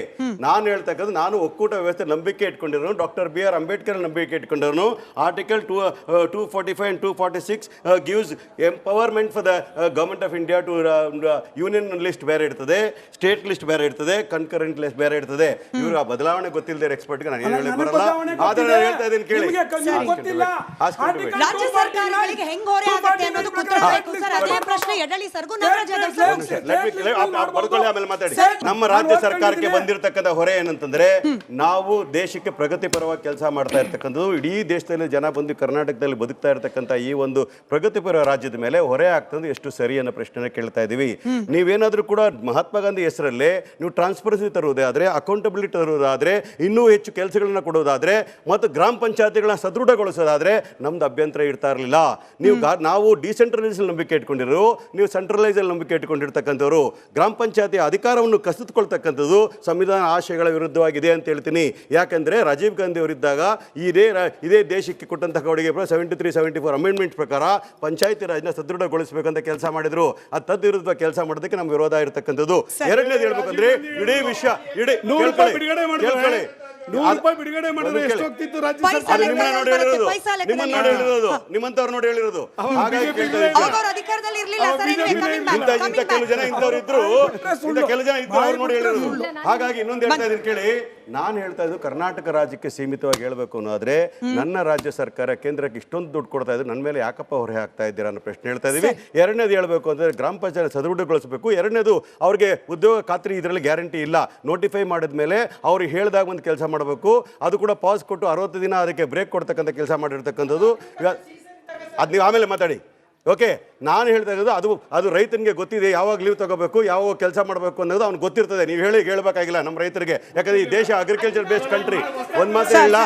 C: ನಾನು ಹೇಳ್ತಕ್ಕಂಥ, ನಾನು ಒಕ್ಕೂಟ ವ್ಯವಸ್ಥೆ ನಂಬಿಕೆ ಇಟ್ಕೊಂಡಿರೋನು, ಡಾಕ್ಟರ್ BR ಅಂಬೇಡ್ಕರ್ ನಂಬಿಕೆ ಇಟ್ಕೊಂಡಿರೋನು. Article 245 and 246 gives empowerment for the government of India to union list ಬೇರೆ ಇರ್ತದೆ, ಸ್ಟೇಟ್ ಲಿಸ್ಟ್ ಬೇರೆ ಇರ್ತದೆ, ಕನ್ಕರೆಂಟ್ ಲಿಸ್ಟ್ ಬೇರೆ ಇರ್ತದೆ. ಇವರು ಆ ಬದಲಾವಣೆ ಗೊತ್ತಿಲ್ಲದೆ ಎಕ್ಸ್ಪರ್ಟ್ಗೆ ನಾನು ಏನು ಹೇಳಿ ಬರಲ್ಲ. ಆದ್ರೆ ನಾನು ಹೇಳ್ತಾ ಇದ್ದೀನಿ ಕೇಳಿ.
B: ರಾಜ್ಯ ಸರ್ಕಾರಗಳಿಗೆ ಹೆಂಗ್ ಹೊರೆ ಆಗುತ್ತೆ ಅನ್ನೋದು ಗೊತ್ತಿರಬೇಕು ಸರ್. ಅದೇ ಪ್ರಶ್ನೆ ಯಡಳಿ ಸರ್ಗೂ ನಾಗರಾಜ್ ಯಾದವ್ ಸರ್
C: ಬರ್ಕೊಳ್ಳಿ, ಆಮೇಲೆ ಮಾತಾಡಿ. ನಮ್ಮ ರಾಜ್ಯ ಸರ್ಕಾರಕ್ಕೆ ಬಂದಿರತಕ್ಕಂಥ ಹೊರೆ ಏನಂತಂದ್ರೆ, ನಾವು ದೇಶಕ್ಕೆ ಪ್ರಗತಿ ಪರವಾಗಿ ಕೆಲಸ ಮಾಡ್ತಾ ಇರ್ತಕ್ಕಂಥದ್ದು. ಇಡೀ ದೇಶದಲ್ಲಿ ಜನ ಬಂದು ಕರ್ನಾಟಕದಲ್ಲಿ ಬದುಕ್ತಾ ಇರತಕ್ಕಂಥ ಈ ಒಂದು ಪ್ರಗತಿಪರ ರಾಜ್ಯದ ಮೇಲೆ ಹೊರೆ ಆಗ್ತದೆ ಎಷ್ಟು ಸರಿ ಅನ್ನೋ ಪ್ರಶ್ನೆ ಕೇಳ್ತಾ ಇದೀವಿ. ನೀವೇನಾದ್ರೂ ಕೂಡ ಮಹಾತ್ಮ ಗಾಂಧಿ ಹೆಸರಲ್ಲೇ ನೀವು ಟ್ರಾನ್ಸ್ಪರೆನ್ಸಿ ತರುವುದಾದ್ರೆ, ಅಕೌಂಟಬಿಲಿಟಿ ತರುವುದಾದ್ರೆ, ಇನ್ನೂ ಹೆಚ್ಚು ಕೆಲಸಗಳನ್ನ ಕೊಡೋದಾದ್ರೆ ಮತ್ತು ಗ್ರಾಮ ಪಂಚಾಯತಿಗಳನ್ನ ಸದೃಢಗೊಳಿಸೋದಾದ್ರೆ ನಮ್ದು ಅಭ್ಯಂತರ ಇರ್ತಾ ಇರಲಿಲ್ಲ. ನಾವು ಡಿಸೆಂಟ್ರಲೈಸ್ ನಂಬಿಕೆ ಇಟ್ಕೊಂಡಿರೋ, ನೀವು ಸೆಂಟ್ರಲೈಸ್ ನಂಬಿಕೆ ಇಟ್ಕೊಂಡಿರ್ತಕ್ಕಂಥವ್ರು. ಗ್ರಾಮ ಪಂಚಾಯತಿ ಅಧಿಕಾರವನ್ನು ಕಸಿದುಕೊಳ್ತಕ್ಕಂಥದ್ದು ಸಂವಿಧಾನ ಆಶಯಗಳ ವಿರುದ್ಧವಾಗಿದೆ ಅಂತ ಹೇಳ್ತೀನಿ. ಯಾಕಂದ್ರೆ ರಾಜೀವ್ ಗಾಂಧಿ ಅವರಿದ್ದಾಗ ಇದೇ ದೇಶಕ್ಕೆ ಕೊಟ್ಟಂತಹ ಕೊಡುಗೆ 73-74 ಅಮೆಂಡ್ಮೆಂಟ್ ಪ್ರಕಾರ ಪಂಚಾಯತಿ ರಾಜ್ನ ಸದೃಢಗೊಳಿಸಬೇಕಂತ ಕೆಲಸ ಮಾಡಿದ್ರು. ಅದು ತದ್ವಿರುದ್ಧ ಕೆಲಸ ಮಾಡೋದಕ್ಕೆ ನಮ್ಗೆ ವಿರೋಧ ಇರತಕ್ಕಂಥದ್ದು. ಎರಡನೇದು ಹೇಳ್ಬೇಕಂದ್ರೆ, ಇಡೀ ವಿಷಯ
D: ಬಿಡುಗಡೆ ಮಾಡಿದ್ರೆ ಎಷ್ಟು ಹೋಗ್ತಿತ್ತು ರಾಜ್ಯ
C: ಸರ್ಕಾರ? ನಿಮ್ಮಂತವ್ರು ನೋಡಿ ಹೇಳಿರೋದು. ಹಾಗಾಗಿ ಕೆಲವು ಜನ ಇಂಥವ್ರು ಇದ್ರು, ಕೆಲವು ಜನ ಇದ್ರು, ಅವ್ರು ನೋಡಿ ಹೇಳಿರೋದು. ಹಾಗಾಗಿ ಇನ್ನೊಂದು ಹೇಳ್ತಾ ಇದೀನಿ ಕೇಳಿ. ನಾನು ಹೇಳ್ತಾ ಇದ್ದು ಕರ್ನಾಟಕ ರಾಜ್ಯಕ್ಕೆ ಸೀಮಿತವಾಗಿ ಹೇಳ್ಬೇಕು ಅನ್ನೋದ್ರೆ, ನನ್ನ ರಾಜ್ಯ ಸರ್ಕಾರ ಕೇಂದ್ರಕ್ಕೆ ಇಷ್ಟೊಂದು ದುಡ್ಡು ಕೊಡ್ತಾ ಇದ್ರು, ನನ್ನ ಮೇಲೆ ಯಾಕಪ್ಪ ಹೊರೆ ಹಾಕ್ತಾ ಇದ್ದೀರಾ ಅನ್ನೋ ಪ್ರಶ್ನೆ ಹೇಳ್ತಾ ಇದೀವಿ. ಎರಡನೇದು ಹೇಳ್ಬೇಕು ಅಂದ್ರೆ, ಗ್ರಾಮ ಪಂಚಾಯತ್ ಸದೃಢಗೊಳಿಸಬೇಕು. ಎರಡನೇದು, ಅವ್ರಿಗೆ ಉದ್ಯೋಗ ಖಾತ್ರಿ ಇದರಲ್ಲಿ ಗ್ಯಾರಂಟಿ ಇಲ್ಲ. ನೋಟಿಫೈ ಮಾಡಿದ ಮೇಲೆ ಅವ್ರಿಗೆ ಹೇಳಿದಾಗ ಒಂದು ಕೆಲಸ ಮಾಡಬೇಕು. ಅದು ಕೂಡ ಪಾಸ್ ಕೊಟ್ಟು 60 ದಿನ ಅದಕ್ಕೆ ಬ್ರೇಕ್ ಕೊಡ್ತಕ್ಕಂಥ ಕೆಲಸ ಮಾಡಿರ್ತಕ್ಕಂಥದ್ದು. ಅದು ನೀವು ಆಮೇಲೆ ಮಾತಾಡಿ. ಓಕೆ, ನಾನು ಹೇಳ್ತಾ ಇರೋದು ಅದು ರೈತನಿಗೆ ಗೊತ್ತಿದೆ, ಯಾವಾಗ ಲೀವ್ ತಗೋಬೇಕು, ಯಾವಾಗ ಕೆಲಸ ಮಾಡಬೇಕು ಅನ್ನೋದು ಅವ್ನಿಗೆ ಗೊತ್ತಿರ್ತದೆ. ನೀವು ಹೇಳ್ಬೇಕಾಗಿಲ್ಲ ನಮ್ಮ ರೈತರಿಗೆ, ಯಾಕಂದ್ರೆ ಈ ದೇಶ ಅಗ್ರಿಕಲ್ಚರ್ ಬೇಸ್ಡ್ ಕಂಟ್ರಿ. ಒಂದ್ ಮಾತು ಇಲ್ಲ,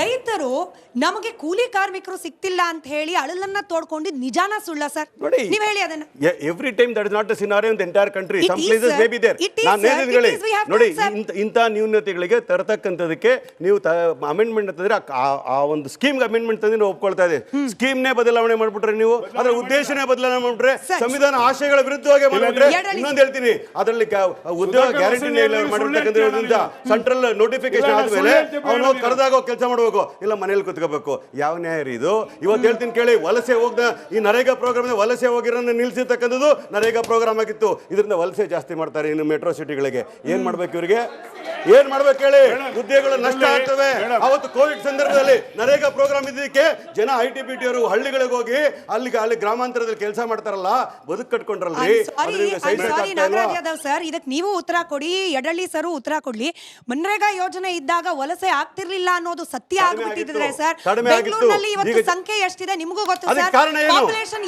B: ರೈತರು ನಮಗೆ ಕೂಲಿ ಕಾರ್ಮಿಕರು ಸಿಗ್ತಿಲ್ಲ ಅಂತ ಹೇಳಿ ಅಳಲನ್ನ ತೋಡ್ಕೊಂಡು ನಿಜಾನ ಸುಳ್ಳ ಸರ್?
C: ನೋಡಿ,
B: ನೀವು ಹೇಳಿ ಅದನ್ನ.
C: Every time that is not the scenario in the entire country. Some places may be there. ನಾನು ಹೇಳಿದ್ಗಳೇ ನೋಡಿ, ಇಂಥ ನ್ಯೂನತೆಗಳಿಗೆ ತರತಕ್ಕಂಥದಕ್ಕೆ ನೀವು ಅಮೆಂಡ್ಮೆಂಟ್ ಅಂತಂದ್ರೆ ಆ ಒಂದು ಸ್ಕೀಮ್ಗೆ ಅಮೆಂಡ್ಮೆಂಟ್ ತಂದ್ರೆ ಒಪ್ಕೊಳ್ತಾ ಇದೆ. ಸ್ಕೀಮ್ನೇ ಬದಲಾವಣೆ ಮಾಡ್ಬಿಟ್ರೆ ನೀವು, ಅದರ ಉದ್ದೇಶನೇ ಬದಲಾವಣೆ ಮಾಡ್ಬಿಟ್ರೆ, ಸಂವಿಧಾನ ಆಶಯಗಳ ವಿರುದ್ಧವಾಗಿ ಮಾಡ್ಬಿಟ್ರೆ, ಇನ್ನೊಂದು ಹೇಳ್ತೀನಿ, ಅದರಲ್ಲಿ ಉದ್ಯೋಗ ಗ್ಯಾರಂಟಿ ಮಾಡಿರ್ತಕ್ಕಂಥ ಸೆಂಟ್ರಲ್ ನೋಟಿಫಿಕೇಶನ್ ಆದ್ಮೇಲೆ ಅವನು ಕರೆದಾಗ ಕೆಲಸ ಮಾಡಬೇಕು, ಇಲ್ಲ ಮನೇಲಿ ಕುತ್ಕೋಬೇಕು. ಯಾವ ನ್ಯಾಯ ರೀ ಇದು? ಇವತ್ತು ಹೇಳ್ತೀನಿ ಕೇಳಿ, ವಲಸೆ ಹೋಗ್ದ ಈ ನರೇಗಾ ಪ್ರೋಗ್ರಾಮ್ ವಲಸೆ ಹೋಗಿರೋನ್ನ ನಿಲ್ಸಿರ್ತಕ್ಕಂಥದ್ದು ನರೇಗಾ ಪ್ರೋಗ್ರಾಮ್ ಆಗಿತ್ತು. ಇದರಿಂದ ವಲಸೆ ಜಾಸ್ತಿ ಮಾಡ್ತಾರೆ ಇನ್ನು ಮೆಟ್ರೋ ಸಿಟಿಗಳಿಗೆ. ಏನ್ ಮಾಡ್ಬೇಕು ಇವರಿಗೆ? ಏನ್ ಮಾಡ್ಬೇಕು ಹೇಳಿ? ಉದ್ಯೋಗಗಳು ನಷ್ಟ ಆಗ್ತವೆ. ಅವತ್ತು ಕೋವಿಡ್ ಸಂದರ್ಭದಲ್ಲಿ ನರೇಗಾ ಪ್ರೋಗ್ರಾಮ್ ಇದ್ದಕ್ಕೆ ಜನ ITBT ಅವರು ಹಳ್ಳಿಗಳಿಗೆ ಹೋಗಿ ಅಲ್ಲಿ ಗ್ರಾಮಾಂತರದಲ್ಲಿ ಕೆಲಸ ಮಾಡ್ತಾರಲ್ಲ, ಬದುಕು ಕಟ್ಕೊಂಡ್ರಲ್ರಿ.
B: ಸರ್, ಇದಕ್ಕೆ ನೀವು ಉತ್ತರ ಕೊಡಿ, ಯಡಳ್ಳಿ ಸರ್ ಉತ್ತರ ಕೊಡ್ಲಿ. ಮನ್ರೇಗಾ ಯೋಜನೆ ಇದ್ದಾಗ ವಲಸೆ ಆಗ್ತಿರ್ಲಿಲ್ಲ ಅನ್ನೋದು ಸತ್ಯ ಆಗ್ಬಿಟ್ಟಿದ್ರೆ ಸರ್, ಬೆಂಗಳೂರಿನಲ್ಲಿ ಇವತ್ತು ಸಂಖ್ಯೆ ಎಷ್ಟಿದೆ ನಿಮಗೂ ಗೊತ್ತು ಸರ್. ಪಾಪ್ಯುಲೇಷನ್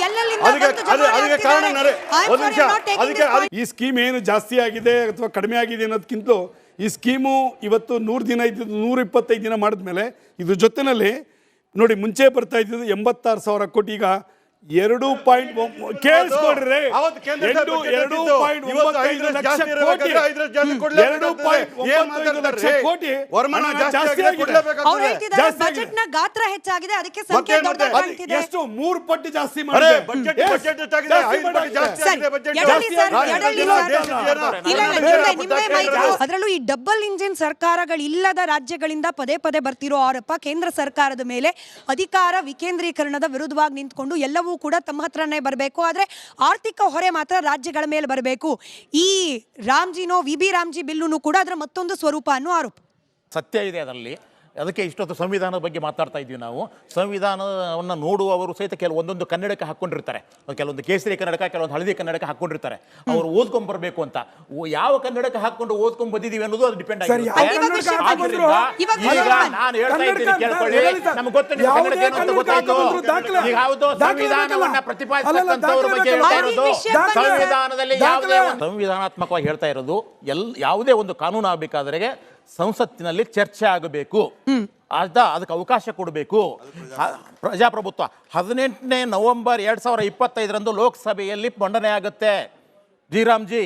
D: ಈ ಸ್ಕೀಮ್ ಏನು ಜಾಸ್ತಿ ಆಗಿದೆ ಅಥವಾ ಕಡಿಮೆ ಆಗಿದೆ ಅನ್ನೋದಕ್ಕಿಂತಲೂ ಈ ಸ್ಕೀಮು ಇವತ್ತು 100 ದಿನ ಇದ್ದಿದ್ದು 125 ದಿನ ಮಾಡಿದ್ಮೇಲೆ ಇದ್ರ ಜೊತೆನಲ್ಲಿ ನೋಡಿ, ಮುಂಚೆ ಬರ್ತಾ ಇದ್ದಿದ್ದು 86,000 ಕೋಟಿ, ಈಗ 2.9 ಕೇಳಿಸ್ಕೊಡ್ರಿ, 2.95 ಲಕ್ಷ ಕೋಟಿ
B: ಗಾತ್ರ ಹೆಚ್ಚಾಗಿದೆ, ಅದಕ್ಕೆ ಸಂಖ್ಯೆ ದೊಡ್ಡದಾಗಿದೆ.
D: ಎಷ್ಟು 3 ಪಟ್ಟು ಜಾಸ್ತಿ ಮಾಡಿದೆ.
B: ಅದರಲ್ಲೂ ಈ ಡಬಲ್ ಇಂಜಿನ್ ಸರ್ಕಾರಗಳಿಲ್ಲದ ರಾಜ್ಯಗಳಿಂದ ಪದೇ ಪದೇ ಬರ್ತಿರೋ ಆರೋಪ ಕೇಂದ್ರ ಸರ್ಕಾರದ ಮೇಲೆ ಅಧಿಕಾರ ವಿಕೇಂದ್ರೀಕರಣದ ವಿರುದ್ಧವಾಗಿ ನಿಂತ್ಕೊಂಡು ಎಲ್ಲವೂ ಕೂಡ ತಮ್ಮ ಹತ್ರನೇ ಬರಬೇಕು, ಆದ್ರೆ ಆರ್ಥಿಕ ಹೊರೆ ಮಾತ್ರ ರಾಜ್ಯಗಳ ಮೇಲೆ ಬರಬೇಕು. ಈ ರಾಮ್ಜಿನೋ VB ರಾಮ್ಜಿ ಬಿಲ್ಲುನು ಕೂಡ ಅದರ ಮತ್ತೊಂದು ಸ್ವರೂಪ ಅನ್ನೋ ಆರೋಪ.
G: ಸತ್ಯ ಇದೆ ಅದರಲ್ಲಿ. ಅದಕ್ಕೆ ಇಷ್ಟೊತ್ತು ಸಂವಿಧಾನದ ಬಗ್ಗೆ ಮಾತಾಡ್ತಾ ಇದ್ದೀವಿ ನಾವು. ಸಂವಿಧಾನವನ್ನು ನೋಡುವವರು ಸಹಿತ ಒಂದೊಂದು ಕನ್ನಡಕ್ಕೆ ಹಾಕ್ಕೊಂಡಿರ್ತಾರೆ, ಕೆಲವೊಂದು ಕೇಸರಿ ಕನ್ನಡಕ, ಕೆಲವೊಂದು ಹಳದಿ ಕನ್ನಡಕ ಹಾಕ್ಕೊಂಡಿರ್ತಾರೆ. ಅವರು ಓದ್ಕೊಂಡ್ ಬರಬೇಕು ಅಂತ ಯಾವ ಕನ್ನಡಕ್ಕೆ ಹಾಕೊಂಡು ಓದ್ಕೊಂಡ್ ಬಂದಿದ್ದೀವಿ ಅನ್ನೋದು ಅದು ಡಿಪೆಂಡ್ ಆಗಿದೆ. ನಾನು ಹೇಳ್ತಾ ಇದ್ದೀನಿ ಕೇಳ್ಕೊಳ್ಳಿ, ನಮ್ಗೆ ಗೊತ್ತು ನೀವು ಕನ್ನಡಕ್ಕೆ ಏನು ಅಂತ ಗೊತ್ತಾಯ್ತು. ಈಗ ಯಾವುದು ಸಂವಿಧಾನವನ್ನ ಪ್ರತಿಪಾದಿಸತಕ್ಕಂಥವ್ರ ಬಗ್ಗೆ ಹೇಳ್ತಾ ಇರೋದು, ಸಂವಿಧಾನದಲ್ಲಿ ಯಾವುದೇ ಸಂವಿಧಾನಾತ್ಮಕವಾಗಿ ಹೇಳ್ತಾ ಇರೋದು, ಯಾವುದೇ ಒಂದು ಕಾನೂನು ಆಗಬೇಕಾದ್ರೆ ಸಂಸತ್ತಿನಲ್ಲಿ ಚರ್ಚೆ ಆಗಬೇಕು, ಅದಕ್ಕೆ ಅವಕಾಶ ಕೊಡಬೇಕು. ಪ್ರಜಾಪ್ರಭುತ್ವ 18ನೇ ನವೆಂಬರ್ 2025 ಲೋಕಸಭೆಯಲ್ಲಿ ಮಂಡನೆ ಆಗುತ್ತೆ ಜಿರಾಮ್ಜಿ.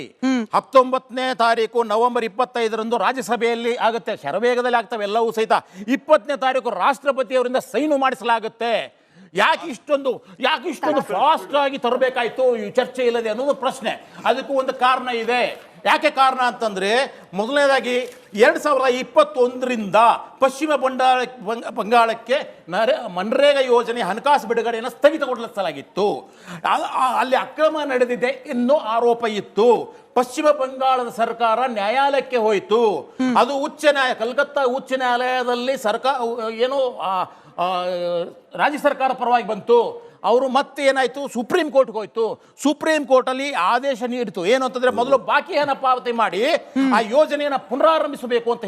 G: 19ನೇ ತಾರೀಕು ನವೆಂಬರ್ 25 ರಾಜ್ಯಸಭೆಯಲ್ಲಿ ಆಗುತ್ತೆ. ಶರವೇಗದಲ್ಲಿ ಆಗ್ತವೆ ಎಲ್ಲವೂ ಸಹಿತ. 20ನೇ ತಾರೀಕು ರಾಷ್ಟ್ರಪತಿ ಅವರಿಂದ ಸೈನು ಮಾಡಿಸಲಾಗುತ್ತೆ. ಯಾಕೆ ಇಷ್ಟೊಂದು ಫಾಸ್ಟ್ ಆಗಿ ತರಬೇಕಾಯ್ತು ಈ ಚರ್ಚೆ ಇಲ್ಲದೆ ಅನ್ನೋದು ಪ್ರಶ್ನೆ. ಅದಕ್ಕೂ ಒಂದು ಕಾರಣ ಇದೆ. ಯಾಕೆ ಕಾರಣ ಅಂತಂದ್ರೆ, ಮೊದಲನೇದಾಗಿ 2021 ಪಶ್ಚಿಮ ಬಂಗಾಳಕ್ಕೆ ಮನ್ರೇಗಾ ಯೋಜನೆ ಹಣಕಾಸು ಬಿಡುಗಡೆಯನ್ನು ಸ್ಥಗಿತಗೊಳಿಸಲಾಗಿತ್ತು. ಅಲ್ಲಿ ಅಕ್ರಮ ನಡೆದಿದೆ ಎನ್ನೋ ಆರೋಪ ಇತ್ತು. ಪಶ್ಚಿಮ ಬಂಗಾಳದ ಸರ್ಕಾರ ನ್ಯಾಯಾಲಯಕ್ಕೆ ಹೋಯಿತು. ಅದು ಕಲ್ಕತ್ತಾ ಉಚ್ಚ ನ್ಯಾಯಾಲಯದಲ್ಲಿ ರಾಜ್ಯ ಸರ್ಕಾರ ಪರವಾಗಿ ಬಂತು. ಅವರು ಮತ್ತೆ ಏನಾಯ್ತು, ಸುಪ್ರೀಂ ಕೋರ್ಟ್ಗೆ ಹೋಯ್ತು. ಸುಪ್ರೀಂ ಕೋರ್ಟ್ ಅಲ್ಲಿ ಆದೇಶ ನೀಡಿತು. ಏನು ಅಂತಂದ್ರೆ, ಮೊದಲು ಬಾಕಿ ಹಣ ಪಾವತಿ ಮಾಡಿ ಆ ಯೋಜನೆಯನ್ನ ಪುನರಾರಂಭಿಸಬೇಕು ಅಂತ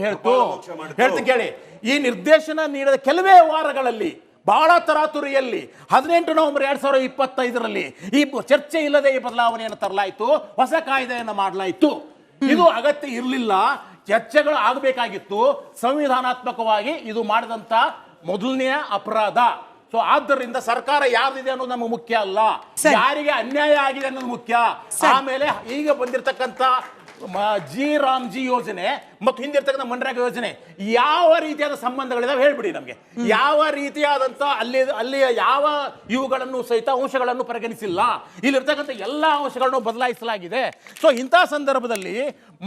G: ಹೇಳ್ತೀನಿ ಕೇಳಿ. ಈ ನಿರ್ದೇಶನ ನೀಡಿದ ಕೆಲವೇ ವಾರಗಳಲ್ಲಿ, ಬಹಳ ತರಾತುರಿಯಲ್ಲಿ 18 ನವೆಂಬರ್ 2025 ಈ ಚರ್ಚೆ ಇಲ್ಲದೆ ಈ ಬದಲಾವಣೆಯನ್ನು ತರಲಾಯಿತು, ಹೊಸ ಕಾಯ್ದೆಯನ್ನು ಮಾಡಲಾಯಿತು. ಇದು ಅಗತ್ಯ ಇರಲಿಲ್ಲ, ಚರ್ಚೆಗಳು ಆಗಬೇಕಾಗಿತ್ತು. ಸಂವಿಧಾನಾತ್ಮಕವಾಗಿ ಇದು ಮಾಡಿದಂತ ಮೊದಲನೆಯ ಅಪರಾಧ. ಸೊ ಆದ್ದರಿಂದ ಸರ್ಕಾರ ಯಾರ್ದಿದೆ ಅನ್ನೋದು ನಮಗೆ ಮುಖ್ಯ ಅಲ್ಲ, ಯಾರಿಗೆ ಅನ್ಯಾಯ ಆಗಿದೆ ಅನ್ನೋದು ಮುಖ್ಯ. ಆಮೇಲೆ ಈಗ ಬಂದಿರತಕ್ಕಂತ ರಾಮ್ಜಿ ಯೋಜನೆ ಮತ್ತು ಹಿಂದಿರ್ತಕ್ಕಂಥ ಮನ್ರೇಗಾ ಯೋಜನೆ ಯಾವ ರೀತಿಯಾದ ಸಂಬಂಧಗಳಿದಾವೆ ಹೇಳ್ಬಿಡಿ ನಮಗೆ. ಯಾವ ರೀತಿಯಾದಂಥ ಅಲ್ಲಿ ಯಾವ ಇವುಗಳನ್ನು ಸಹಿತ ಅಂಶಗಳನ್ನು ಪರಿಗಣಿಸಿಲ್ಲ. ಇಲ್ಲಿರ್ತಕ್ಕಂಥ ಎಲ್ಲ ಅಂಶಗಳನ್ನು ಬದಲಾಯಿಸಲಾಗಿದೆ. ಸೊ ಇಂಥ ಸಂದರ್ಭದಲ್ಲಿ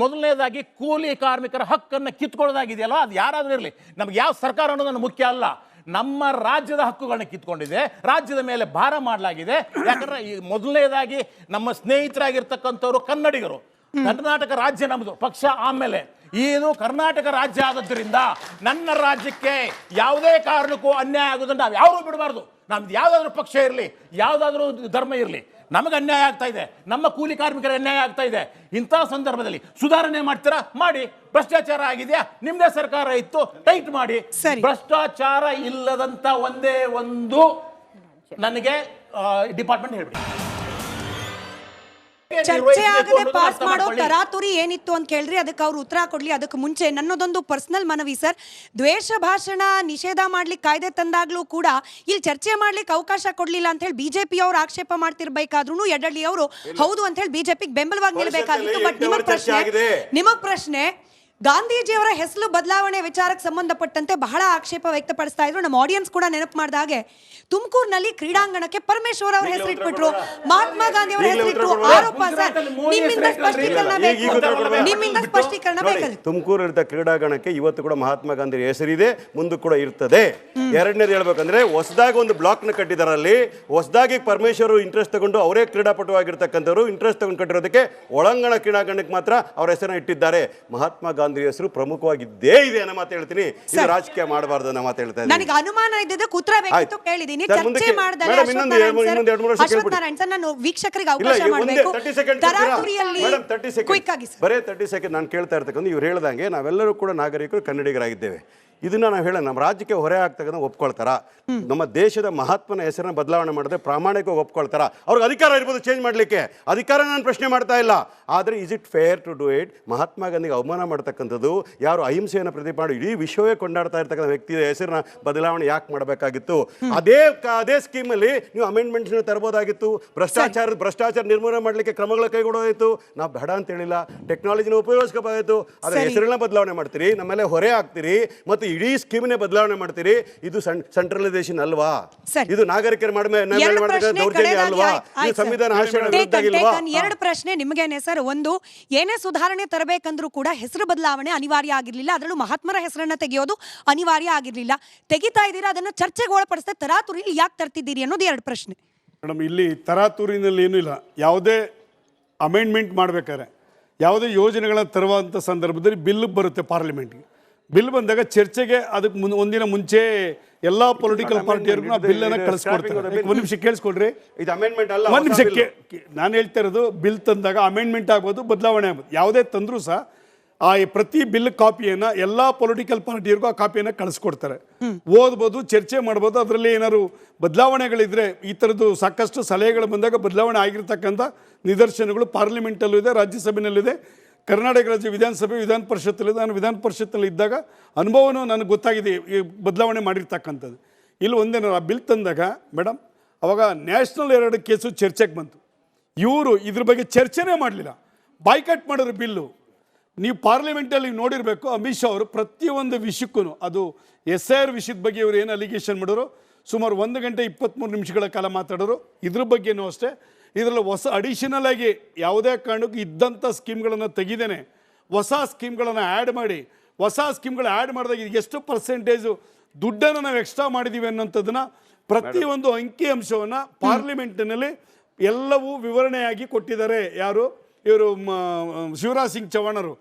G: ಮೊದಲನೇದಾಗಿ ಕೂಲಿ ಕಾರ್ಮಿಕರ ಹಕ್ಕನ್ನು ಕಿತ್ಕೊಳ್ಳೋದಾಗಿದೆಯಲ್ಲ, ಅದು ಯಾರಾದರೂ ಇರಲಿ, ನಮ್ಗೆ ಯಾವ ಸರ್ಕಾರ ಅನ್ನೋದನ್ನು ಮುಖ್ಯ ಅಲ್ಲ. ನಮ್ಮ ರಾಜ್ಯದ ಹಕ್ಕುಗಳನ್ನ ಕಿತ್ಕೊಂಡಿದೆ, ರಾಜ್ಯದ ಮೇಲೆ ಭಾರ ಮಾಡಲಾಗಿದೆ. ಯಾಕಂದ್ರೆ ಈ ಮೊದಲನೇದಾಗಿ ನಮ್ಮ ಸ್ನೇಹಿತರಾಗಿರ್ತಕ್ಕಂಥವ್ರು ಕನ್ನಡಿಗರು. ಕರ್ನಾಟಕ ರಾಜ್ಯ ನಮ್ಮದು, ಪಕ್ಷ ಆಮೇಲೆ. ಇದು ಕರ್ನಾಟಕ ರಾಜ್ಯ ಆದದ್ರಿಂದ ನನ್ನ ರಾಜ್ಯಕ್ಕೆ ಯಾವುದೇ ಕಾರಣಕ್ಕೂ ಅನ್ಯಾಯ ಆಗೋದನ್ನು ನಾವು ಯಾರೂ ಬಿಡಬಾರ್ದು. ನಮ್ದು ಯಾವುದಾದ್ರೂ ಪಕ್ಷ ಇರಲಿ, ಯಾವುದಾದ್ರೂ ಧರ್ಮ ಇರಲಿ, ನಮಗೆ ಅನ್ಯಾಯ ಆಗ್ತಾ ಇದೆ, ನಮ್ಮ ಕೂಲಿ ಕಾರ್ಮಿಕರಿಗೆ ಅನ್ಯಾಯ ಆಗ್ತಾ ಇದೆ. ಇಂಥ ಸಂದರ್ಭದಲ್ಲಿ ಸುಧಾರಣೆ ಮಾಡ್ತೀರಾ ಮಾಡಿ. ಭ್ರಷ್ಟಾಚಾರ ಆಗಿದೆಯಾ, ನಿಮ್ದೇ ಸರ್ಕಾರ ಇತ್ತು, ಟೈಟ್ ಮಾಡಿ. ಭ್ರಷ್ಟಾಚಾರ ಇಲ್ಲದಂತ ಒಂದೇ ಒಂದು ನನಗೆ ಡಿಪಾರ್ಟ್ಮೆಂಟ್ ಹೇಳ್ಬಿಡಿ.
B: ಚರ್ಚೆ ಆಗದೆ ಪಾಸ್ ಮಾಡೋ ತರಾತುರಿ ಏನಿತ್ತು ಅಂತ ಕೇಳಿದ್ರೆ ಅದಕ್ಕೆ ಅವ್ರು ಉತ್ತರ ಕೊಡ್ಲಿ. ಅದಕ್ಕೆ ಮುಂಚೆ ನನ್ನದೊಂದು ಪರ್ಸನಲ್ ಮನವಿ ಸರ್, ದ್ವೇಷ ಭಾಷಣ ನಿಷೇಧ ಮಾಡ್ಲಿಕ್ಕೆ ಕಾಯ್ದೆ ತಂದಾಗ್ಲೂ ಕೂಡ ಇಲ್ಲಿ ಚರ್ಚೆ ಮಾಡ್ಲಿಕ್ಕೆ ಅವಕಾಶ ಕೊಡ್ಲಿಲ್ಲ ಅಂತ ಹೇಳಿ ಬಿಜೆಪಿ ಅವರು ಆಕ್ಷೇಪ ಮಾಡ್ತಿರ್ಬೇಕಾದ್ರೂ ಯಡಳ್ಳಿ ಅವರು ಹೌದು ಅಂತ ಹೇಳಿ ಬಿಜೆಪಿಗೆ ಬೆಂಬಲವಾಗಿ ನಿಲ್ಬೇಕಾಗಿತ್ತು. ಬಟ್ ನಿಮಗ್ ಪ್ರಶ್ನೆ ಗಾಂಧೀಜಿಯವರ ಹೆಸರು ಬದಲಾವಣೆ ವಿಚಾರಕ್ಕೆ ಸಂಬಂಧಪಟ್ಟಂತೆ ಬಹಳ ಆಕ್ಷೇಪ ವ್ಯಕ್ತಪಡಿಸ್ತಾ ಇದ್ರು. ನಮ್ಮ ಆಡಿಯನ್ಸ್ ಕೂಡ ನೆನಪು ಮಾಡಿದ ಹಾಗೆ ತುಮಕೂರಿನಲ್ಲಿ ಕ್ರೀಡಾಂಗಣಕ್ಕೆ ಪರಮೇಶ್ವರ್ ಅವರ ಹೆಸರು ಇಟ್ಬಿಟ್ರು, ಮಹಾತ್ಮ ಗಾಂಧಿ ಅವರ ಹೆಸರು ಇಟ್ರು. ಆರೋಪ ಸರ್, ನಿಮ್ಮಿಂದ ಸ್ಪಷ್ಟೀಕರಣ ಬೇಕು.
C: ತುಮಕೂರು ಇರ್ತ ಕ್ರೀಡಾಂಗಣಕ್ಕೆ ಇವತ್ತು ಕೂಡ ಮಹಾತ್ಮ ಗಾಂಧಿ ಹೆಸರಿದೆ, ಮುಂದೆ ಕೂಡ ಇರ್ತದೆ. ಎರಡನೇದು ಹೇಳ್ಬೇಕಂದ್ರೆ ಹೊಸದಾಗಿ ಒಂದು ಬ್ಲಾಕ್ ನ ಕಟ್ಟಿದಾರೆ. ಅಲ್ಲಿ ಹೊಸದಾಗಿ ಪರಮೇಶ್ವರ್ ಇಂಟ್ರೆಸ್ಟ್ ತಗೊಂಡು ಅವರೇ ಕ್ರೀಡಾಪಟುವಾಗಿರ್ತಕ್ಕಂಥವ್ರು ಇಂಟ್ರೆಸ್ಟ್ ತಗೊಂಡು ಕಟ್ಟಿರೋದಕ್ಕೆ ಒಳಾಂಗಣ ಕ್ರೀಡಾಂಗಣಕ್ಕೆ ಮಾತ್ರ ಅವರ ಹೆಸರನ್ನ ಇಟ್ಟಿದ್ದಾರೆ. ಮಹಾತ್ಮ ಗಾಂಧಿ ಹೆಸರು ಪ್ರಮುಖವಾಗಿದ್ದೇ ಇದೆ ಅನ್ನೋ ಮಾತು ಹೇಳ್ತೀನಿ. ಇದು ರಾಜಕೀಯ ಮಾಡಬಾರ್ದು ಅನ್ನೋ ಮಾತು ಹೇಳ್ತಾ ಇದ್ದೀನಿ.
B: ನನಗೆ ಅನುಮಾನ ಇದ್ದಕ್ಕೆ ಉತ್ತರ ಬೇಕಿತ್ತು, ಕೇಳಿದೀನಿ. ಚರ್ಚೆ ಮಾಡಿದ್ರೆ ಅಶ್ವತ್ಥನಾರಾಯಣ್ ಸರ್, ನಾನು ವೀಕ್ಷಕರಿಗೆ ಅವಕಾಶ ಮಾಡಬೇಕು.
C: ಬರೇ 30 ಸೆಕೆಂಡ್ ನಾನು ಕೇಳ್ತಾ ಇರ್ತಕ್ಕಂಥ ಇವ್ರು ಹೇಳ್ದಂಗೆ ನಾವೆಲ್ಲರೂ ಕೂಡ ನಾಗರಿಕರು, ಕನ್ನಡಿಗರಾಗಿದ್ದೇವೆ. ಇದನ್ನ ನಾವು ಹೇಳ ನಮ್ಮ ರಾಜ್ಯಕ್ಕೆ ಹೊರೆ ಆಗ್ತಕ್ಕಂಥ ಒಪ್ಕೊಳ್ತಾರ? ನಮ್ಮ ದೇಶದ ಮಹಾತ್ಮನ ಹೆಸರನ್ನ ಬದಲಾವಣೆ ಮಾಡಿದ್ರೆ ಪ್ರಾಮಾಣಿಕವಾಗಿ ಒಪ್ಕೊಳ್ತಾರ? ಅವ್ರಿಗೆ ಅಧಿಕಾರ ಇರ್ಬೋದು ಚೇಂಜ್ ಮಾಡಲಿಕ್ಕೆ, ಅಧಿಕಾರ ನಾನು ಪ್ರಶ್ನೆ ಮಾಡ್ತಾ ಇಲ್ಲ. ಆದರೆ is it fair to do it? Mahatma ಗಾಂಧಿಗೆ ಅವಮಾನ ಮಾಡ್ತಕ್ಕಂಥದ್ದು, ಯಾರು ಅಹಿಂಸೆಯನ್ನು ಪ್ರತಿಪಾದಿ ಇಡೀ ವಿಶ್ವವೇ ಕೊಂಡಾಡ್ತಾ ಇರ್ತಕ್ಕಂಥ ವ್ಯಕ್ತಿಯ ಹೆಸರನ್ನ ಬದಲಾವಣೆ ಯಾಕೆ ಮಾಡಬೇಕಾಗಿತ್ತು? ಅದೇ ಸ್ಕೀಮಲ್ಲಿ ನೀವು ಅಮೆಂಡ್ಮೆಂಟ್ಸ್ ತರಬಹುದಾಗಿತ್ತು. ಭ್ರಷ್ಟಾಚಾರ ನಿರ್ಮೂಲನೆ ಮಾಡಲಿಕ್ಕೆ ಕ್ರಮಗಳ ಕೈಗೊಳ್ಳೋದಾಯಿತು. ನಾವು ಬೇಡ ಅಂತ ಹೇಳಿಲ್ಲ, ಟೆಕ್ನಾಲಜಿನ ಉಪಯೋಗಿಸ್ಕೋಬೇಕಾಗಿತ್ತು. ಆದರೆ ಹೆಸರನ್ನ ಬದಲಾವಣೆ ಮಾಡ್ತೀರಿ, ನಮ್ಮೆಲ್ಲ ಹೊರೆ ಆಗ್ತೀರಿ ಮತ್ತು ಇಡೀ ಸ್ಕೀಮ್ನೇ ಬದಲಾವಣೆ ಮಾಡ್ತೀರಿ. ಇದು ಸೆಂಟ್ರಲೈಸೇಷನ್ ಅಲ್ವಾ? ಇದು ನಾಗರಿಕರ ದೌರ್ಜನ್ಯ ಅಲ್ವಾ? ಇದು ಸಂವಿಧಾನ
B: ಎರಡು ಪ್ರಶ್ನೆ ನಿಮಗೇನೆ ಸರ್. ಒಂದು, ಏನೇ ಸುಧಾರಣೆ ತರಬೇಕಂದ್ರೂ ಕೂಡ ಹೆಸರು ಬದಲಾವಣೆ ಅನಿವಾರ್ಯ ಆಗಿರ್ಲಿಲ್ಲ, ಅದರಲ್ಲೂ ಮಹಾತ್ಮರ ಹೆಸರನ್ನ ತೆಗೆಯೋದು ಅನಿವಾರ್ಯ ಆಗಿರ್ಲಿಲ್ಲ. ತೆಗಿತಾ ಇದ್ದೀರಾ, ಅದನ್ನ ಚರ್ಚೆಗೆ ಒಳಪಡಿಸ್ತಾ ತರಾತುರಿಲಿ ಯಾಕೆ ತರ್ತಿದ್ದೀರಿ ಅನ್ನೋದು ಎರಡು ಪ್ರಶ್ನೆ.
D: ಮೇಡಮ್, ಇಲ್ಲಿ ತರಾತುರಿನಲ್ಲಿ ಏನೂ ಇಲ್ಲ. ಯಾವುದೇ ಅಮೆಂಡ್ಮೆಂಟ್ ಮಾಡ್ಬೇಕಾದ್ರೆ, ಯಾವುದೇ ಯೋಜನೆಗಳನ್ನ ತರುವಂಥ ಸಂದರ್ಭದಲ್ಲಿ ಬಿಲ್ ಬರುತ್ತೆ ಪಾರ್ಲಿಮೆಂಟ್ಗೆ. ಬಿಲ್ ಬಂದಾಗ ಚರ್ಚೆಗೆ ಅದಕ್ಕೆ ಒಂದಿನ ಮುಂಚೆ ಎಲ್ಲಾ ಪೊಲಿಟಿಕಲ್ ಪಾರ್ಟಿಯವ್ರಿಗೂ ಬಿಲ್ ಅನ್ನ ಕಳಿಸ್ಕೊಡ್ತಾರೆ. ಒಂದು ನಿಮಿಷ ಕೇಳಿಸ್ಕೊಡ್ರಿ,
C: ಇದು ಅಮೆಂಡ್ಮೆಂಟ್ ಅಲ್ಲ.
D: ಒಂದು ನಿಮಿಷಕ್ಕೆ ನಾನು ಹೇಳ್ತಾ ಇರೋದು, ಬಿಲ್ ತಂದಾಗ ಅಮೆಂಡ್ಮೆಂಟ್ ಆಗ್ಬೋದು, ಬದಲಾವಣೆ ಆಗ್ಬೋದು, ಯಾವುದೇ ತಂದರೂ ಸಹ ಆ ಪ್ರತಿ ಬಿಲ್ ಕಾಪಿಯನ್ನು ಎಲ್ಲ ಪೊಲಿಟಿಕಲ್ ಪಾರ್ಟಿಯವ್ರಿಗೂ ಆ ಕಾಪಿಯನ್ನು ಕಳಿಸ್ಕೊಡ್ತಾರೆ. ಓದ್ಬೋದು, ಚರ್ಚೆ ಮಾಡ್ಬೋದು. ಅದರಲ್ಲಿ ಏನಾದ್ರು ಬದಲಾವಣೆಗಳಿದ್ರೆ, ಈ ಥರದ್ದು ಸಾಕಷ್ಟು ಸಲಹೆಗಳು ಬಂದಾಗ ಬದಲಾವಣೆ ಆಗಿರ್ತಕ್ಕಂಥ ನಿದರ್ಶನಗಳು ಪಾರ್ಲಿಮೆಂಟಲ್ಲೂ ಇದೆ, ರಾಜ್ಯಸಭೆಯಲ್ಲಿದೆ, ಕರ್ನಾಟಕ ರಾಜ್ಯ ವಿಧಾನಸಭೆ, ವಿಧಾನ ಪರಿಷತ್ತಲ್ಲಿದೆ. ನಾನು ವಿಧಾನ ಪರಿಷತ್ತಲ್ಲಿ ಇದ್ದಾಗ ಅನುಭವನೂ ನನಗೆ ಗೊತ್ತಾಗಿದೆ ಈ ಬದಲಾವಣೆ ಮಾಡಿರ್ತಕ್ಕಂಥದ್ದು. ಇಲ್ಲಿ ಒಂದೇನಾರು ಆ ಬಿಲ್ ತಂದಾಗ ಮೇಡಮ್, ಅವಾಗ ನ್ಯಾಷನಲ್ 2 ಕೇಸು ಚರ್ಚೆಗೆ ಬಂತು. ಇವರು ಇದ್ರ ಬಗ್ಗೆ ಚರ್ಚೆನೇ ಮಾಡಲಿಲ್ಲ, ಬಾಯ್ಕಟ್ ಮಾಡಿದ್ರು ಬಿಲ್ಲು. ನೀವು ಪಾರ್ಲಿಮೆಂಟಲ್ಲಿ ನೋಡಿರಬೇಕು, ಅಮಿತ್ ಶಾ ಅವರು ಪ್ರತಿಯೊಂದು ವಿಷಯಕ್ಕೂ, ಅದು SIR ವಿಷಯದ ಬಗ್ಗೆ ಇವರು ಏನು ಅಲಿಗೇಷನ್ ಮಾಡಿದ್ರು, ಸುಮಾರು 1 ಗಂಟೆ 23 ನಿಮಿಷಗಳ ಕಾಲ ಮಾತಾಡೋರು. ಇದ್ರ ಬಗ್ಗೆನೂ ಅಷ್ಟೇ. ಇದರಲ್ಲಿ ಹೊಸ ಅಡಿಷನಲ್ ಆಗಿ ಯಾವುದೇ ಕಾರಣಕ್ಕೂ ಇದ್ದಂಥ ಸ್ಕೀಮ್ಗಳನ್ನು ತೆಗಿದೇನೆ ಹೊಸ ಸ್ಕೀಮ್ಗಳನ್ನು ಆ್ಯಡ್ ಮಾಡಿ, ಹೊಸ ಸ್ಕೀಮ್ಗಳು ಆ್ಯಡ್ ಮಾಡಿದಾಗ ಎಷ್ಟು ಪರ್ಸೆಂಟೇಜು ದುಡ್ಡನ್ನು ನಾವು ಎಕ್ಸ್ಟ್ರಾ ಮಾಡಿದ್ದೀವಿ ಅನ್ನೋಂಥದ್ದನ್ನು ಪ್ರತಿಯೊಂದು ಅಂಕಿ ಅಂಶವನ್ನು ಪಾರ್ಲಿಮೆಂಟಿನಲ್ಲಿ ಎಲ್ಲವೂ ವಿವರಣೆಯಾಗಿ ಕೊಟ್ಟಿದ್ದಾರೆ. ಯಾರು ಇವರು ಶಿವರಾಜ್ ಸಿಂಗ್ ಚೌಹಾಣರು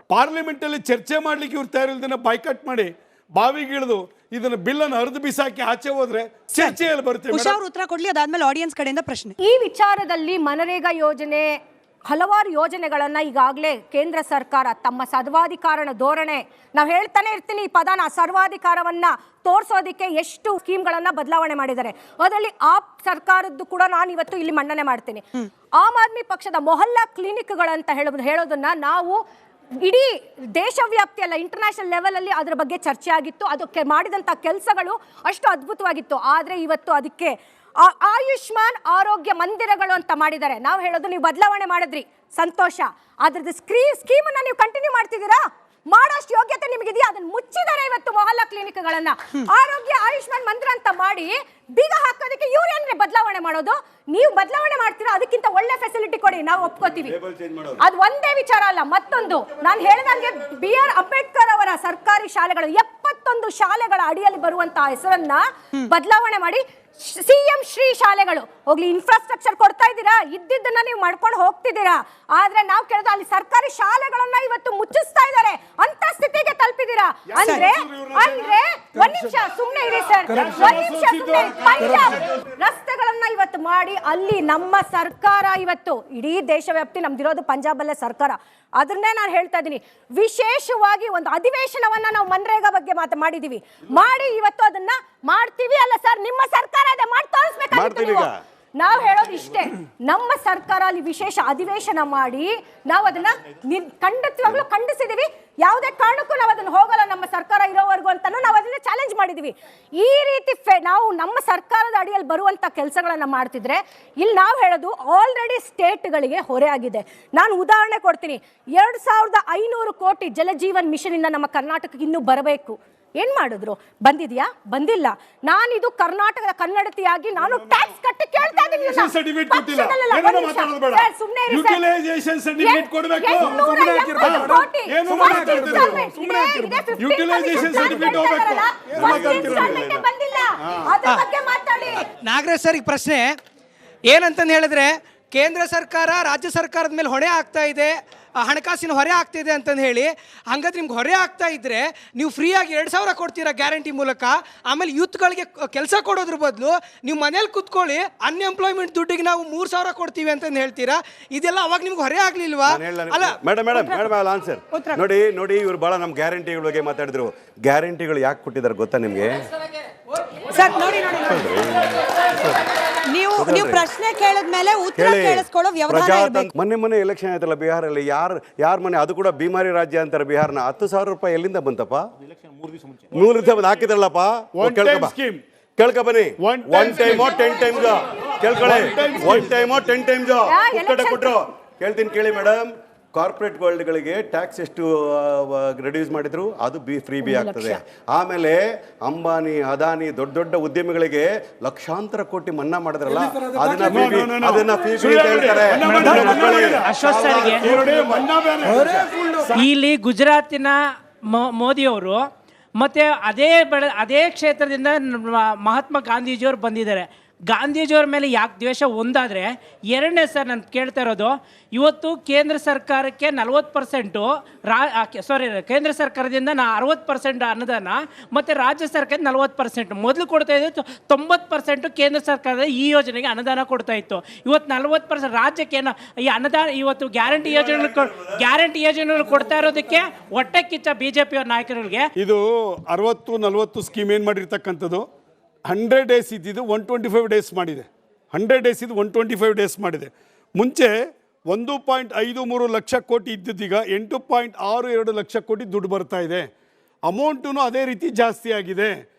D: ಪಾರ್ಲಿಮೆಂಟಲ್ಲಿ ಚರ್ಚೆ ಮಾಡಲಿಕ್ಕೆ ಇವ್ರು ತಯಾರಿಲ್ದೇನೆ ಬಾಯ್ಕಟ್ ಮಾಡಿ ಬಾವಿಗಿಳಿದು ಇದನ್ನ ಬಿಲ್ಲನ್ನು ಹರಿದು ಬಿಸಾಕಿ ಆಚೆ ಹೋದ್ರೆ ಚರ್ಚೆಯಲ್ಲಿ ಬರುತ್ತೆ.
B: ಉತ್ತರ ಕೊಡ್ಲಿ, ಅದಾದ್ಮೇಲೆ ಆಡಿಯನ್ಸ್ ಕಡೆಯಿಂದ ಪ್ರಶ್ನೆ.
F: ಈ ವಿಚಾರದಲ್ಲಿ ಮನರೇಗಾ ಯೋಜನೆ, ಹಲವಾರು ಯೋಜನೆಗಳನ್ನ ಈಗಾಗಲೇ ಕೇಂದ್ರ ಸರ್ಕಾರ ತಮ್ಮ ಸರ್ವಾಧಿಕಾರನ ಧೋರಣೆ, ನಾವು ಹೇಳ್ತಾನೆ ಇರ್ತೀನಿ ಈ ಪದನ, ಸರ್ವಾಧಿಕಾರವನ್ನ ತೋರಿಸೋದಕ್ಕೆ ಎಷ್ಟು ಸ್ಕೀಮ್ಗಳನ್ನ ಬದಲಾವಣೆ ಮಾಡಿದ್ದಾರೆ. ಅದರಲ್ಲಿ ಆಪ್ ಸರ್ಕಾರದ್ದು ಕೂಡ ನಾನು ಇವತ್ತು ಇಲ್ಲಿ ಮನ್ನಣೆ ಮಾಡ್ತೀನಿ. ಆಮ್ ಆದ್ಮಿ ಪಕ್ಷದ ಮೊಹಲ್ಲಾ ಕ್ಲಿನಿಕ್ಗಳಂತ ಹೇಳೋದನ್ನ ನಾವು ಇಡೀ ದೇಶವ್ಯಾಪ್ತಿ ಅಲ್ಲ, ಇಂಟರ್ನ್ಯಾಷನಲ್ ಲೆವೆಲ್ ಅಲ್ಲಿ ಅದರ ಬಗ್ಗೆ ಚರ್ಚೆ ಆಗಿತ್ತು. ಅದಕ್ಕೆ ಮಾಡಿದಂಥ ಕೆಲಸಗಳು ಅಷ್ಟು ಅದ್ಭುತವಾಗಿತ್ತು. ಆದರೆ ಇವತ್ತು ಅದಕ್ಕೆ ಆಯುಷ್ಮಾನ್ ಆರೋಗ್ಯ ಮಂದಿರಗಳು ಅಂತ ಮಾಡಿದ್ದಾರೆ. ನಾವು ಹೇಳೋದು, ನೀವು ಬದಲಾವಣೆ ಮಾಡಿದ್ರಿ, ಸಂತೋಷ. ಅದ್ರದ್ದು ಸ್ಕೀಮನ್ನು ನೀವು ಕಂಟಿನ್ಯೂ ಮಾಡ್ತಿದ್ದೀರಾ? ಮಾಡೋಷ್ಟು ಯೋಗ್ಯತೆ ನಿಮಗಿದೆಯಾ? ಅದನ್ನು ಮುಚ್ಚಿದ್ದಾರೆ ಇವತ್ತು ಮೊಹಲ್ಲಾ ಕ್ಲಿನಿಕ್ಗಳನ್ನ. ಆರೋಗ್ಯ ಆಯುಷ್ಮಾನ್ ಮಂದಿರ ಅಂತ ಮಾಡಿ ಬೀಗ ಹಾಕೋದಕ್ಕೆ ಇವ್ರೇನ್ರಿ ಬದಲಾವಣೆ ಮಾಡೋದು? ನೀವು ಬದಲಾವಣೆ ಮಾಡ್ತೀರಾ, ಅದಕ್ಕಿಂತ ಒಳ್ಳೆ ಫೆಸಿಲಿಟಿ ಕೊಡಿ, ನಾವು ಒಪ್ಕೋತೀವಿ. ಅದು ಒಂದೇ ವಿಚಾರ ಅಲ್ಲ. ಮತ್ತೊಂದು, ನಾನು ಹೇಳಿದಂಗೆ BR ಅಂಬೇಡ್ಕರ್ ಅವರ ಸರ್ಕಾರಿ ಶಾಲೆಗಳು 71 ಶಾಲೆಗಳ ಅಡಿಯಲ್ಲಿ ಬರುವಂತಹ ಹೆಸರನ್ನ ಬದಲಾವಣೆ ಮಾಡಿ CM ಶ್ರೀ ಶಾಲೆಗಳು. ಹೋಗ್ಲಿ, ಇನ್ಫ್ರಾಸ್ಟ್ರಕ್ಚರ್ ಕೊಡ್ತಾ ಇದ್ದೀರಾ, ಇದ್ದಿದ್ದನ್ನ ನೀವು ಮಾಡ್ಕೊಂಡು ಹೋಗ್ತಿದ್ದೀರಾ. ಆದ್ರೆ ನಾವು ಕೇಳೋದು, ಅಲ್ಲಿ ಸರ್ಕಾರಿ ಶಾಲೆಗಳನ್ನ ಇವತ್ತು ಮುಚ್ಚಿಸ್ತಾ ಇದ್ದಾರೆ, ಅಂತ ಸ್ಥಿತಿಗೆ ತಲುಪಿದ್ದೀರಾ. ಇದ್ದೀರಾ ಅಂದ್ರೆ ಒಂದ್ ನಿಮಿಷ ಸುಮ್ನೆ ಇರಿ ಸರ್, ಒಂದ್ ನಿಮಿಷ ಸುಮ್ನೆ. ಪಂಜಾಬ್ ರಸ್ತೆಗಳನ್ನ ಇವತ್ತು ಮಾಡಿ ಅಲ್ಲಿ ನಮ್ಮ ಸರ್ಕಾರ ಇವತ್ತು ಇಡೀ ದೇಶವ್ಯಾಪ್ತಿ ನಮ್ದಿರೋದು ಪಂಜಾಬ್ ಅಲ್ಲೇ ಸರ್ಕಾರ. ಅದನ್ನೇ ನಾನು ಹೇಳ್ತಾ ಇದ್ದೀನಿ, ವಿಶೇಷವಾಗಿ ಒಂದು ಅಧಿವೇಶನವನ್ನ ನಾವು ಮನ್ರೇಗಾ ಬಗ್ಗೆ ಮಾಡಿದೀವಿ, ಮಾಡಿ ಇವತ್ತು ಅದನ್ನ ಮಾಡ್ತೀವಿ ಅಲ್ಲ ಸರ್, ನಿಮ್ಮ ಸರ್ಕಾರ ಅದೇ ಮಾಡಿ ತೋರಿಸ್ಬೇಕಾಗಿತ್ತು. ನಾವು ಹೇಳೋದು ಇಷ್ಟೇ, ನಮ್ಮ ಸರ್ಕಾರ ಅಲ್ಲಿ ವಿಶೇಷ ಅಧಿವೇಶನ ಮಾಡಿ ನಾವು ಅದನ್ನ ಖಂಡಿತವಾಗ್ಲೂ ಖಂಡಿಸಿದೀವಿ. ಯಾವುದೇ ಕಾರಣಕ್ಕೂ ನಾವು ಅದನ್ನ ಹೋಗಲ್ಲ ನಮ್ಮ ಸರ್ಕಾರ ಇರೋವರೆಗೂ ಅಂತಾನು ನಾವು ಅದನ್ನ ಚಾಲೆಂಜ್ ಮಾಡಿದೀವಿ. ಈ ರೀತಿ ನಾವು ನಮ್ಮ ಸರ್ಕಾರದ ಅಡಿಯಲ್ಲಿ ಬರುವಂತ ಕೆಲಸಗಳನ್ನ ಮಾಡ್ತಿದ್ರೆ ಇಲ್ಲಿ ನಾವು ಹೇಳೋದು ಆಲ್ರೆಡಿ ಸ್ಟೇಟ್ಗಳಿಗೆ ಹೊರೆ ಆಗಿದೆ. ನಾನು ಉದಾಹರಣೆ ಕೊಡ್ತೀನಿ, 2500 ಕೋಟಿ ಜಲಜೀವನ್ ಮಿಷನ್ ಇಂದ ನಮ್ಮ ಕರ್ನಾಟಕಕ್ಕೆ ಇನ್ನೂ ಬರಬೇಕು. ಏನ್ ಮಾಡಿದ್ರು? ಬಂದಿದ್ಯಾ? ಬಂದಿಲ್ಲ. ನಾನಿದು ಕರ್ನಾಟಕದ ಕನ್ನಡತಿಯಾಗಿ ನಾನು ಟ್ಯಾಕ್ಸ್ ಕಟ್ಟಿ ಕೇಳ್ತಾ ಇದ್ದೀನಿ.
H: ನಾಗರಾಜ್ ಸರ್, ಈ ಪ್ರಶ್ನೆ ಏನಂತ ಹೇಳಿದ್ರೆ, ಕೇಂದ್ರ ಸರ್ಕಾರ ರಾಜ್ಯ ಸರ್ಕಾರದ ಮೇಲೆ ಹೊಣೆ ಆಗ್ತಾ ಇದೆ, ಹಣಕಾಸಿನ ಹೊರೆ ಆಗ್ತಿದೆ ಅಂತಂದು ಹೇಳಿ, ಹಂಗಾದ್ರೆ ನಿಮ್ಗೆ ಹೊರೆ ಆಗ್ತಾ ಇದ್ರೆ ನೀವು ಫ್ರೀಯಾಗಿ 2000 ಕೊಡ್ತೀರಾ ಗ್ಯಾರಂಟಿ ಮೂಲಕ, ಆಮೇಲೆ ಯೂತ್ಗಳಿಗೆ ಕೆಲಸ ಕೊಡೋದ್ರ ಬದಲು ನೀವು ಮನೇಲಿ ಕೂತ್ಕೊಳ್ಳಿ, ಅನ್ಎಂಪ್ಲಾಯ್ಮೆಂಟ್ ದುಡ್ಡಿಗೆ ನಾವು 3000 ಕೊಡ್ತೀವಿ ಅಂತಂದು ಹೇಳ್ತೀರಾ. ಇದೆಲ್ಲ ಅವಾಗ ನಿಮ್ಗೆ ಹೊರೆ ಆಗ್ಲಿಲ್ವಾ? ಅಲ್ಲ
C: ಮೇಡಮ್ ಆನ್ಸರ್ ನೋಡಿ ಇವ್ರು ಬಹಳ ನಮ್ಮ ಗ್ಯಾರಂಟಿಗಳ ಬಗ್ಗೆ ಮಾತಾಡಿದ್ರು. ಗ್ಯಾರಂಟಿಗಳು ಯಾಕೆ ಕೊಟ್ಟಿದ್ದಾರೆ ಗೊತ್ತಾ ನಿಮ್ಗೆ?
B: ಸರ್ ನೋಡಿ, ನೀವು ಪ್ರಶ್ನೆ ಕೇಳಿದ್ಮೇಲೆ ಉತ್ತರ ಕೇಳಿಸ್ಕೊಳ್ಳೋ ವ್ಯವಧಾನ ಇರಬೇಕು.
C: ಮೊನ್ನೆ ಎಲೆಕ್ಷನ್ ಆಯ್ತಲ್ಲ ಬಿಹಾರಲ್ಲಿ, ಯಾರ ಮನೆ, ಅದು ಕೂಡ ಬಿಮಾರಿ ರಾಜ್ಯ ಅಂತಾರೆ ಬಿಹಾರ್ನ. 10,000 ರೂಪಾಯಿ ಎಲ್ಲಿಂದ ಬಂತಪ್ಪ? 3 ದಿವಸ ಬಂದು ಹಾಕಿದ್ರಲ್ಲಪ್ಪ. ಕೇಳ್ಕ ಬನ್ನಿ, 1 ಟೈಮ್ 10 ಟೈಮ್ಸ್ ಕೇಳ್ಕೊಳ್ಳಿ, 1 ಟೈಮ್ 10 ಟೈಮ್ಸ್ ಕೊಟ್ಟರು. ಕೇಳ್ತೀನಿ ಕೇಳಿ ಮೇಡಮ್, ಕಾರ್ಪೊರೇಟ್ ವರ್ಲ್ಡ್ಗಳಿಗೆ ಟ್ಯಾಕ್ಸ್ ಎಷ್ಟು ರಿಡ್ಯೂಸ್ ಮಾಡಿದ್ರು? ಅದು ಫ್ರೀ ಬಿ ಆಗ್ತದೆ. ಆಮೇಲೆ ಅಂಬಾನಿ, ಅದಾನಿ, ದೊಡ್ಡ ದೊಡ್ಡ ಉದ್ಯಮಿಗಳಿಗೆ ಲಕ್ಷಾಂತರ ಕೋಟಿ ಮನ್ನಾ ಮಾಡಿದ್ರಲ್ಲ, ಅದನ್ನ ಫ್ರೀ ಹೇಳ್ತಾರೆ.
I: ಇಲ್ಲಿ ಗುಜರಾತಿನ ಮೋದಿಯವರು ಮತ್ತೆ ಅದೇ ಕ್ಷೇತ್ರದಿಂದ ಮಹಾತ್ಮ ಗಾಂಧೀಜಿಯವರು ಬಂದಿದ್ದಾರೆ. ಗಾಂಧೀಜಿಯವ್ರ ಮೇಲೆ ಯಾಕೆ ದ್ವೇಷ ಒಂದಾದರೆ, ಎರಡನೇ ಸರ್ ನಾನು ಕೇಳ್ತಾ ಇರೋದು, ಇವತ್ತು ಕೇಂದ್ರ ಸರ್ಕಾರಕ್ಕೆ 40% ಕೇಂದ್ರ ಸರ್ಕಾರದಿಂದ 60% ಅನುದಾನ ಮತ್ತು ರಾಜ್ಯ ಸರ್ಕಾರದ 40%. ಮೊದಲು ಕೊಡ್ತಾ ಇದ್ದು 90% ಕೇಂದ್ರ ಸರ್ಕಾರದ ಈ ಯೋಜನೆಗೆ ಅನುದಾನ ಕೊಡ್ತಾ ಇತ್ತು. ಇವತ್ತು 40% ರಾಜ್ಯಕ್ಕೆ ಈ ಅನುದಾನ ಇವತ್ತು ಗ್ಯಾರಂಟಿ ಯೋಜನೆಗಳು ಕೊಡ್ತಾ ಇರೋದಕ್ಕೆ ಹೊಟ್ಟೆ ಕಿಚ್ಚ BJP ನಾಯಕರಿಗೆ.
D: ಇದು 60-40 ಸ್ಕೀಮ್ ಏನು ಮಾಡಿರ್ತಕ್ಕಂಥದ್ದು, 100 ಡೇಸ್ ಇದ್ದಿದ್ದು 125 ಡೇಸ್ ಮಾಡಿದೆ. 100 ಡೇಸ್ ಇದು 125 ಡೇಸ್ ಮಾಡಿದೆ. ಮುಂಚೆ 1.53 ಲಕ್ಷ ಕೋಟಿ ಇದ್ದಿದ್ದೀಗ 8.62 ಲಕ್ಷ ಕೋಟಿ ದುಡ್ಡು ಬರ್ತಾ ಇದೆ. ಅಮೌಂಟು ಅದೇ ರೀತಿ ಜಾಸ್ತಿ ಆಗಿದೆ.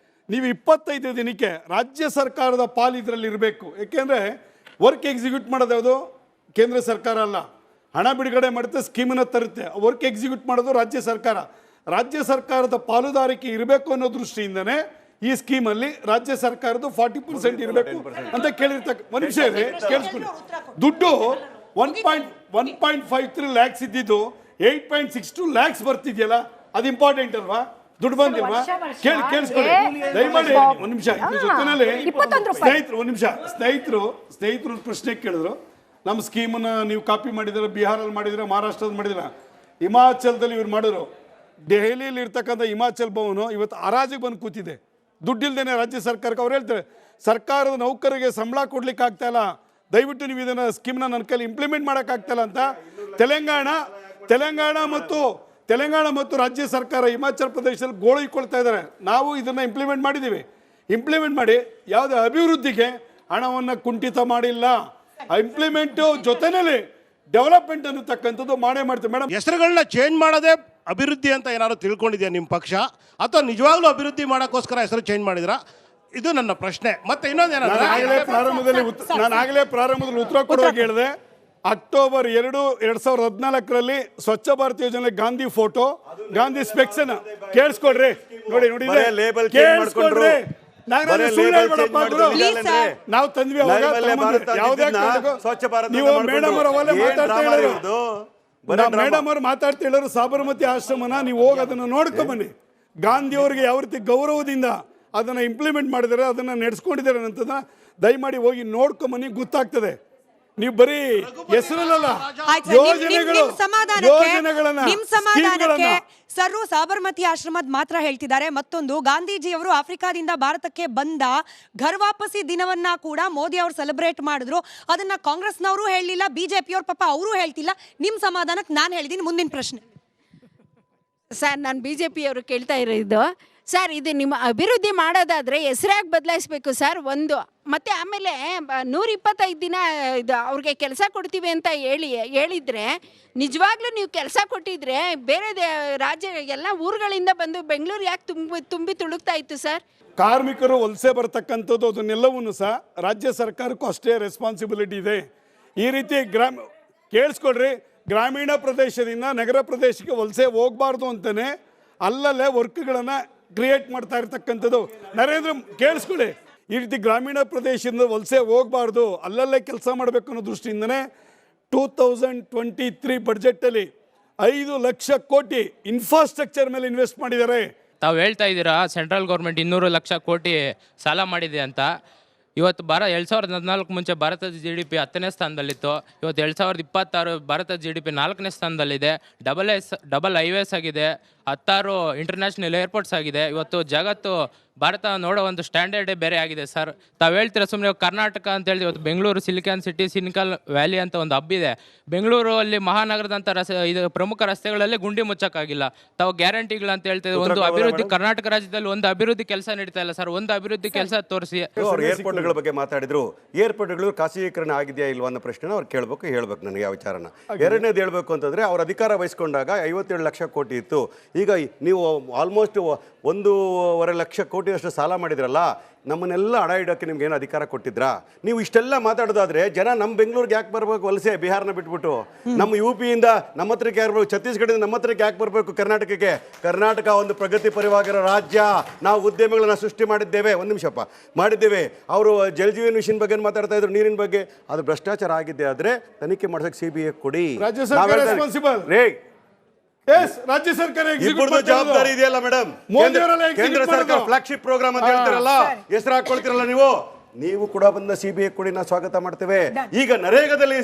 D: ನೀವು 25 ದಿನಕ್ಕೆ ರಾಜ್ಯ ಸರ್ಕಾರದ ಪಾಲು ಇದರಲ್ಲಿ ಇರಬೇಕು. ಏಕೆಂದರೆ ವರ್ಕ್ ಎಕ್ಸಿಕ್ಯೂಟ್ ಮಾಡೋದು ಯಾವುದು? ಕೇಂದ್ರ ಸರ್ಕಾರ ಅಲ್ಲ. ಹಣ ಬಿಡುಗಡೆ ಮಾಡುತ್ತೆ, ಸ್ಕೀಮನ್ನು ತರುತ್ತೆ. ವರ್ಕ್ ಎಕ್ಸಿಕ್ಯೂಟ್ ಮಾಡೋದು ರಾಜ್ಯ ಸರ್ಕಾರ. ರಾಜ್ಯ ಸರ್ಕಾರದ ಪಾಲುದಾರಿಕೆ ಇರಬೇಕು ಅನ್ನೋ ದೃಷ್ಟಿಯಿಂದನೇ ಈ ಸ್ಕೀಮಲ್ಲಿ ರಾಜ್ಯ ಸರ್ಕಾರದ 40% ಇರಬೇಕು ಅಂತ ಕೇಳಿರ್ತಕ್ಕ. ಒಂದು ನಿಮಿಷ ಇದೆ, ಕೇಳಿಸ್ಕೊಳ್ಳಿ. ದುಡ್ಡು 1.53 ಲ್ಯಾಕ್ಸ್ ಇದ್ದಿದ್ದು 8.62 ಲ್ಯಾಕ್ಸ್ ಬರ್ತಿದೆಯಲ್ಲ, ಅದು ಇಂಪಾರ್ಟೆಂಟ್ ಅಲ್ವಾ? ದುಡ್ಡು ಬಂದಿಲ್ವಾ? ಕೇಳಿಸ್ಕೊಳ್ಳಿ ದಯಮಾಡಿ ಒಂದು ನಿಮಿಷ. ಇದ್ರ ಜೊತೆನಲ್ಲಿ ಸ್ನೇಹಿತರು ಪ್ರಶ್ನೆ ಕೇಳಿದ್ರು, ನಮ್ಮ ಸ್ಕೀಮನ್ನು ನೀವು ಕಾಪಿ ಮಾಡಿದ್ರೆ, ಬಿಹಾರಲ್ಲಿ ಮಾಡಿದ್ರೆ, ಮಹಾರಾಷ್ಟ್ರದಲ್ಲಿ ಮಾಡಿದ್ರೆ, ಹಿಮಾಚಲದಲ್ಲಿ ಇವ್ರು ಮಾಡಿದ್ರು. ದೆಹಲಿಯಲ್ಲಿ ಇರ್ತಕ್ಕಂಥ ಹಿಮಾಚಲ್ ಭವನ ಇವತ್ತು ಹರಾಜಿಗೆ ಬಂದು ಕೂತಿದೆ, ದುಡ್ಡಿಲ್ದೇನೆ ರಾಜ್ಯ ಸರ್ಕಾರಕ್ಕೆ. ಅವ್ರು ಹೇಳ್ತಾರೆ, ಸರ್ಕಾರದ ನೌಕರರಿಗೆ ಸಂಬಳ ಕೊಡ್ಲಿಕ್ಕೆ ಆಗ್ತಾ ಇಲ್ಲ, ದಯವಿಟ್ಟು ನೀವು ಇದನ್ನು ಸ್ಕೀಮ್ನ ನನ್ನ ಕೈಲಿ ಇಂಪ್ಲಿಮೆಂಟ್ ಮಾಡೋಕ್ಕಾಗ್ತಾಯಿಲ್ಲ ಅಂತ ತೆಲಂಗಾಣ ಮತ್ತು ರಾಜ್ಯ ಸರ್ಕಾರ ಹಿಮಾಚಲ ಪ್ರದೇಶದಲ್ಲಿ ಗೋಳು ಇಟ್ಕೊಳ್ತಾ ಇದ್ದಾರೆ. ನಾವು ಇದನ್ನು ಇಂಪ್ಲಿಮೆಂಟ್ ಮಾಡಿದ್ದೀವಿ. ಇಂಪ್ಲಿಮೆಂಟ್ ಮಾಡಿ ಯಾವುದೇ ಅಭಿವೃದ್ಧಿಗೆ ಹಣವನ್ನು ಕುಂಠಿತ ಮಾಡಿಲ್ಲ. ಇಂಪ್ಲಿಮೆಂಟು ಜೊತೆಯಲ್ಲಿ ಡೆವಲಪ್ಮೆಂಟ್ ಅನ್ನತಕ್ಕಂಥದ್ದು ಮಾಡೇ ಮಾಡ್ತೀವಿ. ಮೇಡಮ್,
J: ಹೆಸರುಗಳನ್ನ ಚೇಂಜ್ ಮಾಡೋದೇ ಅಭಿವೃದ್ಧಿ ಅಂತ ಏನಾದ್ರು ತಿಳ್ಕೊಂಡಿದ್ಯಾ ನಿಮ್ಮ ಪಕ್ಷ, ಅಥವಾ ನಿಜವಾಗ್ಲೂ ಅಭಿವೃದ್ಧಿ ಮಾಡೋಕ್ಕೋಸ್ಕರ ಹೆಸರು ಚೇಂಜ್ ಮಾಡಿದ್ರಾ? ಇದು ನನ್ನ ಪ್ರಶ್ನೆ. ಮತ್ತೆ ಇನ್ನೊಂದೇನಂದ್ರೆ,
D: ನಾನು ಆಗಲೇ ಪ್ರಾರಂಭದಲ್ಲಿ ಉತ್ತರ ಕೊಡುವಾಗ ಹೇಳಿದೆ, ಅಕ್ಟೋಬರ್ 2, 2014 ಸ್ವಚ್ಛ ಭಾರತ್ ಯೋಜನೆ ಗಾಂಧಿ ಫೋಟೋ, ಗಾಂಧಿ ಸ್ಪೆಕ್ಸ್ ಕೇಳಿಸ್ಕೊಡ್ರಿ. ನೋಡಿ ನಾವು ತಂದ್ವಿ. ಮೇಡಮ್ ಅವರು ಮಾತಾಡ್ತಾ ಹೇಳೋರು ಸಾಬರಮತಿ ಆಶ್ರಮನ ನೀವು ಹೋಗಿ ಅದನ್ನು ನೋಡ್ಕೊಂಬನ್ನಿ. ಗಾಂಧಿಯವ್ರಿಗೆ ಯಾವ ರೀತಿ ಗೌರವದಿಂದ ಅದನ್ನು ಇಂಪ್ಲಿಮೆಂಟ್ ಮಾಡಿದ್ದಾರೆ, ಅದನ್ನು ನಡೆಸ್ಕೊಂಡಿದ್ದಾರೆ ಅಂತದನ್ನ ದಯಮಾಡಿ ಹೋಗಿ ನೋಡ್ಕೊಂಬನ್ನಿ, ಗೊತ್ತಾಗ್ತದೆ. ನೀವು ಬರೀ ಹೆಸರಲ್ಲ
B: ಆಯ್ತು ಸರ್, ನಿಮ್ ಸಮಾಧಾನಕ್ಕೆ ಸರ್ ಸಾಬರ್ಮತಿ ಆಶ್ರಮದ ಮಾತ್ರ ಹೇಳ್ತಿದ್ದಾರೆ. ಮತ್ತೊಂದು, ಗಾಂಧೀಜಿಯವರು ಆಫ್ರಿಕಾದಿಂದ ಭಾರತಕ್ಕೆ ಬಂದ ಘರ್ ವಾಪಸಿ ದಿನವನ್ನ ಕೂಡ ಮೋದಿ ಅವರು ಸೆಲೆಬ್ರೇಟ್ ಮಾಡಿದ್ರು. ಅದನ್ನ ಕಾಂಗ್ರೆಸ್ನವರು ಹೇಳಲಿಲ್ಲ, ಬಿಜೆಪಿಯವ್ರ ಪಾಪ ಅವರು ಹೇಳ್ತಿಲ್ಲ. ನಿಮ್ ಸಮಾಧಾನಕ್ಕೆ ನಾನು ಹೇಳಿದ್ದೀನಿ. ಮುಂದಿನ ಪ್ರಶ್ನೆ
K: ಸರ್, ನಾನು ಬಿಜೆಪಿಯವರು ಕೇಳ್ತಾ ಇರೋದು ಸರ್, ಇದು ನಿಮ್ಮ ಅಭಿವೃದ್ಧಿ ಮಾಡೋದಾದರೆ ಹೆಸರಾಗಿ ಬದಲಾಯಿಸಬೇಕು ಸರ್ ಒಂದು. ಮತ್ತು ಆಮೇಲೆ 125 ದಿನ ಇದು ಅವ್ರಿಗೆ ಕೆಲಸ ಕೊಡ್ತೀವಿ ಅಂತ ಹೇಳಿದರೆ ನಿಜವಾಗ್ಲೂ ನೀವು ಕೆಲಸ ಕೊಟ್ಟಿದ್ರೆ ಬೇರೆ ರಾಜ್ಯ ಎಲ್ಲ ಊರುಗಳಿಂದ ಬಂದು ಬೆಂಗಳೂರು ಯಾಕೆ ತುಂಬಿ ತುಳುಕ್ತಾ ಇತ್ತು ಸರ್?
D: ಕಾರ್ಮಿಕರು ವಲಸೆ ಬರ್ತಕ್ಕಂಥದ್ದು ಅದನ್ನೆಲ್ಲವೂ ಸಹ ರಾಜ್ಯ ಸರ್ಕಾರಕ್ಕೂ ಅಷ್ಟೇ ರೆಸ್ಪಾನ್ಸಿಬಿಲಿಟಿ ಇದೆ. ಈ ರೀತಿ ಕೇಳಿಸ್ಕೊಡ್ರಿ, ಗ್ರಾಮೀಣ ಪ್ರದೇಶದಿಂದ ನಗರ ಪ್ರದೇಶಕ್ಕೆ ವಲಸೆ ಹೋಗಬಾರ್ದು ಅಂತಲೇ ಅಲ್ಲಲ್ಲೇ ವರ್ಕ್ಗಳನ್ನು ಕ್ರಿಯೇಟ್ ಮಾಡ್ತಾ ಇರ್ತಕ್ಕಂಥದ್ದು. ನರೇಂದ್ರ ಕೇಳಿಸ್ಕೊಳ್ಳಿ, ಈ ರೀತಿ ಗ್ರಾಮೀಣ ಪ್ರದೇಶದಿಂದ ವಲಸೆ ಹೋಗಬಾರ್ದು, ಅಲ್ಲಲ್ಲೇ ಕೆಲಸ ಮಾಡಬೇಕು ಅನ್ನೋ ದೃಷ್ಟಿಯಿಂದನೇ 2023 ಬಡ್ಜೆಟಲ್ಲಿ 5 ಲಕ್ಷ ಕೋಟಿ ಇನ್ಫ್ರಾಸ್ಟ್ರಕ್ಚರ್ ಮೇಲೆ ಇನ್ವೆಸ್ಟ್ ಮಾಡಿದ್ದಾರೆ.
L: ತಾವು ಹೇಳ್ತಾ ಇದ್ದೀರಾ ಸೆಂಟ್ರಲ್ ಗೌರ್ಮೆಂಟ್ 200 ಲಕ್ಷ ಕೋಟಿ ಸಾಲ ಮಾಡಿದೆ ಅಂತ. ಇವತ್ತು 2014 ಮುಂಚೆ ಭಾರತದ GDP 10ನೇ ಸ್ಥಾನದಲ್ಲಿತ್ತು. ಇವತ್ತು 2026 ಭಾರತದ GDP 4ನೇ ಸ್ಥಾನದಲ್ಲಿದೆ. ಡಬಲ್ ಹೈವೇಸ್ ಆಗಿದೆ, 16 ಇಂಟರ್ನ್ಯಾಷನಲ್ ಏರ್ಪೋರ್ಟ್ಸ್ ಆಗಿದೆ. ಇವತ್ತು ಜಗತ್ತು ಭಾರತ ನೋಡೋ ಒಂದು ಸ್ಟ್ಯಾಂಡರ್ಡೇ ಬೇರೆ ಆಗಿದೆ ಸರ್. ತಾವು ಹೇಳ್ತೀರಾ ಸುಮ್ಮನೆ ಕರ್ನಾಟಕ ಅಂತ ಹೇಳಿ. ಇವತ್ತು Bengaluru silicon city, silicon valley ಅಂತ ಒಂದು ಹಬ್ ಇದೆ. ಬೆಂಗಳೂರು ಅಲ್ಲಿ ಮಹಾನಗರದಂಥ ಇದು ಪ್ರಮುಖ ರಸ್ತೆಗಳಲ್ಲಿ ಗುಂಡಿ ಮುಚ್ಚಕ್ಕಾಗಿಲ್ಲ. ತಾವು ಗ್ಯಾರಂಟಿಗಳು ಅಂತ ಹೇಳ್ತಿದ್ರು. ಒಂದು ಅಭಿವೃದ್ಧಿ ಕರ್ನಾಟಕ ರಾಜ್ಯದಲ್ಲಿ ಒಂದು ಅಭಿವೃದ್ಧಿ ಕೆಲಸ ನಡೀತಾ ಇಲ್ಲ ಸರ್. ಒಂದು ಅಭಿವೃದ್ಧಿ ಕೆಲಸ ತೋರಿಸಿ.
C: ಏರ್ಪೋರ್ಟ್ಗಳ ಬಗ್ಗೆ ಮಾತಾಡಿದ್ರು. ಏರ್ಪೋರ್ಟ್ಗಳು ಖಾಸಗೀಕರಣ ಆಗಿದೆಯಾ ಇಲ್ವಾ ಅನ್ನೋ ಪ್ರಶ್ನೆನ ಅವ್ರು ಹೇಳ್ಬೇಕು ನನಗೆ ಆ ವಿಚಾರನ. ಎರಡನೇದು ಹೇಳ್ಬೇಕು ಅಂತಂದ್ರೆ, ಅವ್ರ ಅಧಿಕಾರ ವಹಿಸ್ಕೊಂಡಾಗ 57 ಲಕ್ಷ ಕೋಟಿ ಇತ್ತು. ಈಗ ನೀವು ಆಲ್ಮೋಸ್ಟ್ 1.5 ಲಕ್ಷ ಕೋಟಿಯಷ್ಟು ಸಾಲ ಮಾಡಿದ್ರಲ್ಲ, ನಮ್ಮನ್ನೆಲ್ಲ ಅಡ ಇಡೋಕ್ಕೆ ನಿಮ್ಗೆ ಏನು ಅಧಿಕಾರ ಕೊಟ್ಟಿದ್ರಾ? ನೀವು ಇಷ್ಟೆಲ್ಲ ಮಾತಾಡೋದಾದ್ರೆ ಜನ ನಮ್ಮ ಬೆಂಗಳೂರಿಗೆ ಯಾಕೆ ಬರ್ಬೇಕು ವಲಸೆ? ಬಿಹಾರನ ಬಿಟ್ಬಿಟ್ಟು ನಮ್ಮ UPಯಿಂದ ನಮ್ಮ ಹತ್ರಕ್ಕೆ ಯಾರು ಬರ್ಬೇಕು? ಛತ್ತೀಸ್ಗಢದಿಂದ ನಮ್ಮ ಹತ್ರಕ್ಕೆ ಯಾಕೆ ಬರಬೇಕು ಕರ್ನಾಟಕಕ್ಕೆ? ಕರ್ನಾಟಕ ಒಂದು ಪ್ರಗತಿ ಪರವಾಗಿರೋ ರಾಜ್ಯ. ನಾವು ಉದ್ಯಮಗಳನ್ನ ಸೃಷ್ಟಿ ಮಾಡಿದ್ದೇವೆ. ಒಂದು ನಿಮಿಷಪ್ಪ ಮಾಡಿದ್ದೇವೆ. ಅವರು ಜಲಜೀವನ್ ಮಿಷನ್ ಬಗ್ಗೆ ಮಾತಾಡ್ತಾ ಇದ್ರು, ನೀರಿನ ಬಗ್ಗೆ. ಅದು ಭ್ರಷ್ಟಾಚಾರ ಆಗಿದ್ದೆ ಆದರೆ ತನಿಖೆ ಮಾಡ್ಸಕ್ಕೆ CBI ಕೊಡಿ.
D: ರಾಜ್ಯ ಸರ್ಕಾರ ರೆಸ್ಪಾನ್ಸಿಬಲ್. ರಾಜ್ಯ ಸರ್ಕಾರ
C: ಜವಾಬ್ದಾರಿ ಇದೆಯಲ್ಲ ಮೇಡಮ್. ಕೇಂದ್ರ ಸರ್ಕಾರ ಫ್ಲಾಗ್ಶಿಪ್ ಪ್ರೋಗ್ರಾಮ್ ಅಂತ ಹೇಳ್ತಾರಲ್ಲ, ಹೆಸರು ಹಾಕೊಳ್ತಿರಲ್ಲ ನೀವು ಕೂಡ ಬಂದ CBI ಕೊಡಿ, ನಾವು ಸ್ವಾಗತ ಮಾಡ್ತೇವೆ. ಈಗ ನರೇಗಾದಲ್ಲಿ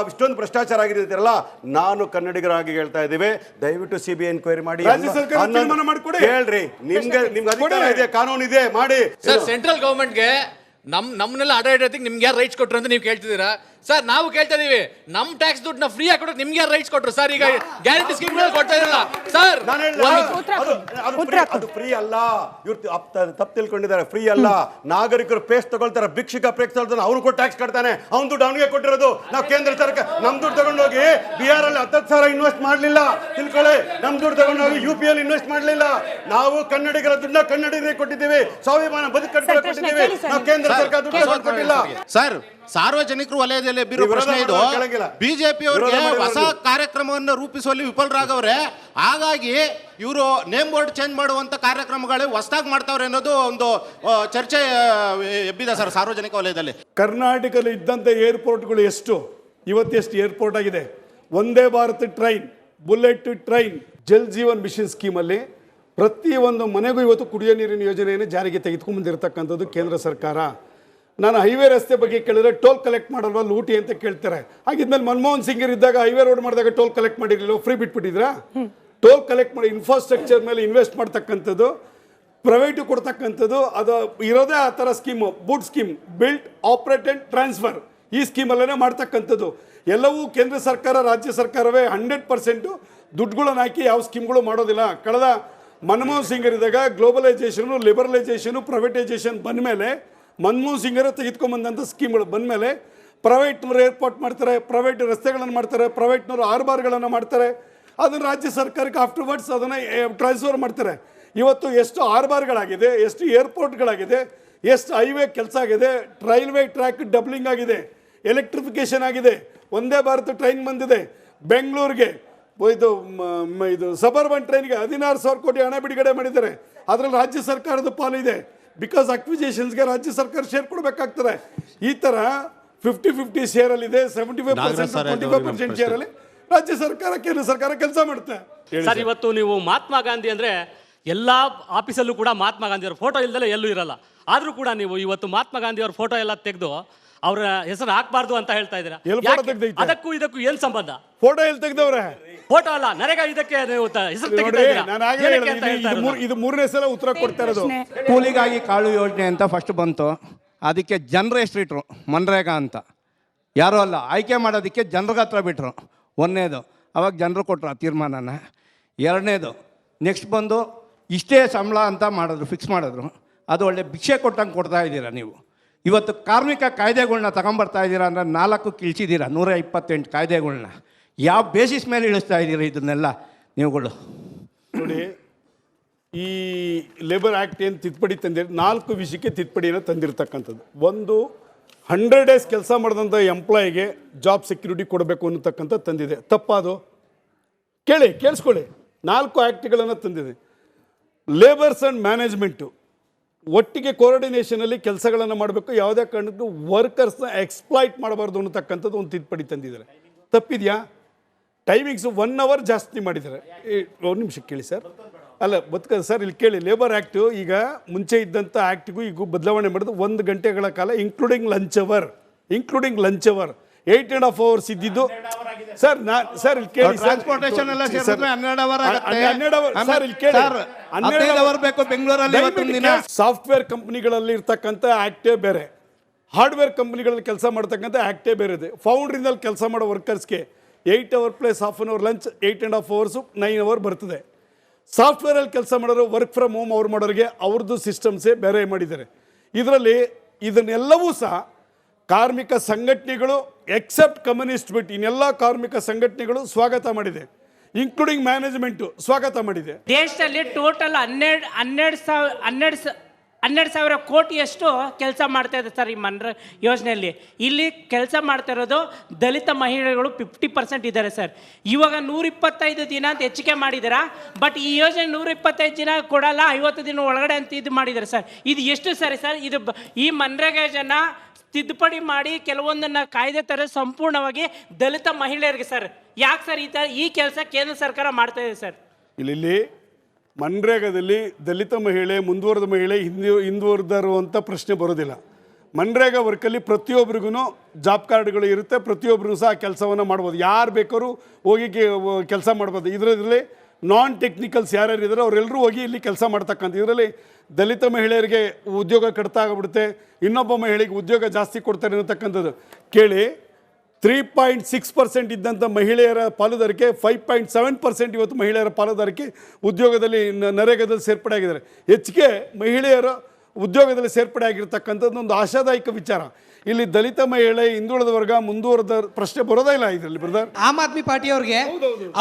C: ಇಷ್ಟೊಂದು ಭ್ರಷ್ಟಾಚಾರ ಆಗಿದೆ ಅಂತೀರಲ್ಲ, ನಾನು ಕನ್ನಡಿಗರಾಗಿ ಹೇಳ್ತಾ ಇದ್ದೇವೆ, ದಯವಿಟ್ಟು CBI ಎನ್ಕ್ವೈರಿ ಮಾಡಿ ಹೇಳ್ರಿ. ನಿಮ್ಗೆ ಅಧಿಕಾರ ಇದೆ, ಕಾನೂನು ಇದೆ, ಮಾಡಿ.
M: ಸರ್, ಸೆಂಟ್ರಲ್ ಗವರ್ಮೆಂಟ್ಗೆ ನಮ್ಮನ್ನೆಲ್ಲ ಅಡ ಇಡೋದಕ್ಕೆ ನಿಮ್ಗೆ ಯಾರು ರೈಟ್ಸ್ ಕೊಟ್ರು ಅಂತ ನೀವು ಕೇಳ್ತಿದ್ದೀರಾ ಸರ್? ನಾವು ಕೇಳ್ತಾ ಇದೀವಿ, ನಮ್ಮ ಟ್ಯಾಕ್ಸ್ ದುಡ್ಡನ್ನ ಫ್ರೀ ಆಗಿ ಕೊಡೋಕೆ ನಿಮ್ಗೆ ಯಾರು ರೈಟ್ಸ್ ಕೊಟ್ರು ಸರ್? ಈಗ ಗ್ಯಾರಂಟಿ ಸ್ಕೀಮ್ ಕೊಡ್ತಾ ಇರಲ್ಲ ಸರ್.
C: ಅದು ಫ್ರೀ ಅಲ್ಲ. ಇವ್ರು ತಪ್ಪು ತಿಳ್ಕೊಂಡಿದ್ದಾರೆ. ಫ್ರೀ ಅಲ್ಲ. ನಾಗರಿಕರು ಪೇಸ್ಟ್ ತಗೊಳ್ತಾರೆ, ಭಿಕ್ಷುಕ ಪೇಸ್ಟ್ ತಗೊಳ್ತಾನೆ, ಅವ್ನು ಕೂಡ ಟ್ಯಾಕ್ಸ್ ಕಟ್ತಾನೆ. ಅವ್ನು ದುಡ್ಡು ಅವನಿಗೆ ಕೊಟ್ಟಿರೋದು. ನಾವು ಕೇಂದ್ರ ಸರ್ಕಾರ ನಮ್ಮ ದುಡ್ಡು ತಗೊಂಡೋಗಿ ಬಿಹಾರಲ್ಲಿ 10,000 ಇನ್ವೆಸ್ಟ್ ಮಾಡಲಿಲ್ಲ, ತಿಳ್ಕೊಳ್ಳಿ. ನಮ್ಮ ದುಡ್ಡು ತಗೊಂಡೋಗಿ UPಯಲ್ಲಿ ಇನ್ವೆಸ್ಟ್ ಮಾಡಲಿಲ್ಲ. ನಾವು ಕನ್ನಡಿಗರ ದುಡ್ಡನ್ನ ಕನ್ನಡಿಗರಿಗೆ ಕೊಟ್ಟಿದ್ದೀವಿ. ಸ್ವಾಭಿಮಾನ ಬದುಕು ಕೊಟ್ಟಿದ್ದೀವಿ. ನಾವು ಕೇಂದ್ರ ಸರ್ಕಾರ ದುಡ್ಡು ಕೊಟ್ಟಿಲ್ಲ
G: ಸರ್. ಸಾರ್ವಜನಿಕರು ವಲಯದಲ್ಲಿ ಬಿರೋ ಪ್ರಶ್ನೆ ಇದು. ಬಿಜೆಪಿ ಅವರಿಗೆ ಹೊಸ ಕಾರ್ಯಕ್ರಮವನ್ನು ರೂಪಿಸುವಲ್ಲಿ ವಿಫಲರಾಗವ್ರೆ. ಹಾಗಾಗಿ ಇವರು ನೇಮ್ ಬೋರ್ಡ್ ಚೇಂಜ್ ಮಾಡುವಂತ ಕಾರ್ಯಕ್ರಮಗಳು ಹೊಸದಾಗಿ ಮಾಡ್ತಾವ್ರೆ ಅನ್ನೋದು ಒಂದು ಚರ್ಚೆ ಎಬ್ಬಿದೆ ಸರ್ ಸಾರ್ವಜನಿಕ ವಲಯದಲ್ಲಿ.
D: ಕರ್ನಾಟಕದಲ್ಲಿ ಇದ್ದಂಥ ಏರ್ಪೋರ್ಟ್ಗಳು ಇವತ್ತೆಷ್ಟು ಏರ್ಪೋರ್ಟ್ ಆಗಿದೆ? Vande Bharat train, bullet train, Jal Jeevan mission ಸ್ಕೀಮಲ್ಲಿ ಪ್ರತಿಯೊಂದು ಮನೆಗೂ ಇವತ್ತು ಕುಡಿಯೋ ನೀರಿನ ಯೋಜನೆಯನ್ನು ಜಾರಿಗೆ ತೆಗೆದುಕೊಂಡ್ಬಂದಿರತಕ್ಕಂಥದ್ದು ಕೇಂದ್ರ ಸರ್ಕಾರ. ನಾನು ಹೈವೇ ರಸ್ತೆ ಬಗ್ಗೆ ಕೇಳಿದ್ರೆ ಟೋಲ್ ಕಲೆಕ್ಟ್ ಮಾಡಲ್ವಾ ಲೂಟಿ ಅಂತ ಕೇಳ್ತಾರೆ. ಹಾಗಿದ್ಮೇಲೆ ಮನಮೋಹನ್ ಸಿಂಗ್ ಇದ್ದಾಗ ಹೈವೇ ರೋಡ್ ಮಾಡಿದಾಗ ಟೋಲ್ ಕಲೆಕ್ಟ್ ಮಾಡಿರಲಿಲ್ಲ, ಫ್ರೀ ಬಿಟ್ಬಿಟ್ಟಿದ್ರಾ? ಟೋಲ್ ಕಲೆಕ್ಟ್ ಮಾಡಿ ಇನ್ಫ್ರಾಸ್ಟ್ರಕ್ಚರ್ ಮೇಲೆ ಇನ್ವೆಸ್ಟ್ ಮಾಡ್ತಕ್ಕಂಥದ್ದು, ಪ್ರೈವೇಟು ಕೊಡ್ತಕ್ಕಂಥದ್ದು, ಅದು ಇರೋದೇ ಆ ಥರ ಸ್ಕೀಮು. ಬುಡ್ scheme, built, operate and transfer, ಈ ಸ್ಕೀಮಲ್ಲೇ ಮಾಡ್ತಕ್ಕಂಥದ್ದು. ಎಲ್ಲವೂ ಕೇಂದ್ರ ಸರ್ಕಾರ, ರಾಜ್ಯ ಸರ್ಕಾರವೇ 100% ದುಡ್ಡುಗಳನ್ನು ಹಾಕಿ ಯಾವ ಸ್ಕೀಮ್ಗಳು ಮಾಡೋದಿಲ್ಲ. ಕಳೆದ ಮನಮೋಹನ್ ಸಿಂಗ್ ಇದ್ದಾಗ ಗ್ಲೋಬಲೈಸೇಷನು, ಲಿಬರಲೈಸೇಷನು, ಪ್ರೈವೇಟೈಸೇಷನ್ ಬಂದ ಮೇಲೆ, ಮನಮೋಹನ್ ಸಿಂಗರೇ ತೆಗೆದುಕೊಂಬಂದಂಥ ಸ್ಕೀಮ್ಗಳು ಬಂದ ಮೇಲೆ ಪ್ರೈವೇಟ್ನವರು ಏರ್ಪೋರ್ಟ್ ಮಾಡ್ತಾರೆ, ಪ್ರೈವೇಟ್ ರಸ್ತೆಗಳನ್ನು ಮಾಡ್ತಾರೆ, ಪ್ರೈವೇಟ್ನವರು ಆರ್ಬಾರ್ಗಳನ್ನು ಮಾಡ್ತಾರೆ. ಅದನ್ನು ರಾಜ್ಯ ಸರ್ಕಾರಕ್ಕೆ ಆಫ್ಟರ್ವರ್ಡ್ಸ್ ಅದನ್ನು ಟ್ರಾನ್ಸ್ಫರ್ ಮಾಡ್ತಾರೆ. ಇವತ್ತು ಎಷ್ಟು ಆರ್ಬಾರ್ಗಳಾಗಿದೆ, ಎಷ್ಟು ಏರ್ಪೋರ್ಟ್ಗಳಾಗಿದೆ, ಎಷ್ಟು ಹೈವೇ ಕೆಲಸ ಆಗಿದೆ, ರೈಲ್ವೆ ಟ್ರ್ಯಾಕ್ ಡಬ್ಲಿಂಗ್ ಆಗಿದೆ, ಎಲೆಕ್ಟ್ರಿಫಿಕೇಷನ್ ಆಗಿದೆ, ವಂದೇ ಭಾರತ್ ಟ್ರೈನ್ ಬಂದಿದೆ. ಬೆಂಗಳೂರಿಗೆ ಇದು ಸಬರ್ಬನ್ ಟ್ರೈನ್ಗೆ 16,000 ಕೋಟಿ ಹಣ ಬಿಡುಗಡೆ ಮಾಡಿದ್ದಾರೆ. ಅದರಲ್ಲಿ ರಾಜ್ಯ ಸರ್ಕಾರದ ಪಾಲಿದೆ. ಬಿಕಾಸ್ ಅಕ್ವಿಜೇಷನ್ಸ್ಗೆ ರಾಜ್ಯ ಸರ್ಕಾರ ಶೇರ್ ಕೊಡಬೇಕಾಗ್ತದೆ. ಈ ಥರ 50-50 ಶೇರಲ್ಲಿದೆ. 75% 25% ಶೇರಲ್ಲಿ ರಾಜ್ಯ ಸರ್ಕಾರ, ಕೇಂದ್ರ ಸರ್ಕಾರ ಕೆಲಸ ಮಾಡುತ್ತೆ.
N: ಸರ್, ಇವತ್ತು ನೀವು ಮಹಾತ್ಮ ಗಾಂಧಿ ಅಂದರೆ ಎಲ್ಲ ಆಫೀಸಲ್ಲೂ ಕೂಡ ಮಹಾತ್ಮ ಗಾಂಧಿಯವ್ರ ಫೋಟೋ ಇಲ್ಲದೆ ಎಲ್ಲೂ ಇರಲ್ಲ. ಆದರೂ ಕೂಡ ನೀವು ಇವತ್ತು ಮಹಾತ್ಮ ಗಾಂಧಿಯವ್ರ ಫೋಟೋ ಎಲ್ಲ ತೆಗೆದು ಅವರ ಹೆಸರು ಹಾಕ್ಬಾರ್ದು ಅಂತ ಹೇಳ್ತಾ ಇದ್ದೀರಾ.
D: ಎಲ್ಲಿ photo ತೆಗ್ದೈತೆ?
N: ಅದಕ್ಕೂ ಇದಕ್ಕೂ ಏನ್ ಸಂಬಂಧ?
D: ಫೋಟೋ ಎಲ್ಲಿ ತೆಗ್ದವ್ರೆ?
N: ಫೋಟೋ ಅಲ್ಲ, ನರೇಗಾ ಇದಕ್ಕೆ ನೀವು ಹೆಸರು ತೆಗಿತಾ ಇದ್ದೀರಾ.
D: ನಾನು ಆಗಲೇ
N: ಏನಕ್ಕೆ ಅಂತ ಹೇಳ್ತಾ
D: ಹೇಳಿದೆ,
N: ಇರೋದು?
D: ಇದು ಮೂರನೇ ಸಲ ಉತ್ತರ ಕೊಡ್ತಾ ಇರೋದು.
O: ಕೂಲಿಗಾಗಿ ಕಾಳು ಯೋಜನೆ ಅಂತ ಫಸ್ಟ್ ಬಂತು, ಅದಕ್ಕೆ ಜನರ ಹೆಸರಿಟ್ರು ಮನ್ರೇಗಾ ಅಂತ. ಯಾರೂ ಅಲ್ಲ, ಆಯ್ಕೆ ಮಾಡೋದಕ್ಕೆ ಜನರಿಗೆ ಹತ್ರ ಬಿಟ್ಟರು. ಒಂದನೇದು ಅವಾಗ ಜನರು ಕೊಟ್ಟರು ಆ ತೀರ್ಮಾನನ. ಎರಡನೇದು ನೆಕ್ಸ್ಟ್ ಬಂದು ಇಷ್ಟೇ ಸಂಬಳ ಅಂತ ಮಾಡಿದ್ರು, ಫಿಕ್ಸ್ ಮಾಡಿದ್ರು. ಅದು ಒಳ್ಳೆ ಭಿಕ್ಷೆ ಕೊಟ್ಟಂಗೆ ಕೊಡ್ತಾ ಇದ್ದೀರಾ ನೀವು. ಇವತ್ತು ಕಾರ್ಮಿಕ ಕಾಯ್ದೆಗಳ್ನ ತಗೊಂಬರ್ತಾ ಇದ್ದೀರಾ ಅಂದರೆ 4 ಇಳಿಸಿದ್ದೀರಾ, 128 ಕಾಯ್ದೆಗಳ್ನ. ಯಾವ ಬೇಸಿಸ್ ಮೇಲೆ ಇಳಿಸ್ತಾ ಇದ್ದೀರಾ ಇದನ್ನೆಲ್ಲ ನೀವುಗಳು?
D: ನೋಡಿ, ಈ ಲೇಬರ್ ಆ್ಯಕ್ಟ್ ಏನು ತಿದ್ದುಪಡಿ ತಂದಿರ 4 ವಿಷಯಕ್ಕೆ ತಿದ್ದುಪಡಿಯನ್ನು ತಂದಿರತಕ್ಕಂಥದ್ದು. ಒಂದು 100 ಡೇಸ್ ಕೆಲಸ ಮಾಡಿದಂಥ ಎಂಪ್ಲಾಯಿಗೆ ಜಾಬ್ ಸೆಕ್ಯೂರಿಟಿ ಕೊಡಬೇಕು ಅನ್ನತಕ್ಕಂಥ ತಂದಿದೆ. ತಪ್ಪದು? ಕೇಳಿಸ್ಕೊಳ್ಳಿ, 4 ಆ್ಯಕ್ಟ್ಗಳನ್ನು ತಂದಿದೆ. ಲೇಬರ್ಸ್ ಆ್ಯಂಡ್ ಮ್ಯಾನೇಜ್ಮೆಂಟು ಒಟ್ಟಿಗೆ ಕೋಆರ್ಡಿನೇಷನಲ್ಲಿ ಕೆಲಸಗಳನ್ನು ಮಾಡಬೇಕು, ಯಾವುದೇ ಕಾರಣಕ್ಕೂ ವರ್ಕರ್ಸ್ನ ಎಕ್ಸ್ಪ್ಲಾಯ್ಟ್ ಮಾಡಬಾರ್ದು ಅನ್ನತಕ್ಕಂಥದ್ದು ಒಂದು ತಿದ್ದುಪಡಿ ತಂದಿದ್ದಾರೆ. ತಪ್ಪಿದೆಯಾ? ಟೈಮಿಂಗ್ಸ್ 1 ಅವರ್ ಜಾಸ್ತಿ ಮಾಡಿದ್ದಾರೆ. 1 ನಿಮಿಷ ಕೇಳಿ ಸರ್. ಅಲ್ಲ ಸರ್, ಇಲ್ಲಿ ಕೇಳಿ. ಲೇಬರ್ ಆ್ಯಕ್ಟು ಈಗ ಮುಂಚೆ ಇದ್ದಂಥ ಆ್ಯಕ್ಟಿಗೂ ಈಗ ಬದಲಾವಣೆ ಮಾಡಿದ್ದು 1 ಗಂಟೆಗಳ ಕಾಲ ಇನ್ಕ್ಲೂಡಿಂಗ್ ಲಂಚ್ ಅವರ್ 8.5 hours ಇದ್ದಿದ್ದು. ಸರ್ ಸರ್ ಇಲ್ಲಿ ಕೇಳಿ,
O: ಟ್ರಾನ್ಸ್ಪೋರ್ಟೇಷನ್ ಎಲ್ಲ ಸೇರಿದ್ರೆ 12 ಅವರ್ ಆಗುತ್ತೆ.
D: 12 ಅವರ್ ಸರ್, ಇಲ್ಲಿ ಕೇಳಿ.
O: 15 ಅವರ್ ಬೇಕು ಬೆಂಗಳೂರಲ್ಲಿ.
D: ಸಾಫ್ಟ್ವೇರ್ ಕಂಪ್ನಿಗಳಲ್ಲಿ ಇರ್ತಕ್ಕಂಥ ಆ್ಯಕ್ಟೇ ಬೇರೆ, ಹಾರ್ಡ್ವೇರ್ ಕಂಪ್ನಿಗಳಲ್ಲಿ ಕೆಲಸ ಮಾಡ್ತಕ್ಕಂಥ ಆ್ಯಕ್ಟೇ ಬೇರೆ ಇದೆ. ಫೌಂಡ್ರಿಂದಲ್ಲಿ ಕೆಲಸ ಮಾಡೋ ವರ್ಕರ್ಸ್ಗೆ 8 hour plus ½ hour lunch 8.5 hours 9 hour ಬರ್ತದೆ. ಸಾಫ್ಟ್ವೇರಲ್ಲಿ ಕೆಲಸ ಮಾಡೋರು ವರ್ಕ್ ಫ್ರಮ್ ಹೋಮ್ ಅವ್ರು ಮಾಡೋರಿಗೆ ಅವ್ರದ್ದು ಸಿಸ್ಟಮ್ಸೇ ಬೇರೆ ಮಾಡಿದ್ದಾರೆ. ಇದನ್ನೆಲ್ಲವೂ ಸಹ ಕಾರ್ಮಿಕ ಸಂಘಟನೆಗಳು ಎಕ್ಸೆಪ್ಟ್ ಕಮ್ಯುನಿಸ್ಟ್ ಬಿಟ್ಟು ಇನ್ನೆಲ್ಲ ಕಾರ್ಮಿಕ ಸಂಘಟನೆಗಳು ಸ್ವಾಗತ ಮಾಡಿದೆ, ಇನ್ಕ್ಲೂಡಿಂಗ್ ಮ್ಯಾನೇಜ್ಮೆಂಟು ಸ್ವಾಗತ ಮಾಡಿದೆ.
I: ದೇಶದಲ್ಲಿ ಟೋಟಲ್ 12,000 ಕೋಟಿಯಷ್ಟು ಕೆಲಸ ಮಾಡ್ತಾ ಇದೆ ಸರ್ ಈ ಯೋಜನೆಯಲ್ಲಿ. ಇಲ್ಲಿ ಕೆಲಸ ಮಾಡ್ತಾ ಇರೋದು ದಲಿತ ಮಹಿಳೆಗಳು 50% ಇದ್ದಾರೆ ಸರ್. ಇವಾಗ 125 ದಿನ ಅಂತ ಹೆಚ್ಚಿಗೆ ಮಾಡಿದಾರ, ಬಟ್ ಈ ಯೋಜನೆ 125 ದಿನ ಕೊಡಲ್ಲ, 50 ದಿನ ಒಳಗಡೆ ಅಂತ ಇದು ಮಾಡಿದ್ದಾರೆ ಸರ್. ಇದು ಎಷ್ಟು ಸರಿ ಸರ್? ಇದು ಈ ಮನ್ರೇಗಾ ಯೋಜನೆ ತಿದ್ದುಪಡಿ ಮಾಡಿ ಕೆಲವೊಂದನ್ನು ಕಾಯ್ದೆ ತರ ಸಂಪೂರ್ಣವಾಗಿ ದಲಿತ ಮಹಿಳೆಯರಿಗೆ ಸರ್. ಯಾಕೆ ಸರ್ ಈ ಕೆಲಸ ಕೇಂದ್ರ ಸರ್ಕಾರ ಮಾಡ್ತಾ ಇದೆ ಸರ್?
D: ಇಲ್ಲಿ ಮನ್ರೇಗಾದಲ್ಲಿ ದಲಿತ ಮಹಿಳೆ, ಮುಂದುವರೆದ ಮಹಿಳೆ, ಹಿಂದುವರೆದರು ಅಂತ ಪ್ರಶ್ನೆ ಬರೋದಿಲ್ಲ. ಮನ್ರೇಗಾ ವರ್ಕಲ್ಲಿ ಪ್ರತಿಯೊಬ್ಬರಿಗೂ ಜಾಬ್ ಕಾರ್ಡ್ಗಳು ಇರುತ್ತೆ, ಪ್ರತಿಯೊಬ್ಬರಿಗೂ ಸಹ ಕೆಲಸವನ್ನು ಮಾಡ್ಬೋದು, ಯಾರು ಬೇಕಾದ್ರೂ ಹೋಗಿ ಕೆಲಸ ಮಾಡ್ಬೋದು. ಇದರಲ್ಲಿ ನಾನ್ ಟೆಕ್ನಿಕಲ್ಸ್ ಯಾರ್ಯಾರು ಇದ್ದಾರೆ ಅವರೆಲ್ಲರೂ ಹೋಗಿ ಇಲ್ಲಿ ಕೆಲಸ ಮಾಡ್ತಕ್ಕಂಥ. ಇದರಲ್ಲಿ ದಲಿತ ಮಹಿಳೆಯರಿಗೆ ಉದ್ಯೋಗ ಕಡಿತ ಆಗಿಬಿಡುತ್ತೆ, ಇನ್ನೊಬ್ಬ ಮಹಿಳೆಗೆ ಉದ್ಯೋಗ ಜಾಸ್ತಿ ಕೊಡ್ತಾರೆ ಅನ್ನತಕ್ಕಂಥದ್ದು. ಕೇಳಿ, 3.6% ಇದ್ದಂಥ ಮಹಿಳೆಯರ ಪಾಲುದಾರಿಕೆ 5.7% ಇವತ್ತು ಮಹಿಳೆಯರ ಪಾಲುದಾರಿಕೆ ಉದ್ಯೋಗದಲ್ಲಿ ನರೇಗಾದಲ್ಲಿ ಸೇರ್ಪಡೆ ಆಗಿದ್ದಾರೆ. ಹೆಚ್ಚಿಗೆ ಮಹಿಳೆಯರ ಉದ್ಯೋಗದಲ್ಲಿ ಸೇರ್ಪಡೆ ಆಗಿರ್ತಕ್ಕಂಥದ್ದು ಒಂದು ಆಶಾದಾಯಕ ವಿಚಾರ. ಇಲ್ಲಿ ದಲಿತ ಮಹಿಳೆ, ಹಿಂದುಳಿದ ವರ್ಗ, ಮುಂದುವರೆದ ಪ್ರಶ್ನೆ ಬರೋದೇ ಇಲ್ಲ ಇದರಲ್ಲಿ ಬ್ರದರ್.
H: ಆಮ್ ಆದ್ಮಿ ಪಾರ್ಟಿ ಅವ್ರಿಗೆ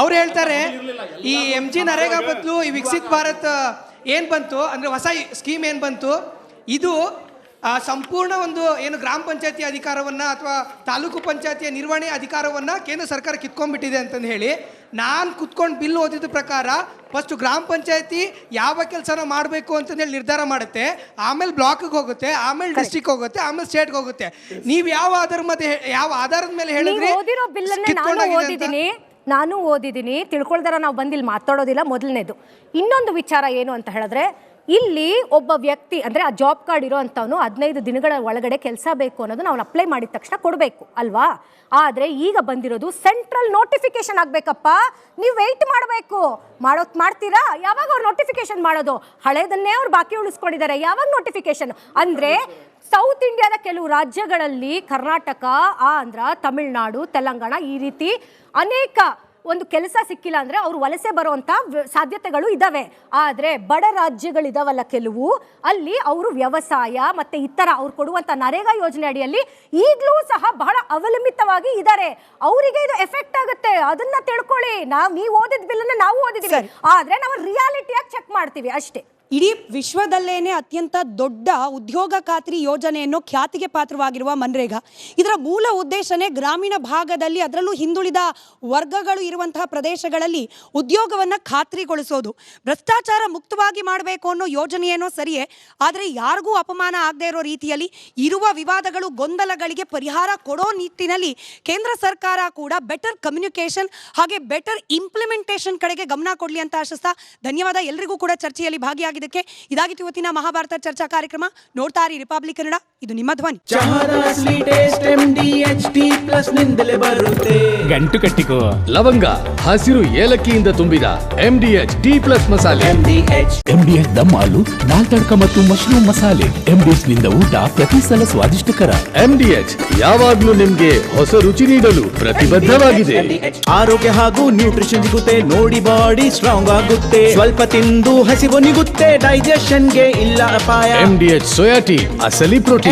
H: ಅವ್ರು ಹೇಳ್ತಾರೆ ಈ MG ನರೇಗಾ ಬದಲು ಈ ವಿಕಸಿತ್ ಭಾರತ್ ಏನು ಬಂತು ಅಂದರೆ ಹೊಸ ಸ್ಕೀಮ್ ಏನು ಬಂತು, ಇದು ಸಂಪೂರ್ಣ ಒಂದು ಏನು ಗ್ರಾಮ ಪಂಚಾಯತಿ ಅಧಿಕಾರವನ್ನು ಅಥವಾ ತಾಲೂಕು ಪಂಚಾಯತಿಯ ನಿರ್ವಹಣೆ ಅಧಿಕಾರವನ್ನು ಕೇಂದ್ರ ಸರ್ಕಾರ ಕಿತ್ಕೊಂಡ್ಬಿಟ್ಟಿದೆ ಅಂತಂದು ಹೇಳಿ ನಾನು ಕುತ್ಕೊಂಡು ಬಿಲ್ ಓದಿದ ಪ್ರಕಾರ ಫಸ್ಟು ಗ್ರಾಮ ಪಂಚಾಯತಿ ಯಾವ ಕೆಲಸನ ಮಾಡಬೇಕು ಅಂತಂದೇಳಿ ನಿರ್ಧಾರ ಮಾಡುತ್ತೆ, ಆಮೇಲೆ ಬ್ಲಾಕ್ಗೆ ಹೋಗುತ್ತೆ, ಆಮೇಲೆ ಡಿಸ್ಟ್ರಿಕ್ಟ್ ಹೋಗುತ್ತೆ, ಆಮೇಲೆ ಸ್ಟೇಟ್ಗೆ ಹೋಗುತ್ತೆ. ನೀವು ಯಾವ ಆಧಾರದ ಮೇಲೆ ಹೇಳಿದ್ರಿ?
F: ಓದಿರೋ ಬಿಲ್ಲನ್ನೇ ನಾನು ಓದಿದ್ದೀನಿ, ತಿಳ್ಕೊಳ್ದಾರ ನಾವು ಬಂದಿಲ್ಲಿ ಮಾತಾಡೋದಿಲ್ಲ. ಮೊದಲನೇದು. ಇನ್ನೊಂದು ವಿಚಾರ ಏನು ಅಂತ ಹೇಳಿದ್ರೆ, ಇಲ್ಲಿ ಒಬ್ಬ ವ್ಯಕ್ತಿ ಅಂದರೆ ಆ ಜಾಬ್ ಕಾರ್ಡ್ ಇರೋ ಅಂಥವನು 15 ದಿನಗಳ ಒಳಗಡೆ ಕೆಲಸ ಬೇಕು ಅನ್ನೋದು ನಾವು ಅಪ್ಲೈ ಮಾಡಿದ ತಕ್ಷಣ ಕೊಡಬೇಕು ಅಲ್ವಾ? ಆದರೆ ಈಗ ಬಂದಿರೋದು ಸೆಂಟ್ರಲ್ ನೋಟಿಫಿಕೇಶನ್ ಆಗಬೇಕಪ್ಪ, ನೀವು ವೆಯ್ಟ್ ಮಾಡಬೇಕು. ಮಾಡ್ತೀರಾ? ಯಾವಾಗ ಅವ್ರು ನೋಟಿಫಿಕೇಶನ್ ಮಾಡೋದು? ಹಳೇದನ್ನೇ ಅವ್ರು ಬಾಕಿ ಉಳಿಸ್ಕೊಂಡಿದ್ದಾರೆ. ಯಾವಾಗ ನೋಟಿಫಿಕೇಶನ್ ಅಂದರೆ ಸೌತ್ ಇಂಡಿಯಾದ ಕೆಲವು ರಾಜ್ಯಗಳಲ್ಲಿ ಕರ್ನಾಟಕ, ಆಂಧ್ರ, ತಮಿಳುನಾಡು, ತೆಲಂಗಾಣ ಈ ರೀತಿ ಅನೇಕ ಒಂದು ಕೆಲಸ ಸಿಕ್ಕಿಲ್ಲ ಅಂದರೆ ಅವರು ವಲಸೆ ಬರುವಂಥ ಸಾಧ್ಯತೆಗಳು ಇದ್ದಾವೆ. ಆದರೆ ಬಡ ರಾಜ್ಯಗಳಿದಾವಲ್ಲ ಕೆಲವು, ಅಲ್ಲಿ ಅವರು ವ್ಯವಸಾಯ ಮತ್ತು ಇತರ ಅವ್ರು ಕೊಡುವಂಥ ನರೇಗಾ ಯೋಜನೆ ಅಡಿಯಲ್ಲಿ ಈಗಲೂ ಸಹ ಬಹಳ ಅವಲಂಬಿತವಾಗಿ ಇದ್ದಾರೆ. ಅವರಿಗೆ ಇದು ಎಫೆಕ್ಟ್ ಆಗುತ್ತೆ, ಅದನ್ನ ತಿಳ್ಕೊಳ್ಳಿ. ನೀವು ಓದಿದ ಬಿಲ್ಲನ್ನು ನಾವು ಓದಿದ್ದೀವಿ, ಆದರೆ ನಾವು ರಿಯಾಲಿಟಿಯಾಗಿ ಚೆಕ್ ಮಾಡ್ತೀವಿ ಅಷ್ಟೇ.
B: ಇಡೀ ವಿಶ್ವದಲ್ಲೇನೆ ಅತ್ಯಂತ ದೊಡ್ಡ ಉದ್ಯೋಗ ಖಾತ್ರಿ ಯೋಜನೆಯನ್ನು ಖ್ಯಾತಿಗೆ ಪಾತ್ರವಾಗಿರುವ ಮನ್ರೇಗಾ, ಇದರ ಮೂಲ ಉದ್ದೇಶನೇ ಗ್ರಾಮೀಣ ಭಾಗದಲ್ಲಿ, ಅದರಲ್ಲೂ ಹಿಂದುಳಿದ ವರ್ಗಗಳು ಇರುವಂತಹ ಪ್ರದೇಶಗಳಲ್ಲಿ ಉದ್ಯೋಗವನ್ನು ಖಾತ್ರಿಗೊಳಿಸೋದು. ಭ್ರಷ್ಟಾಚಾರ ಮುಕ್ತವಾಗಿ ಮಾಡಬೇಕು ಅನ್ನೋ ಯೋಜನೆಯೇನೋ ಸರಿಯೇ, ಆದರೆ ಯಾರಿಗೂ ಅಪಮಾನ ಆಗದೆ ಇರೋ ರೀತಿಯಲ್ಲಿ ಇರುವ ವಿವಾದಗಳು, ಗೊಂದಲಗಳಿಗೆ ಪರಿಹಾರ ಕೊಡೋ ನಿಟ್ಟಿನಲ್ಲಿ ಕೇಂದ್ರ ಸರ್ಕಾರ ಕೂಡ ಬೆಟರ್ ಕಮ್ಯುನಿಕೇಷನ್ ಹಾಗೆ ಬೆಟರ್ ಇಂಪ್ಲಿಮೆಂಟೇಷನ್ ಕಡೆಗೆ ಗಮನ ಕೊಡಲಿ ಅಂತ ಆಶಿಸ್ತಾ ಧನ್ಯವಾದ. ಎಲ್ರಿಗೂ ಕೂಡ ಚರ್ಚೆಯಲ್ಲಿ ಭಾಗಿಯಾಗಿ ಭಾಗಿಯಾಗಿದ್ದಕ್ಕೆ. ಇದಾಗಿತ್ತು ಇವತ್ತಿನ ಮಹಾಭಾರತ ಚರ್ಚಾ ಕಾರ್ಯಕ್ರಮ. ನೋಡ್ತಾ ಇರಿ ರಿಪಬ್ಲಿಕ್ ಕನ್ನಡ, ಇದು ನಿಮ್ಮ ಧ್ವನಿ.
A: ಗಂಟು ಕಟ್ಟಿಕೋ ಲವಂಗ, ಹಸಿರು ಏಲಕ್ಕಿಯಿಂದ ತುಂಬಿದ MDH D+ ಮಸಾಲೆ. MDH ದಮ್ ಆಲು, ನಾಲ್ ತಡ್ಕ ಮತ್ತು ಮಶ್ರೂಮ್ ಮಸಾಲೆ. MDH ನಿಂದ ಊಟ ಪ್ರತಿ ಸಲ ಸ್ವಾದಿಷ್ಟಕರ. MDH ಯಾವಾಗ್ಲೂ ನಿಮ್ಗೆ ಹೊಸ ರುಚಿ ನೀಡಲು ಪ್ರತಿಬದ್ಧವಾಗಿದೆ.
P: ಆರೋಗ್ಯ ಹಾಗೂ ನ್ಯೂಟ್ರಿಷನ್ ಸಿಗುತ್ತೆ, ನೋಡಿ ಬಾಡಿ ಸ್ಟ್ರಾಂಗ್ ಆಗುತ್ತೆ, ಸ್ವಲ್ಪ ತಿಂದು ಹಸಿವು ನಿಗುತ್ತೆ, ಡೈಜೆಷನ್ಗೆ ಇಲ್ಲ ಅಪಾಯ.
A: MDH ಸೋಯಾ ಟೀ, ಅಸಲಿ ಪ್ರೋಟೀನ್.